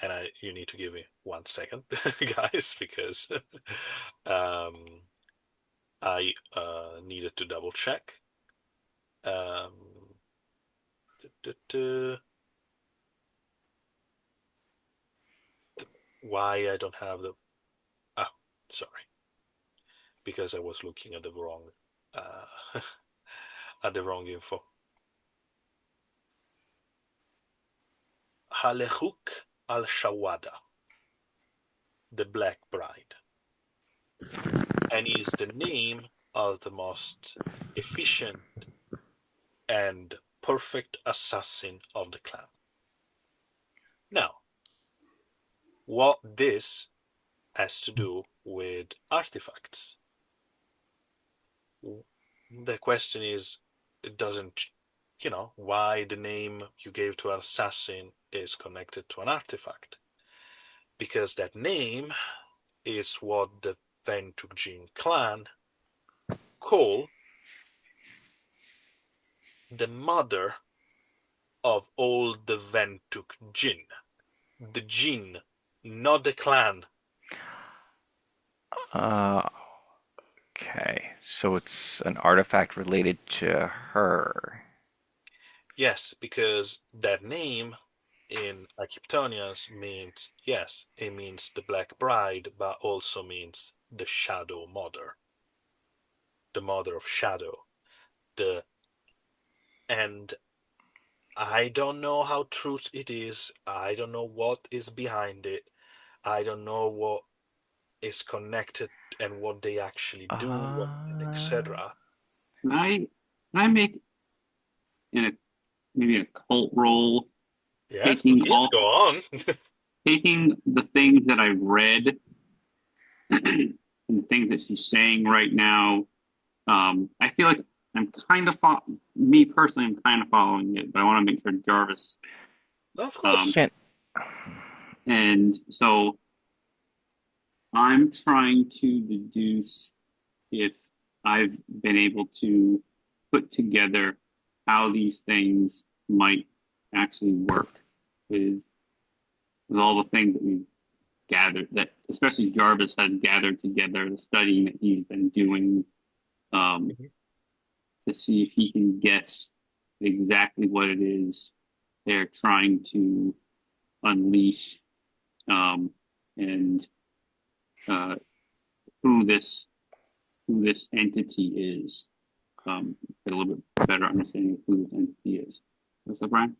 and you need to give me 1 second, guys, because um, I needed to double check. Um, duh, duh, duh, why I don't have the sorry, because I was looking at the wrong uh, at the wrong info. Halehuk al-Shawada, the Black Bride, and is the name of the most efficient and perfect assassin of the clan. Now, what this has to do with artifacts? The question is, it doesn't, why the name you gave to an assassin is connected to an artifact? Because that name is what the Ventugjin clan call the mother of all the Ventuk Jin. The Jin, not the clan. Uh, okay. So it's an artifact related to her. Yes, because that name in Egyptonians means, yes, it means the Black Bride, but also means the Shadow Mother, the Mother of Shadow. The and I don't know how true it is. I don't know what is behind it. I don't know what is connected and what they actually do, what and Uh, etc. Can I make in a maybe a cult role, Yes, taking please all go on. taking the things that I've read and the things that she's saying right now. I feel like I'm kind of me personally, I'm kind of following it, but I want to make sure Jarvis. Of Um, course. can't. and so I'm trying to deduce if I've been able to put together how these things might actually work with all the things that we've gathered, that especially Jarvis has gathered together, the studying that he's been doing, um, Mhm. to see if he can guess exactly what it is they're trying to unleash, um, and uh, who this entity is. Get a little bit better understanding of who this entity is. What's up, Brian?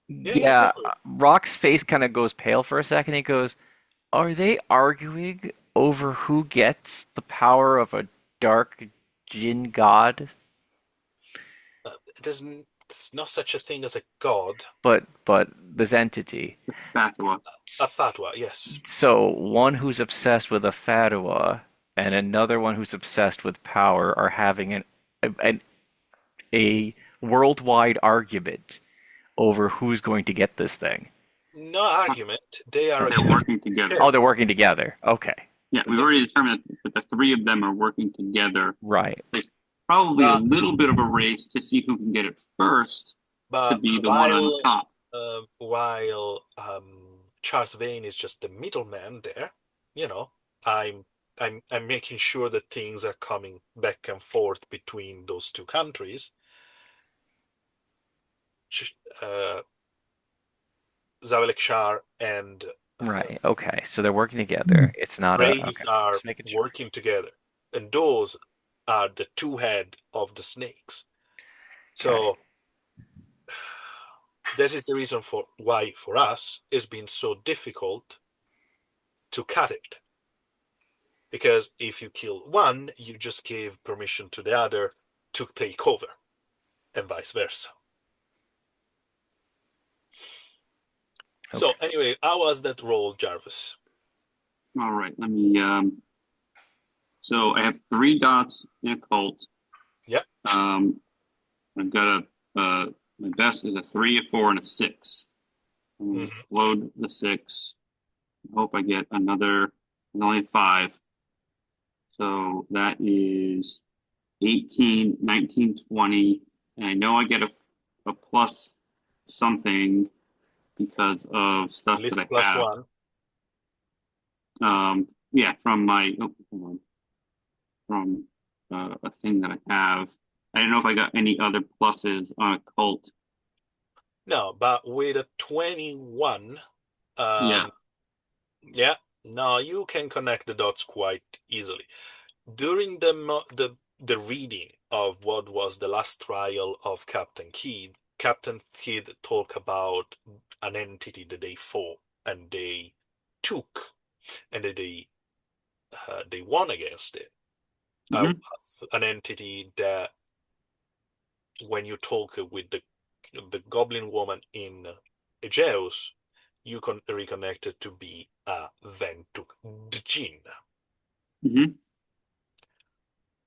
Yeah, yeah, Yeah, go for it. Rock's face kind of goes pale for a second. He goes, "Are they arguing over who gets the power of a dark jinn god?" It doesn't. There's no such a thing as a god. But this entity. Fatua. A fatwa, yes. So one who's obsessed with a fatwa and another one who's obsessed with power are having an a worldwide argument over who's going to get this thing. No argument. They are They're agreeing working together. Oh, they're working together. Okay. Yeah, we've Yes. already determined that the three of them are working together. Right. There's probably a But little bit of a race to see who can get it first to but be the one on while top. Charles Vane is just the middleman there, you know, I'm I'm making sure that things are coming back and forth between those two countries. Uh, Zavelek Shah and Right. Okay. So they're working together. It's not a Graves okay. are Just making sure. working together, and those are the two head of the snakes. Okay. So that is the reason for why for us it's been so difficult to cut it. Because if you kill one, you just gave permission to the other to take over, and vice versa. So Okay. anyway, how was that roll, Jarvis? All right, let me. So I have 3 dots in occult. Yeah. I've got my best is a 3, a 4, and a 6. I'm gonna Mhm. explode the 6. I hope I get another. There's only 5. So that is 18, 19, 20. And I know I get a plus something because of At stuff that least I plus have. one. Yeah, from my hold on, from a thing that I have. I don't know if I got any other pluses on occult. No, but with a 21, Yeah. yeah, no, you can connect the dots quite easily. During the reading of what was the last trial of Captain Kidd talked about an entity that they fought and they took, and that they won against it. Uh, Hmm. an entity that when you talk with the goblin woman in Aegeus, you can reconnect it to be a Ventuk Djinn. Hmm.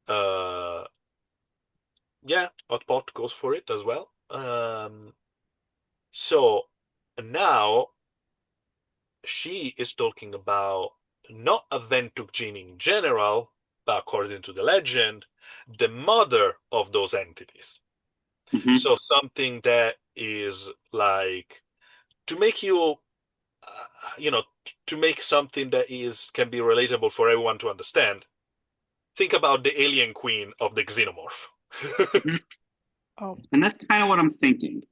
Uh, yeah, Hotpot goes for it as well. So now she is talking about not a Ventuk Jin in general, but according to the legend, the mother of those entities. Hmm. So something that is like to make you, you know, to make something that is can be relatable for everyone to understand. Think about the alien queen of the xenomorph. Hmm. Oh, And that's kind of what I'm thinking.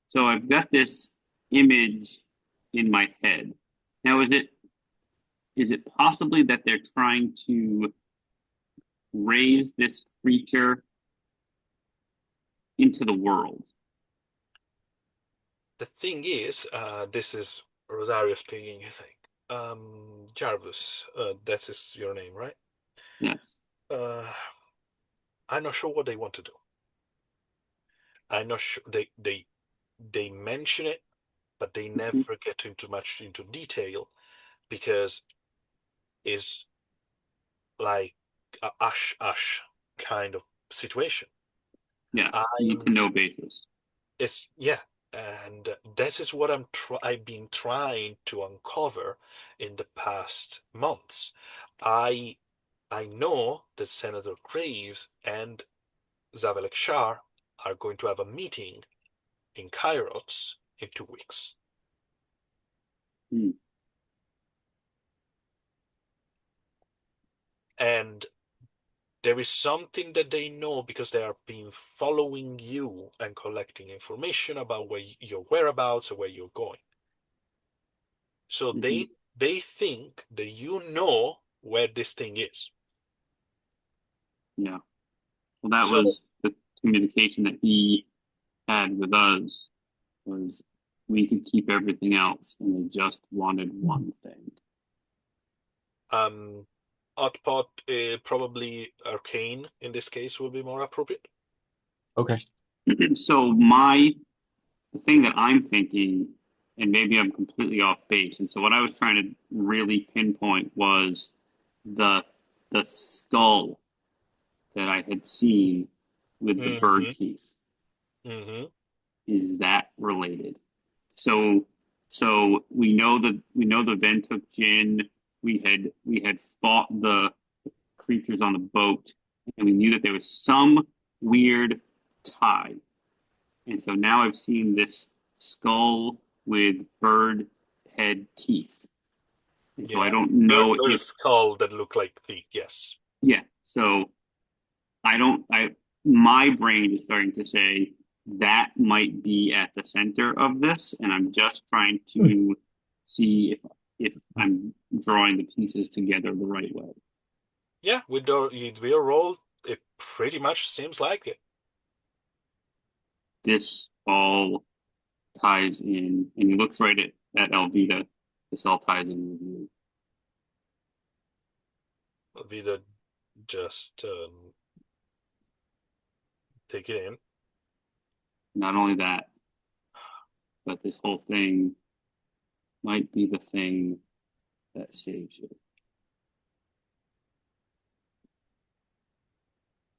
So I've got this image in my head. Now, is it possibly that they're trying to raise this creature into the world? The thing is, this is Rosario speaking, I think. Jarvis, that is your name, right? Yes. Uh, I'm not sure what they want to do. I'm not sure they mention it, but they Hmm. never get into much into detail because it's like a ash kind of situation. Yeah. Need to I'm know basis. it's yeah, and this is what I've been trying to uncover in the past months. I I know that Senator Graves and Zavelek Shah are going to have a meeting in Kairos in 2 weeks. Hmm. And there is something that they know because they are been following you and collecting information about where your whereabouts or where you're going. So Hmm. they think that you know where this thing is. Yeah. Well, that So was the communication that he had with us was we could keep everything else and they just wanted one thing. um Hotpot, probably arcane in this case will be more appropriate. Okay. So the thing that I'm thinking, and maybe I'm completely off base, and so what I was trying to really pinpoint was the the skull that I had seen with the bird Mm-hmm. teeth. Mm-hmm. Is that related? So so we know the Ventuk Jin. We had fought the creatures on the boat, and we knew that there was some weird tie. And so now I've seen this skull with bird head teeth. And so I Yeah. don't There, know there's if, skull that look like teeth. Yes. yeah. So I don't, I, my brain is starting to say that might be at the center of this. And I'm just trying to see if I'm drawing the pieces together the right way. Yeah. With your role, it pretty much seems like it. This all ties in, and he looks right at Elvita. This all ties in with you. Vida just take it in. Not only that, but this whole thing might be the thing that saves you.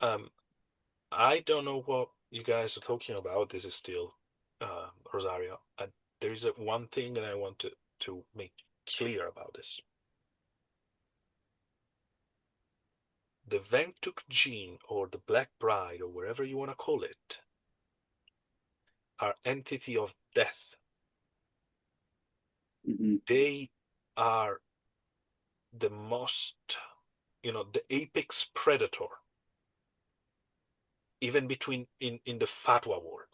Um, I don't know what you guys are talking about. This is still Rosario. There is one thing that I want to make clear about this. The Ventuk gene or the Black Bride or whatever you want to call it are entity of death. Mm-hmm. They are the most, the apex predator, even between in the fatwa world.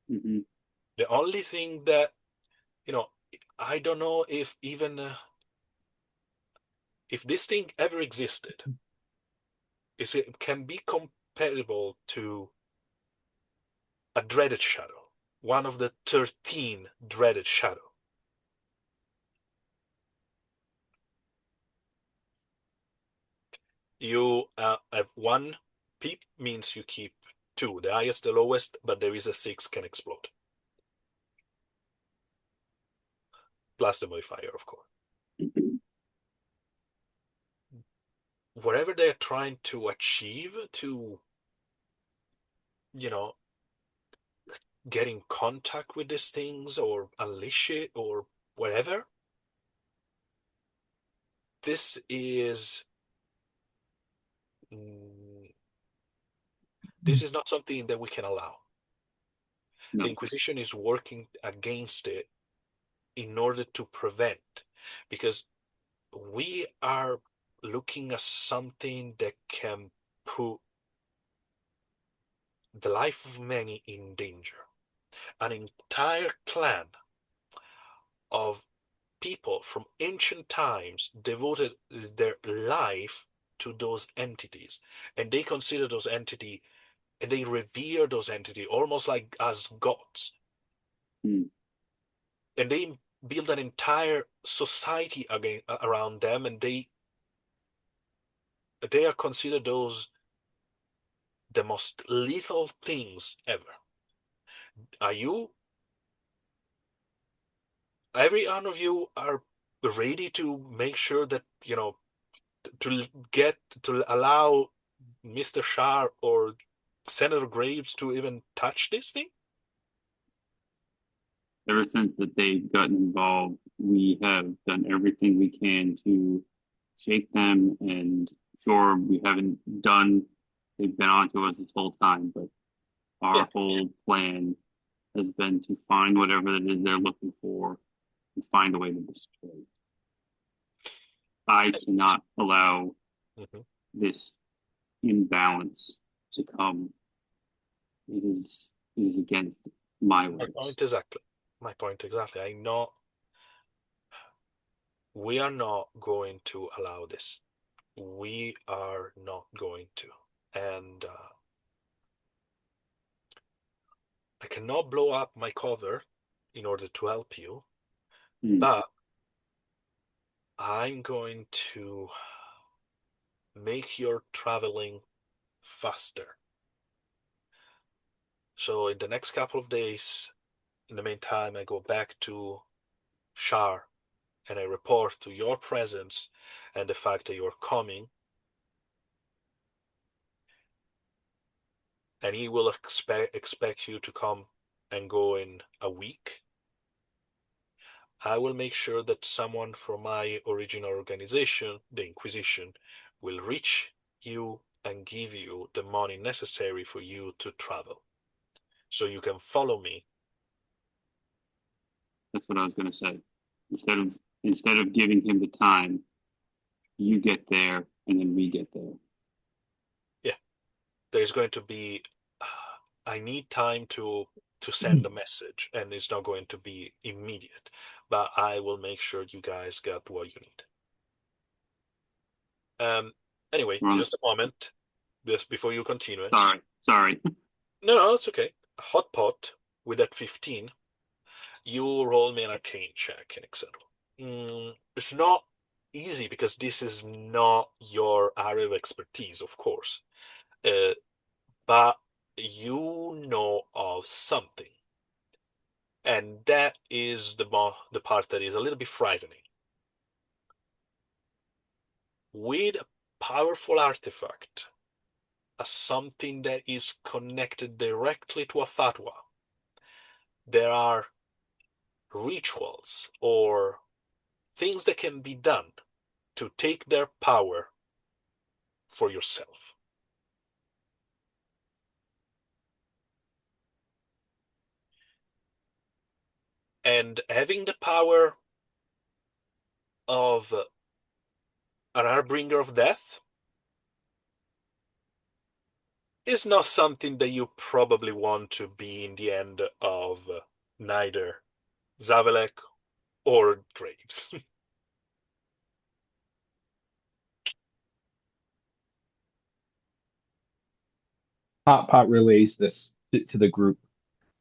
Mm-hmm. The only thing that, you know, I don't know if even if this thing ever existed, is it can be comparable to a dreaded shadow, one of the 13 dreaded shadow. You have one peep means you keep two, the highest, the lowest, but there is a six can explode. Plus the modifier, of course. Whatever they're trying to achieve to, you know, get in contact with these things or unleash it or whatever, this is mm, this is not something that we can allow. The No. Inquisition is working against it in order to prevent, because we are looking at something that can put the life of many in danger. An entire clan of people from ancient times devoted their life to those entities, and they consider those entities and they revere those entities almost like as gods, Mm. and they build an entire society again around them, and they are considered those the most lethal things ever. Are you, every one of you are ready to make sure that, to get, to allow Mr. Shar or Senator Graves to even touch this thing? Ever since that they've gotten involved, we have done everything we can to shake them. And sure, we haven't done, they've been on to us this whole time, but Yeah. our whole plan has been to find whatever it is they're looking for and find a way to destroy it. I cannot allow Mhm. this imbalance to come. It is against my My rights. point exactly. My point exactly. I know we are not going to allow this. We are not going to. And I cannot blow up my cover in order to help you, Mm. but I'm going to make your traveling faster. So in the next couple of days, in the meantime, I go back to Shar and I report to your presence and the fact that you're coming, and he will expect you to come and go in a week. I will make sure that someone from my original organization, the Inquisition, will reach you and give you the money necessary for you to travel, so you can follow me. That's what I was going to say. Instead of giving him the time, you get there and then we get there. Yeah, there's going to be. I need time to send a message, and it's not going to be immediate, but I will make sure you guys get what you need. Um. Anyway, Well, just a moment, just before you continue it. sorry. No, it's okay. Hot pot with that 15. You roll me an arcane check in etc. It's not easy because this is not your area of expertise, of course. Uh, but you know of something, and that is the part that is a little bit frightening. With a powerful artifact, something that is connected directly to a fatwa, there are rituals or things that can be done to take their power for yourself. And having the power of an harbinger of death is not something that you probably want to be in the end of neither Zavelek or Graves. Hot Pot relays this to the group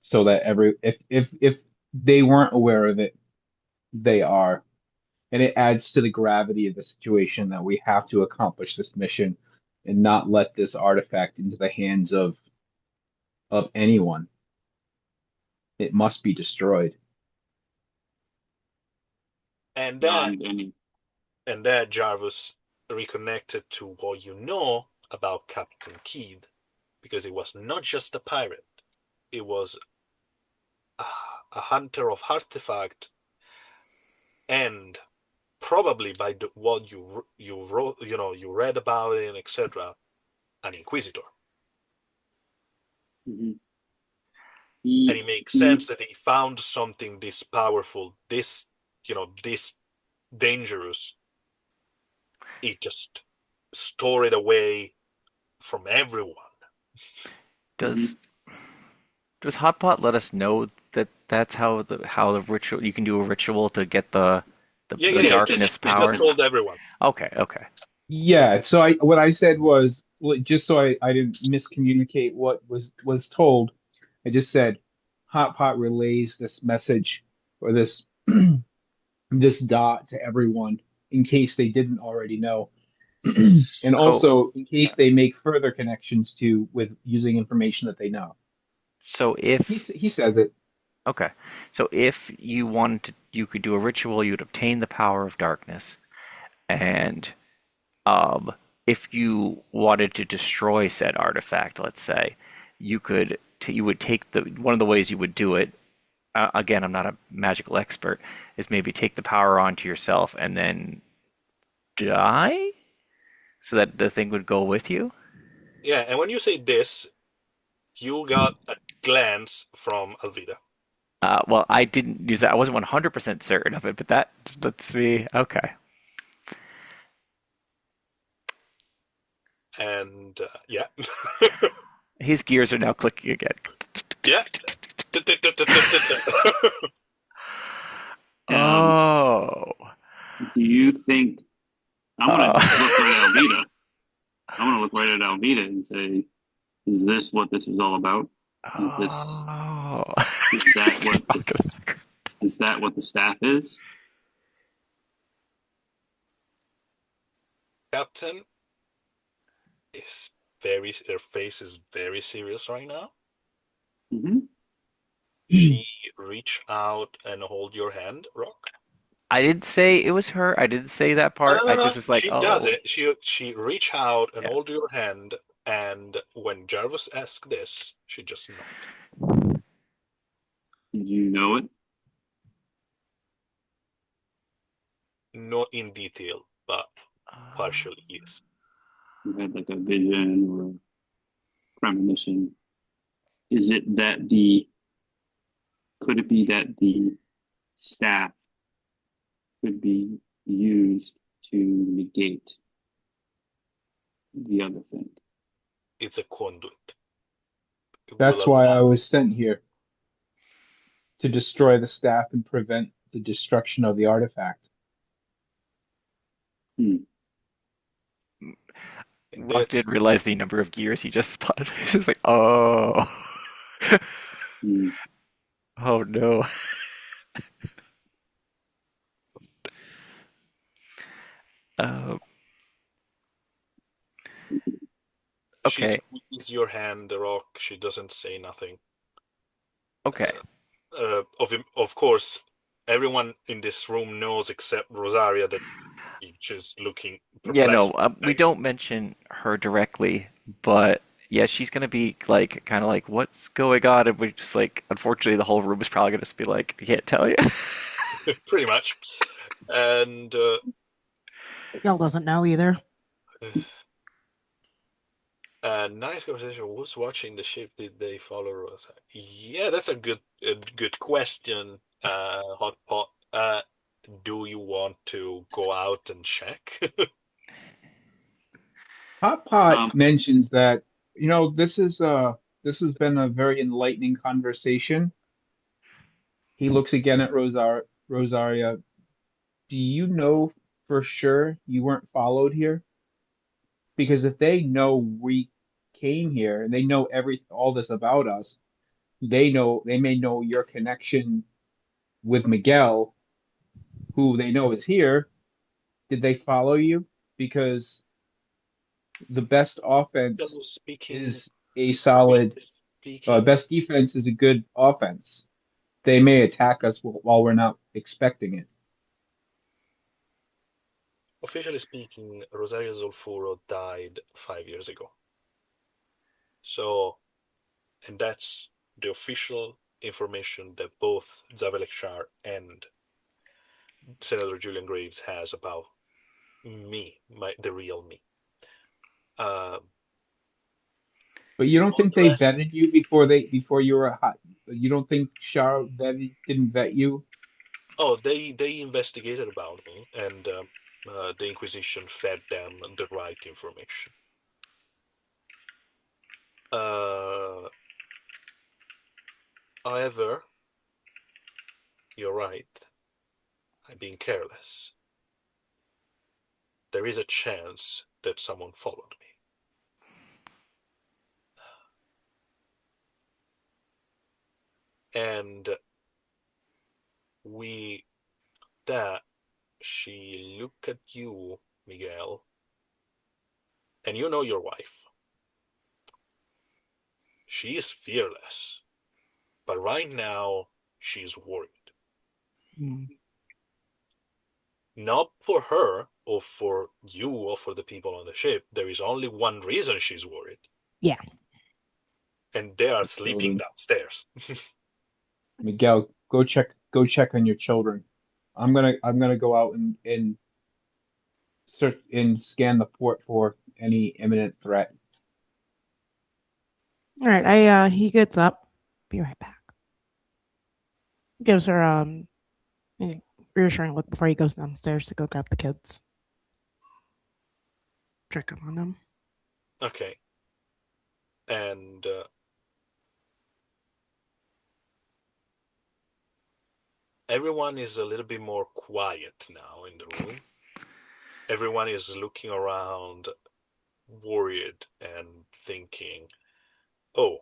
so that if they weren't aware of it, they are. And it adds to the gravity of the situation that we have to accomplish this mission and not let this artifact into the hands of anyone. It must be destroyed. and that Beyond any. and that Jarvis reconnected to what you know about Captain Kidd, because it was not just a pirate, it was a, a hunter of artifact, and probably by what you wrote, you read about it, etc., an inquisitor. Mm-hmm. And He it makes he sense that he found something this powerful, this dangerous. He just stored it away from everyone. mhm. Does does Hotpot let us know that that's how the ritual you can do a ritual to get Yeah, the yeah, Yeah, yeah. just darkness He just power? told everyone. Okay, okay. Yeah, so I what I said was well, just so I didn't miscommunicate what was told. I just said Hot Pot relays this message or this this dot to everyone in case they didn't already know. And So also in case they make further connections to with using information that they know. so if He says it. okay, so if you wanted to, you could do a ritual. You'd obtain the power of darkness, and um, if you wanted to destroy said artifact, let's say, you would take the one of the ways you would do it. Again, I'm not a magical expert. Is maybe take the power onto yourself and then die, so that the thing would go with you. Yeah, and when you say this, you got a glance from Alvida. Well, I didn't use that. I wasn't 100% certain of it, but that lets me. Okay. And yeah. His gears are now clicking again. Yeah. um. Oh. Do you think I want to Uh, look right at Alvida? I want to look right at Alvida and say, "Is this what this is all about? Is this oh. is that Mr. what Fungus. this is that what the staff is?" Captain is very, their face is very serious right now. she reach out and hold your hand, Rock? I didn't say it was her. I didn't say that No, part. no, no, I no. just was like, She does oh, it. She reach out and yeah. hold your hand, and when Jarvis asked this, she just nod. Did you know it? Not in detail, but Uh, partially, yes. You had like a vision or a premonition. Is it that the could it be that the staff could be used to negate the other thing? It's a conduit. It will That's why I allow. was sent here to destroy the staff and prevent the destruction of the artifact. Hmm. Rock That's did realize the number of gears he just spotted. He's just like, oh, Hmm. oh no. Uh, she okay, squeezes your hand, the Rock. She doesn't say nothing. okay. Uh, of course, everyone in this room knows except Rosaria that she's looking Yeah, no, perplexed. we don't mention her directly, but yeah, she's gonna be like, kind of like, what's going on? And we just like, unfortunately, the whole room is probably gonna just be like, I can't tell you. Pretty much. And Miguel doesn't know either. nice conversation. Who's watching the ship? Did they follow us? Yeah, that's a good question. Hot pot. Do you want to go out and check? Hot Pot Um, mentions that, this has been a very enlightening conversation. He looks again at Rosaria. Do you know for sure you weren't followed here? Because if they know we came here and they know all this about us, they may know your connection with Miguel, who they know is here. Did they follow you? Because the best offense Generally speaking, is a solid, officially speaking, best defense is a good offense. They may attack us while we're not expecting it. officially speaking, Rosario Zolfuro died 5 years ago. So, and that's the official information that both Zavelek Shar and Senator Julian Graves has about me, the real me. Uh, But you don't all think the they rest, vetted you before you were hot? You don't think Shar didn't vet you? oh, they investigated about me, and the Inquisition fed them the right information. Uh, However, you're right. I'm being careless. There is a chance that someone followed me. And we that she look at you, Miguel, and you know your wife. She is fearless, but right now she's worried. Not for her or for you or for the people on the ship. There is only one reason she's worried, Yeah. and they are The sleeping children. downstairs. Miguel, go check on your children. I'm gonna go out and search and scan the port for any imminent threat. All right. I he gets up. Be right back. Gives her a reassuring look before he goes downstairs to go grab the kids. Check up on them. Okay, and everyone is a little bit more quiet now in the room. Everyone is looking around, worried and thinking, oh,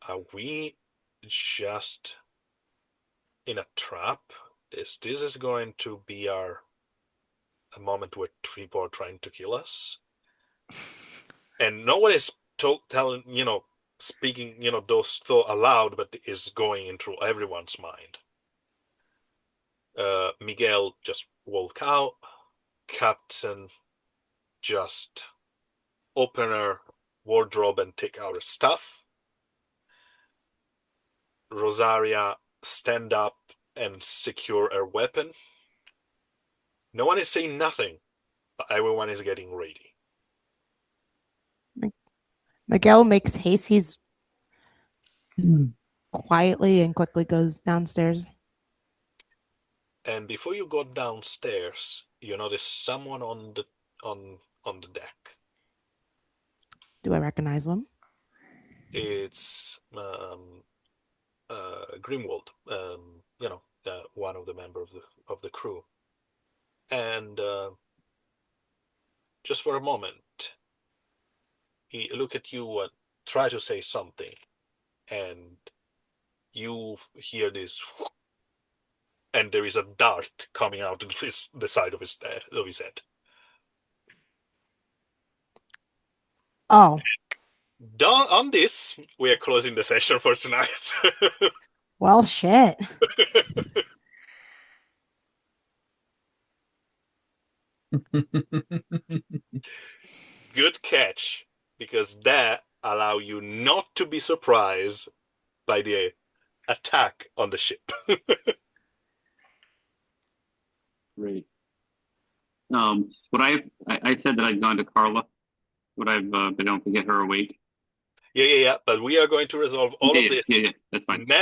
are we just in a trap? This is going to be a moment where people are trying to kill us? And no one is telling, speaking, those thoughts aloud, but is going through everyone's mind. Miguel just walk out. Captain just open her wardrobe and take out her stuff. Rosaria stand up and secure her weapon. No one is saying nothing, but everyone is getting ready. Miguel makes haste. He's quietly and quickly goes downstairs. And before you go downstairs, you notice someone on the deck. Do I recognize them? It's Grimwald, one of the members of the crew. And just for a moment, he look at you and try to say something, and you hear this, and there is a dart coming out of the side of his head. Oh, Done on this, we are closing the session for tonight. well, shit. Good catch, because that allow you not to be surprised by the attack on the ship. Great. Would I said that I'd gone to Carla. Would I've been able to get her awake? Yeah. But we are going to resolve all of Yeah, this yeah. That's fine. next